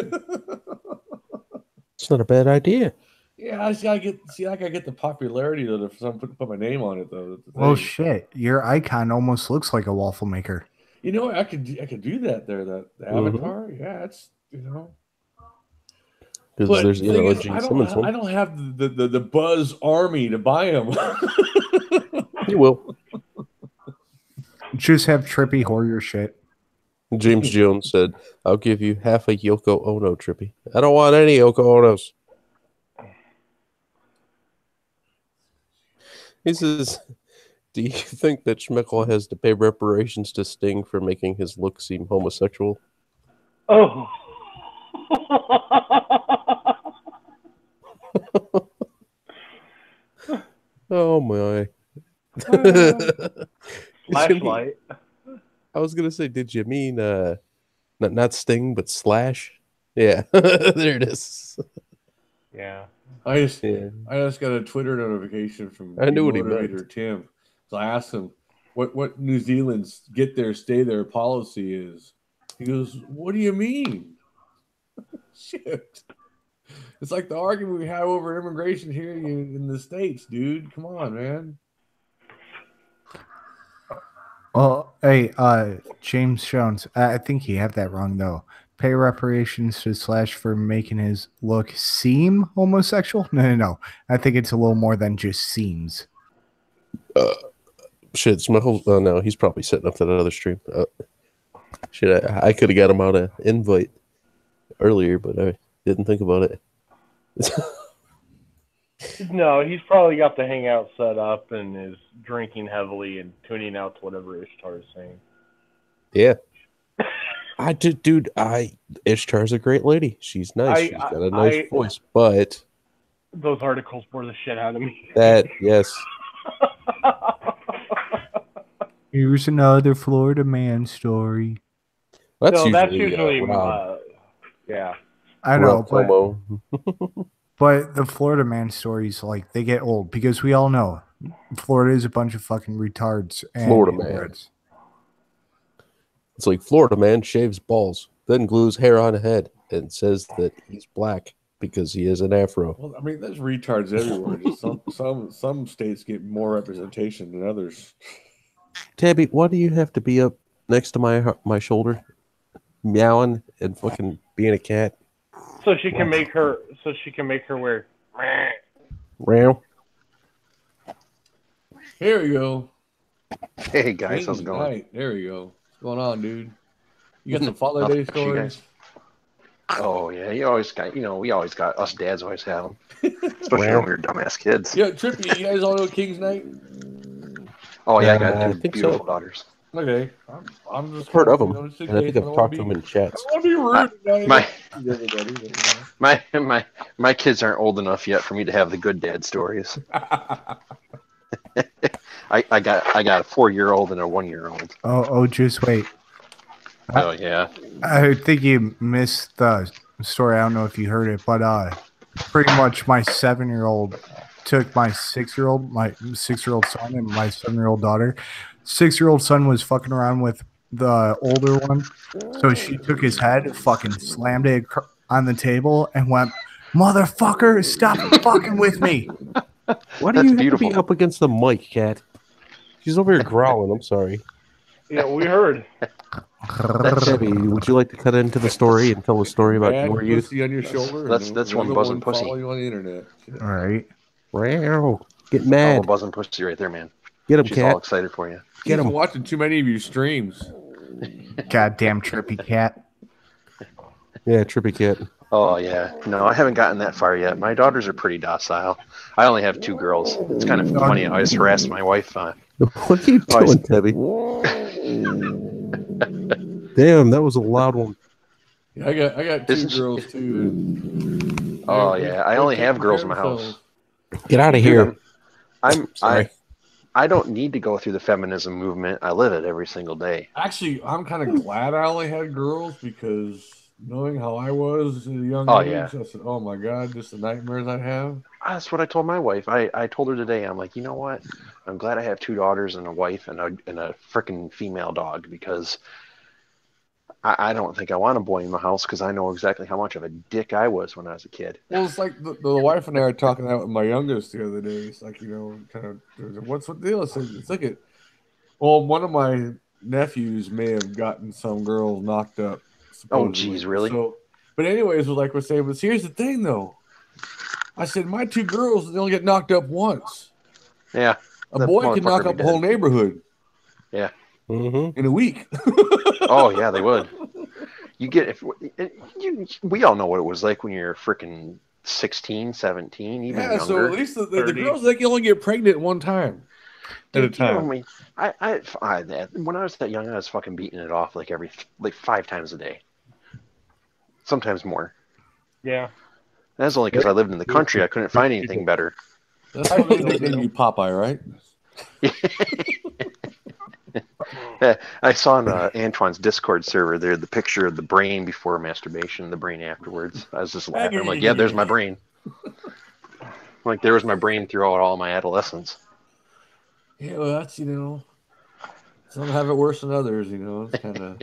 It's not a bad idea. Yeah, I gotta get the popularity though. If someone put my name on it though. Well, shit, your icon almost looks like a waffle maker. You know, I could do that there. The avatar, yeah, it's Because But there's the thing a is, Gene I Simmons don't one. have the Buzz army to buy them. You will. Just have Trippy whore your shit. James Jones said, "I'll give you half a Yoko Ono, Trippy. I don't want any Yoko Onos." He says, "Do you think that Schmeichel has to pay reparations to Sting for making his look seem homosexual?" Oh. Oh my! Did you mean, Flashlight. I was gonna say, did you mean not Sting but Slash? Yeah, there it is. Yeah. I just Yeah, got a Twitter notification from I knew what he meant. Motivator Tim. So I asked him what New Zealand's get there, stay there policy is. He goes, "What do you mean?" Shit. It's like the argument we have over immigration here in the States, dude. Come on, man. Well, hey, James Jones, I think you have that wrong though. Pay reparations to Slash for making his look seem homosexual? No. I think it's a little more than just seems. Shit, Schmeichel. Oh no, he's probably setting up that other stream. Shit, I could have got him out an invite earlier, but I didn't think about it. No, he's probably got the hangout set up and is drinking heavily and tuning out to whatever Ishtar is saying. Yeah. Dude, Ishtar's a great lady. She's nice. She's got a nice voice, but those articles bore the shit out of me. Yes. Here's another Florida man story. That's usually yeah. I know, but but the Florida man stories, like, they get old because we all know Florida is a bunch of fucking retards. And Florida man. It's like Florida man shaves balls, then glues hair on a head and says that he's black because he has an afro. Well, I mean, there's retards everywhere. Just some states get more representation than others. Tabby, why do you have to be up next to my shoulder, meowing and fucking being a cat? So she can make her wear. Meow. Here we go. Hey guys, how's it going? Night. There we go. What's going on, dude? You got some Father Day stories? Oh yeah, we always got us dads always have them, especially when we were dumbass kids. Yeah, Trippy, you guys all know King's Night? Oh yeah, I got two beautiful daughters. Okay, I'm just heard of them. And I think I've talked to them in chats. I want to be rude. My kids aren't old enough yet for me to have the good dad stories. I got a 4-year-old and a 1-year-old. Oh, just wait. Oh yeah. I think you missed the story. I don't know if you heard it, but pretty much my 7-year-old took my 6-year-old son and my 7-year-old daughter. 6-year-old son was fucking around with the older one, so she took his head, fucking slammed it on the table, and went, "Motherfucker, stop fucking with me!" Why do you have to be up against the mic, cat? She's over here growling. I'm sorry. Yeah, we heard. Debbie, would you like to cut into the story and tell a story about your youth? On your shoulder. That's one buzzing pussy. Follow you on the internet. All right. Wow. Get mad. Oh, buzzing pussy right there, man. Get him, She's cat. all excited for you. Get him. Watching too many of your streams. Goddamn trippy cat. Yeah, trippy cat. Oh yeah. No, I haven't gotten that far yet. My daughters are pretty docile. I only have 2 girls. It's kind of funny. I always harass my wife. What are you doing, Debbie? Damn, that was a loud one. Yeah, I got 2 girls too. Oh yeah, I only have girls in my house. Get out of here. I don't need to go through the feminism movement. I live it every single day. Actually, I'm kind of glad I only had girls because knowing how I was at a young age, yeah. I said, "Oh my God, just the nightmares I have." That's what I told my wife. I told her today. I'm like, you know what? I'm glad I have 2 daughters and a wife and a freaking female dog because I don't think I want a boy in my house because I know exactly how much of a dick I was when I was a kid. Well, it's like the wife and I are talking out with my youngest the other day. It's like, kind of, what's the deal? It's like it. Well, one of my nephews may have gotten some girls knocked up. Oh, geez, really? So, but anyways, like we're saying, but here's the thing, though. I said my 2 girls, they only get knocked up once. Yeah. A boy can knock up a whole neighborhood. Yeah. In a week. Oh yeah, they would. We all know what it was like when you're freaking 16, 17, even Yeah, younger. so at least the 30. girls, they can only get pregnant one time at a Dude, you know time. me. When I was that young, I was fucking beating it off like 5 times a day, sometimes more. Yeah. That's only because I lived in the country. I couldn't find anything better. That's why they nicknamed you Popeye, right? I saw on Antoine's Discord server there the picture of the brain before masturbation and the brain afterwards. I was just laughing. I'm like, yeah, there's my brain. Like, there was my brain throughout all my adolescence. Yeah, well, that's, some have it worse than others, It's kind of.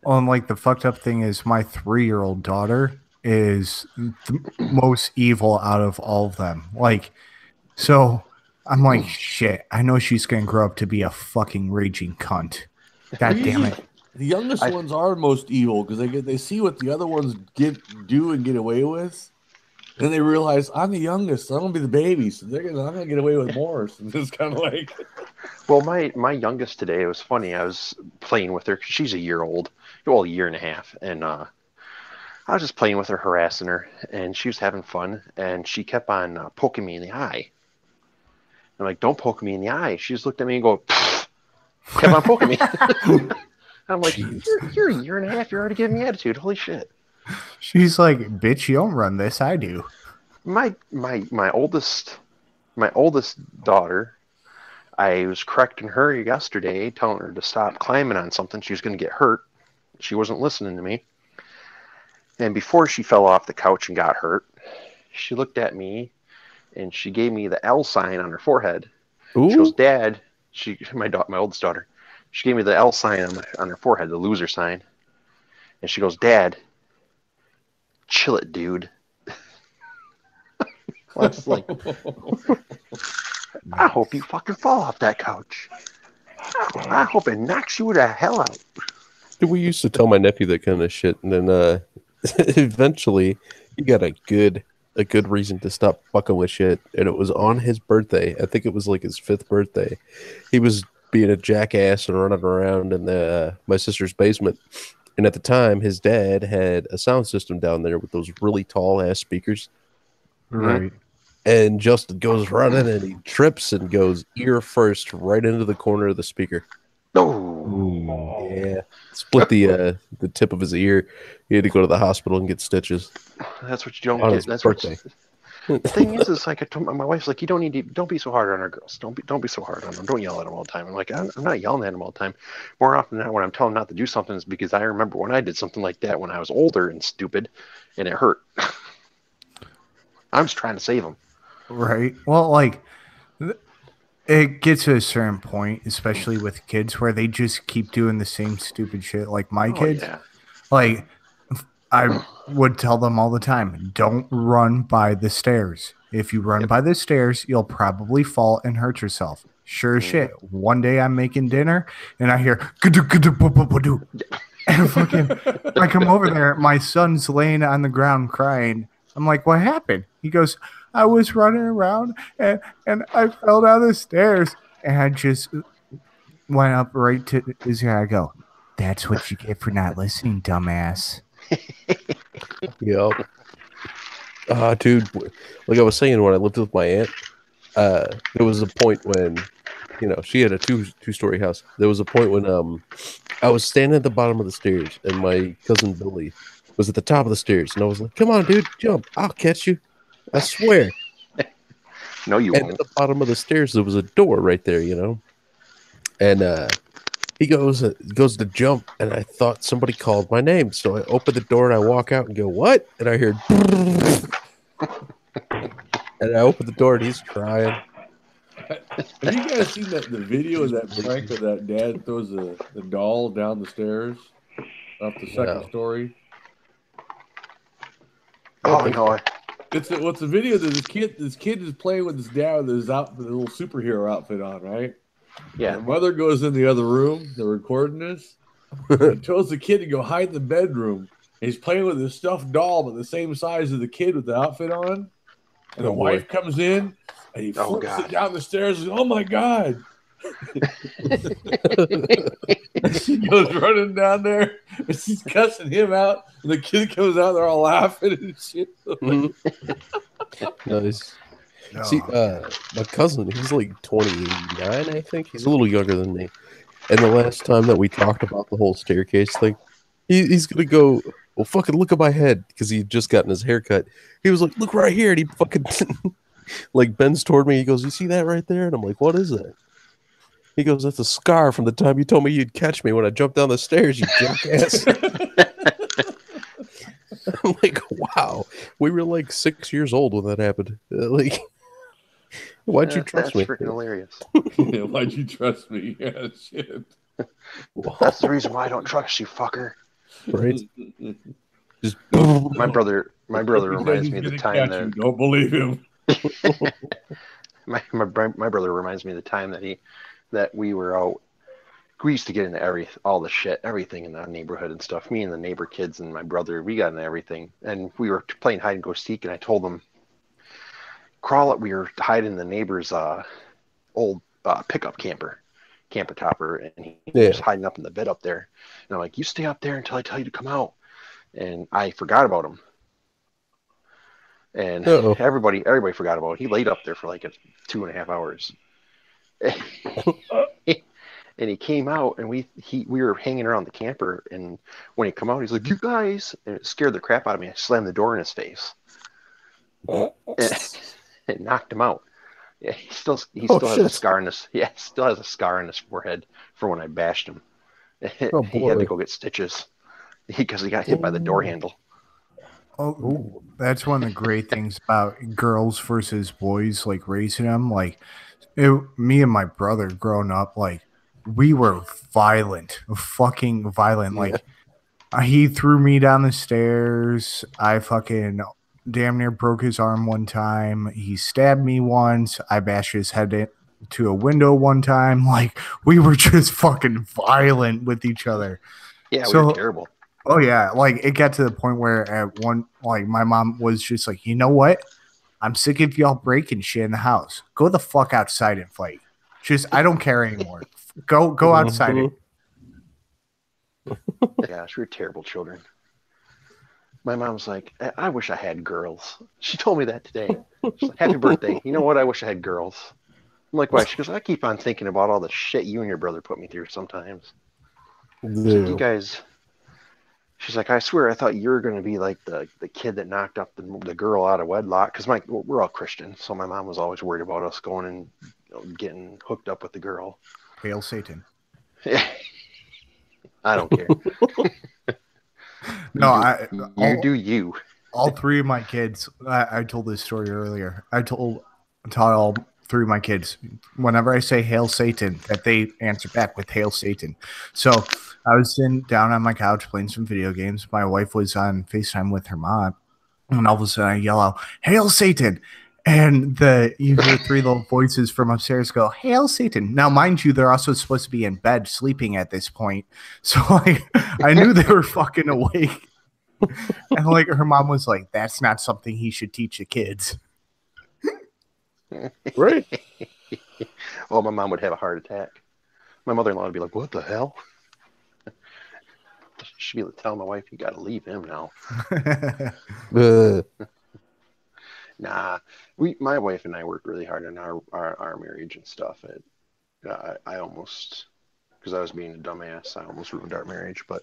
Well, and like the fucked up thing is, my 3-year-old daughter is the most evil out of all of them. Like, so I'm like, shit. I know she's gonna grow up to be a fucking raging cunt. God damn it. The youngest ones are most evil because they see what the other ones do and get away with, and they realize I'm the youngest, so I'm gonna be the baby, so I'm gonna get away with more. So it's kind of like. Well, my youngest today, it was funny. I was playing with her. She's a year old, well, a year and a half, and I was just playing with her, harassing her, and she was having fun, and she kept on poking me in the eye. I'm like, don't poke me in the eye. She just looked at me and kept on poking me. I'm like, you're a year and a half. You're already giving me attitude. Holy shit. She's like, bitch, you don't run this. I do. My oldest daughter, I was correcting her yesterday, telling her to stop climbing on something. She was going to get hurt. She wasn't listening to me. And before she fell off the couch and got hurt, she looked at me and she gave me the L sign on her forehead. Ooh. She goes, Dad, my oldest daughter, she gave me the L sign on her forehead, the loser sign. And she goes, Dad, chill it, dude. I was like, I hope you fucking fall off that couch. I hope it knocks you the hell out. Dude, we used to tell my nephew that kind of shit, and then eventually he got a good reason to stop fucking with shit, and it was on his birthday. I think it was like his 5th birthday. He was being a jackass and running around in my sister's basement, and at the time, his dad had a sound system down there with those really tall ass speakers. Right. And Justin goes running and he trips and goes ear first right into the corner of the speaker. Oh, yeah! Split the tip of his ear. He had to go to the hospital and get stitches. That's what you don't get. That's birthday. The thing is like I told my wife's like, you don't be so hard on our girls. Don't be so hard on them. Don't yell at them all the time. I'm like, I'm not yelling at them all the time. More often than not, when I'm telling them not to do something, is because I remember when I did something like that when I was older and stupid, and it hurt. I'm just trying to save them. Right. Well, like, it gets to a certain point, especially with kids, where they just keep doing the same stupid shit. Like my kids, like, I would tell them all the time, don't run by the stairs. If you run by the stairs, you'll probably fall and hurt yourself. Sure as shit. One day I'm making dinner and I hear, and fucking, I come over there. My son's laying on the ground crying. I'm like, what happened? He goes, I was running around and I fell down the stairs and I just went up right to his ear. I go, that's what you get for not listening, dumbass. Yep. Dude, like I was saying, when I lived with my aunt, there was a point when, she had a two-story house. There was a point when I was standing at the bottom of the stairs and my cousin Billy was at the top of the stairs, and I was like, come on, dude, jump. I'll catch you. I swear. No, you won't. At the bottom of the stairs, there was a door right there, And he goes to jump, and I thought somebody called my name. So I open the door, and I walk out and go, what? And I hear... and I open the door, and he's crying. Have you guys seen the video of that prank of that dad throws the doll down the stairs off the second story? Oh, no. It's a video that this kid is playing with his dad with his the little superhero outfit on, right? Yeah. The mother goes in the other room. They're recording this. He tells the kid to go hide in the bedroom. He's playing with his stuffed doll, but the same size as the kid with the outfit on. And the wife comes in and he flips it down the stairs. And, oh my God! She goes running down there and she's cussing him out. And the kid comes out, they're all laughing and shit. Nice. No. See, my cousin, he's like 29, I think. He's a little younger than me. And the last time that we talked about the whole staircase thing, he's gonna go, well, fucking look at my head, because he had just gotten his hair cut. He was like, look right here, and he fucking like bends toward me. He goes, you see that right there? And I'm like, what is that? He goes, that's a scar from the time you told me you'd catch me when I jumped down the stairs, you jackass. I'm like, wow, we were like 6 years old when that happened. Like, why'd you trust me? That's freaking hilarious. Yeah, why'd you trust me? Yeah, shit. That's the reason why I don't trust you, fucker. Right? Just My brother reminds me of the time that you. Don't believe him. my brother reminds me of the time that we were out. We used to get into all the shit, everything in the neighborhood and stuff. Me and the neighbor kids and my brother, we got into everything. And we were playing hide and go seek, and I told them, crawl it. We were hiding in the neighbor's old pickup camper topper, and he was hiding up in the bed up there. And I'm like, you stay up there until I tell you to come out. And I forgot about him. And everybody forgot about it. He laid up there for like 2.5 hours. And he came out, and we were hanging around the camper, and when he come out, he's like, you guys, and it scared the crap out of me. I slammed the door in his face. And it knocked him out. Yeah, he still has a scar in his still has a scar on his forehead for when I bashed him. He had to go get stitches because he got hit by the door handle. Oh, that's one of the great things about girls versus boys, like raising them. Like me and my brother growing up, like we were fucking violent. Yeah. Like he threw me down the stairs. I fucking damn near broke his arm one time. He stabbed me once. I bashed his head into a window one time. Like we were just fucking violent with each other. Yeah, we were terrible. Oh yeah, like it got to the point where at one, like my mom was just like, you know what? I'm sick of y'all breaking shit in the house. Go the fuck outside and fight. Just I don't care anymore. Go outside. Gosh, we were terrible children. My mom's like, I wish I had girls. She told me that today. She's like, happy birthday. You know what? I wish I had girls. I'm like, why? She goes, I keep on thinking about all the shit you and your brother put me through sometimes. Like, you guys. She's like, I swear I thought you were going to be like the kid that knocked up the girl out of wedlock. Because we're all Christian. So my mom was always worried about us going and getting hooked up with the girl. Hail Satan. I don't care. No, you do you. All three of my kids, I told this story earlier. I taught all three of my kids, whenever I say Hail Satan, that they answer back with Hail Satan. So I was sitting down on my couch playing some video games. My wife was on FaceTime with her mom, and all of a sudden I yell out, Hail Satan! And you hear three little voices from upstairs go, Hail Satan. Now, mind you, they're also supposed to be in bed sleeping at this point. So I knew they were fucking awake. And like her mom was like, that's not something he should teach the kids. Right. Well, my mom would have a heart attack. My mother-in-law would be like, what the hell? She'd be telling my wife, you got to leave him now. Nah, my wife and I worked really hard on our marriage and stuff. I almost, because I was being a dumbass, I almost ruined our marriage, but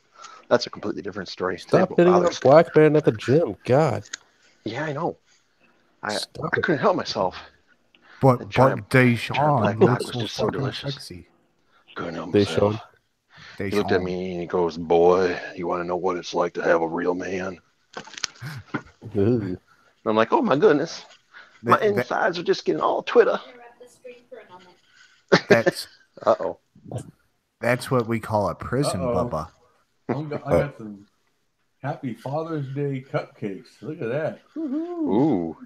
that's a completely different story. Stop hitting that black man at the gym. God. Yeah, I know. I couldn't help myself. But Deshaun black knock was just so delicious. Sexy. Couldn't help myself. He looked at me and he goes, boy, you want to know what it's like to have a real man? And I'm like, oh my goodness. My insides are just getting all Twitter. That's Uh-oh. That's what we call a prison, Bubba. I got some Happy Father's Day cupcakes. Look at that. Ooh.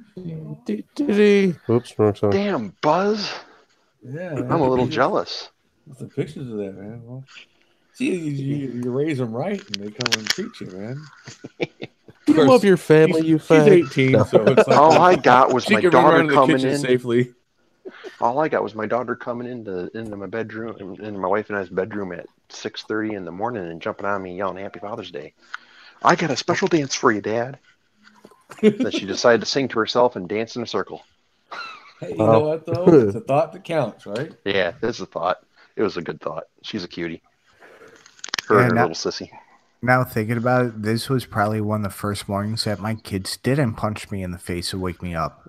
Oops, wrong song. Damn, Buzz. Yeah. I'm a little jealous. Some pictures of that, man. Well, see, you raise them right, and they come and treat you, man. You love your family, you fat. She's 18, so it's like all I got was she my can run daughter around the coming kitchen in safely. All I got was my daughter coming into my bedroom, into my wife and I's bedroom at 6:30 in the morning and jumping on me yelling Happy Father's Day. I got a special dance for you, Dad. Then she decided to sing to herself and dance in a circle. Hey, you know what, though? It's a thought that counts, right? Yeah, this is a thought. It was a good thought. She's a cutie. Her and her little sissy. Now thinking about it, this was probably one of the first mornings that my kids didn't punch me in the face and wake me up.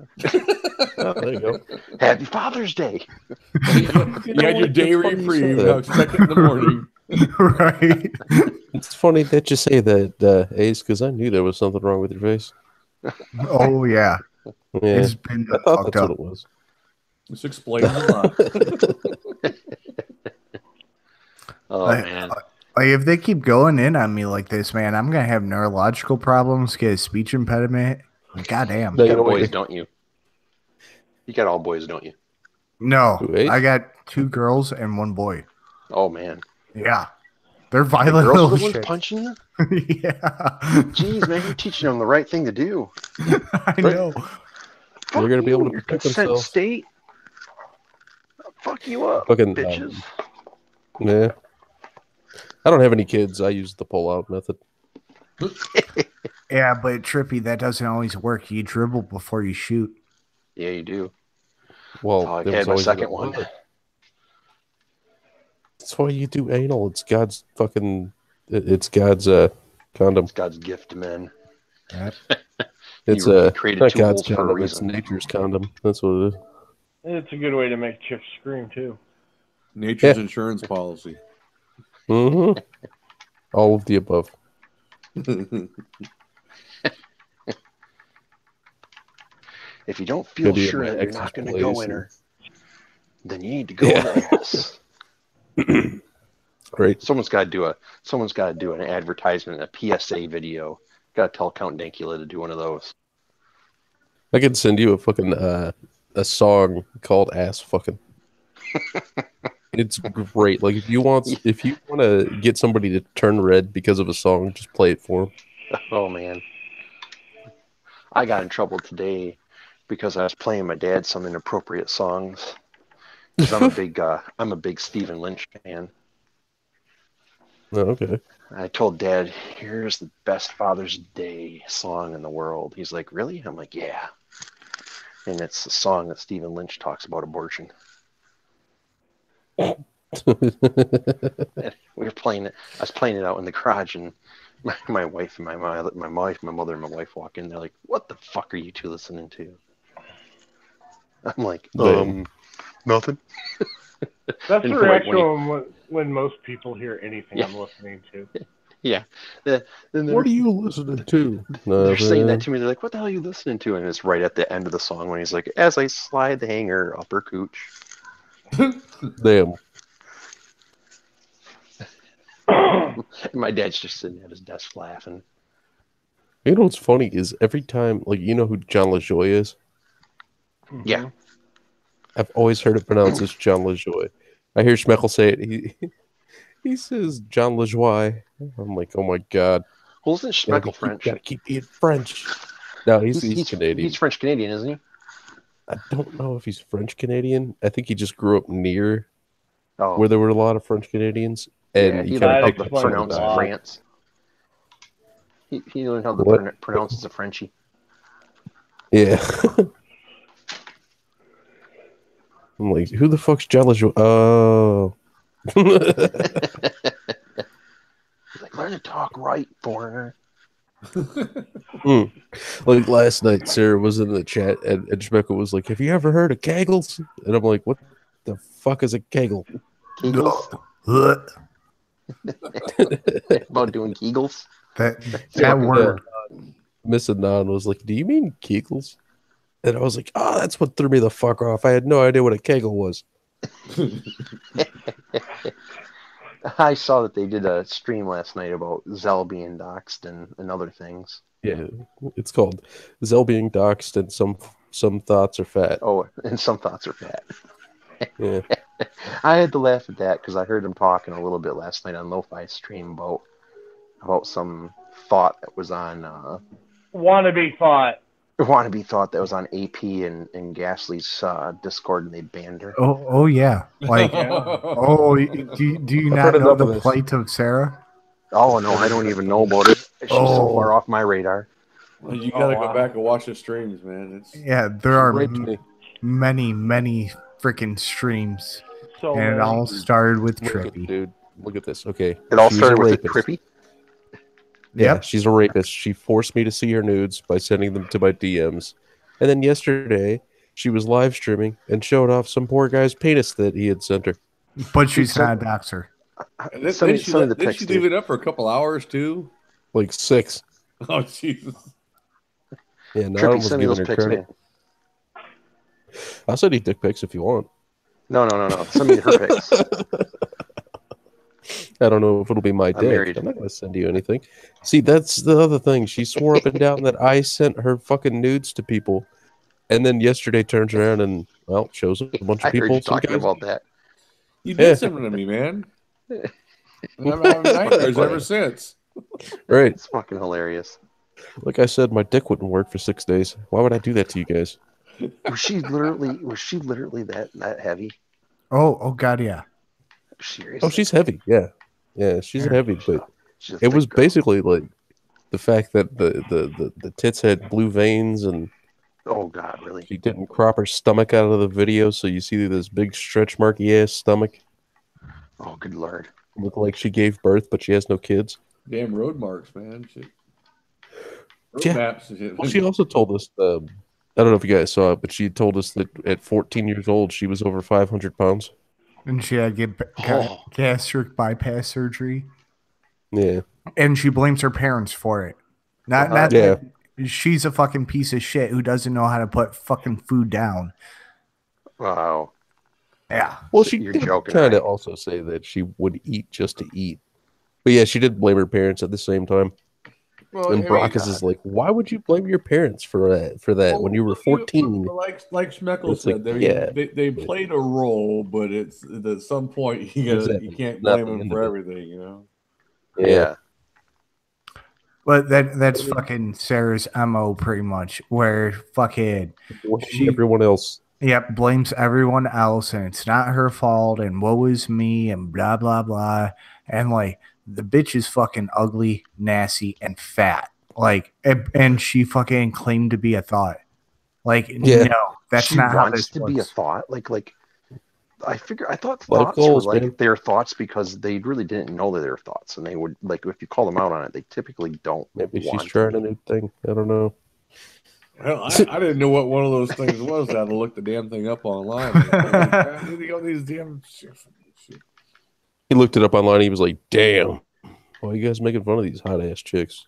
Oh, there you go. Happy Father's Day. You had your day reprieve. Now expect it in the morning. Right? It's funny that you say that, Ace, because I knew there was something wrong with your face. Oh, yeah. Yeah, It's been I thought fucked that's up. what it was. This explains a lot. Oh, man. Like, if they keep going in on me like this, man, I'm going to have neurological problems, get a speech impediment. Goddamn. No, You you know got what? boys, don't you? You got all boys, don't you? No, Who, Ace? I got 2 girls and 1 boy. Oh, man. Yeah. They're The violent girls are little the ones shit. punching you? Yeah. Jeez, man, you're teaching them the right thing to do. I know. They're going to be able to Your protect consent themselves. state. I'll fuck you up, Fucking, bitches. Yeah. I don't have any kids. I use the pull-out method. Yeah, but Trippy, that doesn't always work. You dribble before you shoot. Yeah, you do. Well, Oh, I there had was my always second another one. way. That's why you do anal. It's God's fucking. It's God's condom. It's God's gift to men. Yep. It's He created not 2 God's holes for a condom. It's reason. nature's condom. That's what it is. It's a good way to make chicks scream too. Nature's insurance policy. Mm-hmm. All of the above. If you don't feel Maybe sure my that you're ex's not going to place go in and- her, then you need to go in the ass. Great. Someone's got to do an advertisement, a PSA video. Got to tell Count Dankula to do one of those. I could send you a fucking a song called "Ass Fucking." It's great. Like if you want to get somebody to turn red because of a song, just play it for them. Oh man, I got in trouble today because I was playing my dad some inappropriate songs. Because I'm a big Stephen Lynch fan. Oh, okay. I told Dad, here's the best Father's Day song in the world. He's like, really? I'm like, yeah. And it's a song that Stephen Lynch talks about abortion. And we were playing it. I was playing it out in the garage, and my wife and my mother and my wife walk in. They're like, what the fuck are you two listening to? I'm like, nothing. That's And the like, reaction when most people hear anything Yeah. I'm listening to. Yeah. Then What are you listening to? they're saying that Nothing. to me. They're like, what the hell are you listening to? And it's right at the end of the song when he's like, as I slide the hanger up her cooch. Damn. And my dad's just sitting at his desk laughing. You know what's funny is every time, like, you know who John LaJoy is? Yeah. I've always heard it pronounced as John LaJoy. I hear Schmeckel say it. He says John LaJoy. I'm like, oh my god. Well, isn't Schmeckel French? Gotta keep being French. No, he's Canadian. He's French Canadian, isn't he? I don't know if he's French Canadian. I think he just grew up near Oh, where there were a lot of French Canadians, and yeah, he he kind learned of how picked to up some of pronounce that. France. He learned how to What? pronounce as a Frenchie. Yeah. I'm like, who the fuck's John LaJoy? Oh. He's like, learn to talk right, foreigner. Like last night, Sarah was in the chat, and Schmeckel was like, "Have you ever heard of kegels?" And I'm like, "What the fuck is a kegel?" Kegels? About doing Kegels? That word. Mrs. Nan was like, "Do you mean kegels?" And I was like, "Oh, that's what threw me the fuck off. I had no idea what a kegel was." I saw that they did a stream last night about Zell being doxxed and other things. Yeah, it's called Zell being doxxed, and some thoughts are fat. Oh, and some thoughts are fat. Yeah. I had to laugh at that because I heard him talking a little bit last night on Lo-Fi stream about some thought that was on Wannabe thought. Wannabe thought that was on AP and Ghastly's Discord, and they banned her. Oh yeah. Like, do you I've heard not know enough the of this. plight of Sarah? Oh no, I don't even know about it. She's so far off my radar. Well, you gotta go back and watch the streams, man. It's Yeah, there She are raped me. many freaking streams. So And it many. all started with Look at, Trippy. dude, look at this. Okay, It all she's started a with a rapist. Trippy. Yeah, Yep. she's a rapist. She forced me to see her nudes by sending them to my DMs. And then yesterday, she was live streaming and showed off some poor guy's penis that he had sent her. But she's not a doxer. And then, Send me the did text, she dude. leave it up for a couple hours too? Like 6. Oh Jesus! Yeah, no, I Trippy, was send me giving those her pics, credit. man. I'll send you dick pics if you want. No. Send me her pics. I don't know if it'll be my dick. married. I'm not going to send you anything. See, that's the other thing. She swore up and down that I sent her fucking nudes to people. And then yesterday turns around and, well, shows a bunch I of heard people. you some talking guys- about that. You did Yeah. send them to me, man. And I'm having nightmares ever since. Right. It's fucking hilarious. Like I said, my dick wouldn't work for 6 days. Why would I do that to you guys? Was she literally that heavy? Oh god, yeah. Seriously? Oh, she's heavy. Yeah. Yeah, she's heavy. But She's a it was thick girl. basically like the fact that the tits had blue veins and Oh god, really? she didn't crop her stomach out of the video. So you see this big stretch marky ass stomach. Oh good lord. Look like she gave birth, but she has no kids. Damn road marks, man. Shit. Road Yeah. maps and shit. Well, she also told us, I don't know if you guys saw it, but she told us that at 14 years old, she was over 500 pounds. And she had to get gastric bypass surgery. Yeah. And she blames her parents for it. Not Yeah. that she's a fucking piece of shit who doesn't know how to put fucking food down. Wow. Yeah. Well, she You're did joking, kind of right? also say that she would eat just to eat. But yeah, she did blame her parents at the same time. Well, And Brockus is like, why would you blame your parents for that when you were 14? Like Schmeckel It's said, like, yeah. they played a role, but it's at some point Exactly. you can't Not blame the them end for of it. everything, you know. Yeah. But that's fucking Sarah's MO pretty much, where fucking Everyone else. yep, blames everyone else and it's not her fault and woe is me and blah blah blah. And like the bitch is fucking ugly, nasty, and fat. Like and she fucking claimed to be a thought. Like Yeah. no, that's she not how wants this to be a works. thought. Like I thought Life thoughts goals, were like man. their thoughts because they really didn't know that they were thoughts, and they would like if you call them out on it, they typically don't. Maybe she's want trying to. a new thing. I don't know. Hell, I didn't know what one of those things was. I had to look the damn thing up online. I need to go these damn shit. He looked it up online. He was like, damn. Why are you guys making fun of these hot ass chicks?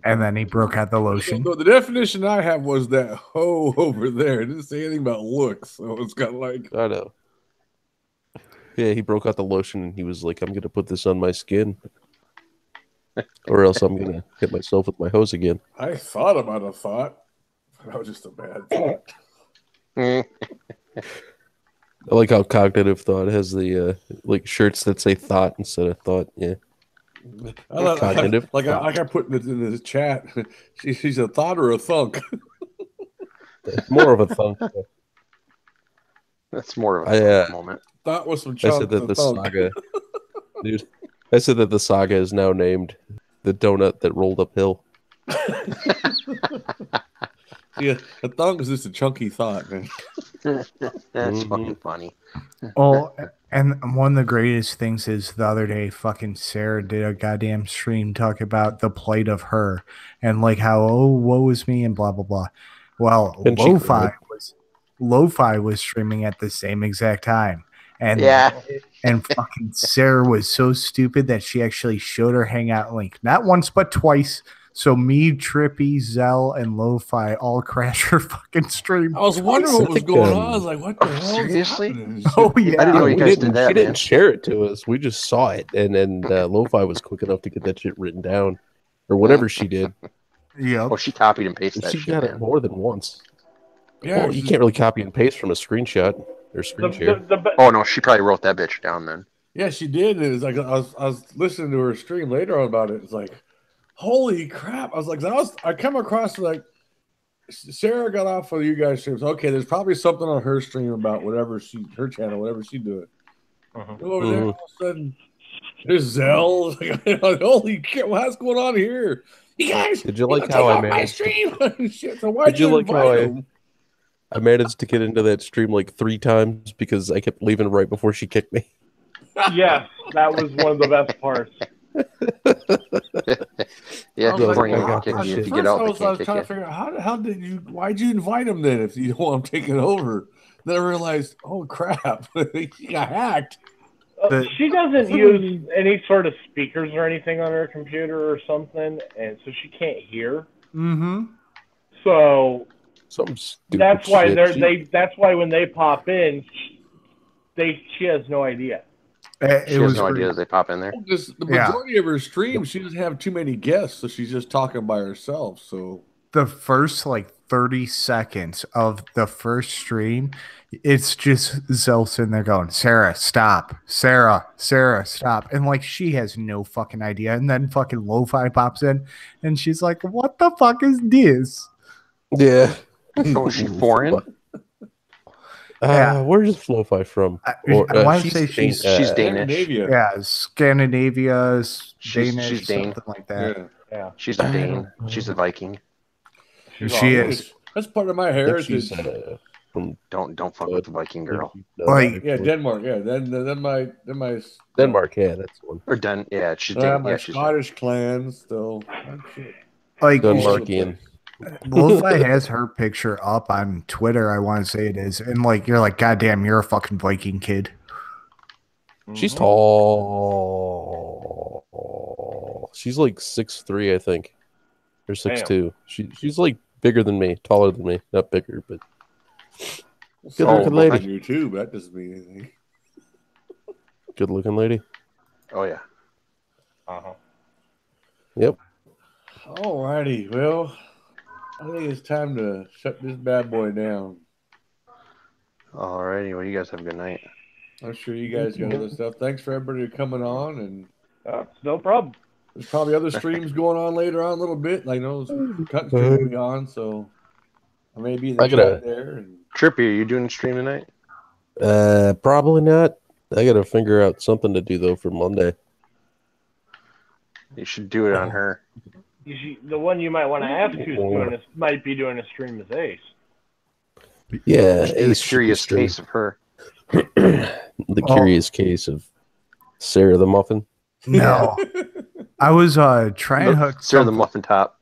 And then he broke out the lotion. The definition I have was that hoe over there. It didn't say anything about looks, so it's got like I know. Yeah, he broke out the lotion and he was like, I'm going to put this on my skin. Or else I'm going to hit myself with my hose again. I thought about a thought. That was just a bad thought. I like how cognitive thought has the like shirts that say thought instead of thought. Yeah. Cognitive like thought. I put in the chat. She's a thought or a thunk. More of a thunk. That's more of I, a moment. Thought was some I chunk. said that the thunk. saga, dude. I said that the saga is now named the donut that rolled uphill. Yeah, a thunk is just a chunky thought, man. That's fucking funny. Oh, and one of the greatest things is the other day, fucking Sarah did a goddamn stream talk about the plight of her and like how woe is me and blah blah blah. Well, And she Lo-Fi was streaming at the same exact time, and Yeah. and fucking Sarah was so stupid that she actually showed her hangout link not once but twice. So me, Trippy, Zell, and Lo-Fi all crashed her fucking stream. I was wondering what was think, going on. I was like, what the hell? Seriously? Is happening? Oh yeah, I didn't know we you guys didn't, did that, she man. didn't share it to us. We just saw it, and Lo-Fi was quick enough to get that shit written down, or whatever she did. yep. Oh, she copied and pasted And that she shit, got it man. more than once. Yeah, Well, you can't really copy and paste from a screenshot or screen share. Oh no, she probably wrote that bitch down then. yeah, she did. And it's like I was listening to her stream later on about it. It's like, holy crap! I was like, I come across like Sarah got off of you guys' streams. Okay, there's probably something on her stream about her channel, whatever she doing. Go over there, all of a sudden, there's Zell. Holy shit, what's going on here? You guys, did you like how I managed my stream? Shit, so why'd you like how invite him? I managed to get into that stream like 3 times because I kept leaving right before she kicked me. Yes, that was one of the best parts. Yeah, I was like, before you wow. kick you, if you first get out, I they was can't kick trying you. to figure out why'd you invite him then if you don't want him taking over? Then I realized, oh crap, he got hacked. She doesn't use any sort of speakers or anything on her computer or something, and so she can't hear. Mm-hmm. So Some stupid that's why shit. that's why when they pop in, she has no idea. She has no idea that they pop in there. Because the majority of her streams, she doesn't have too many guests, so she's just talking by herself. So the first like 30 seconds of the first stream, it's just Zell sitting there going, Sarah, stop. Sarah, stop. And like she has no fucking idea. And then fucking Lo-Fi pops in and she's like, what the fuck is this? Yeah. Oh, is she foreign? Yeah. Where's Lo-Fi from? I want to say she's Danish. Scandinavia. Yeah, Scandinavia, She's Danish, Dane. something like that. Yeah. She's a Dane. She's a Viking. She is. That's part of my heritage. From Don't fuck with the Viking girl. Like, yeah, Denmark. Yeah, then my Denmark. Yeah, that's the one. Or yeah, she's yeah, Dane. my Yeah, she's Scottish clan still. Oh, shit. like Denmarkian. Lo-Fi has her picture up on Twitter, I want to say it is. And like you're like, God damn, you're a fucking Viking kid. She's tall. She's like 6'3", I think. Or 6'2". She's like bigger than me, taller than me. Not bigger, but good looking lady. You too, but that doesn't mean anything. Good looking lady. Oh yeah. Yep. Alrighty, well, I think it's time to shut this bad boy down. Alrighty, well, you guys have a good night. I'm sure you guys got other stuff. Thanks for everybody coming on, and no problem. there's probably other streams going on later on a little bit. I know Cutting Stream will be on, so I may be in the chat there. And... Trippy, are you doing a stream tonight? Probably not. I gotta figure out something to do though for Monday. You should do it on her. The one you might want to ask who's might be doing a stream is Ace. Yeah, the curious case of her. The curious case of Sarah the Muffin. No, I was trying to hook Sarah the Muffin Top.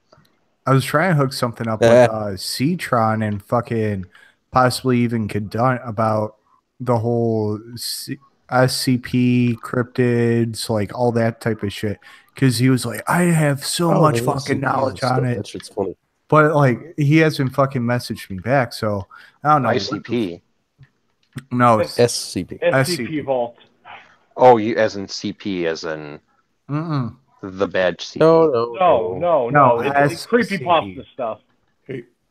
I was trying to hook something up with C-Tron and fucking possibly even Cadunt about the whole SCP cryptids, like all that type of shit. Because he was like, I have so much fucking knowledge on it. That shit's funny. But like, he hasn't fucking messaged me back, so I don't know. ICP. No, it's SCP. SCP Vault. Oh, you as in CP, as in the bad CP. No. It's creepypasta stuff.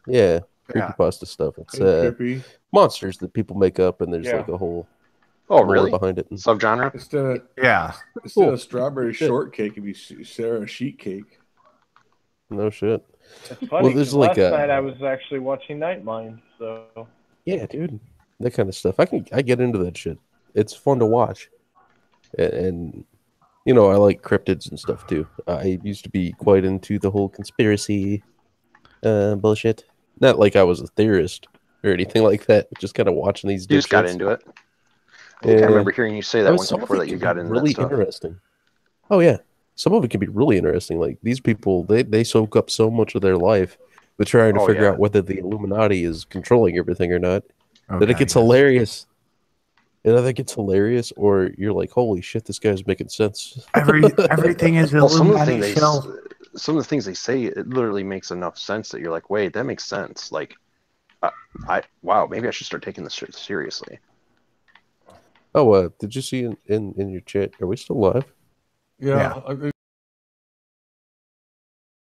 Yeah, creepypasta stuff. It's monsters that people make up, and there's like a whole really behind it. Subgenre. Instead of strawberry shortcake, it'd be Sarah sheet cake. No shit. It's funny. Well, there's last night I was actually watching Nightmind, so yeah, dude, that kind of stuff. I get into that shit. It's fun to watch, and you know I like cryptids and stuff too. I used to be quite into the whole conspiracy bullshit. Not like I was a theorist or anything like that. Just kind of watching these. You just got into it. I remember hearing you say that once before that you got into really that stuff. Interesting. Oh yeah, some of it can be really interesting. Like these people, they soak up so much of their life with trying to figure out whether the Illuminati is controlling everything or not. That it gets hilarious. And I think it's hilarious, or you're like, holy shit, this guy's making sense. Everything is Illuminati. Some of the things they say, it literally makes enough sense that you're like, wait, that makes sense. Like, wow, maybe I should start taking this shit seriously. Oh, did you see in your chat? Are we still live? Yeah.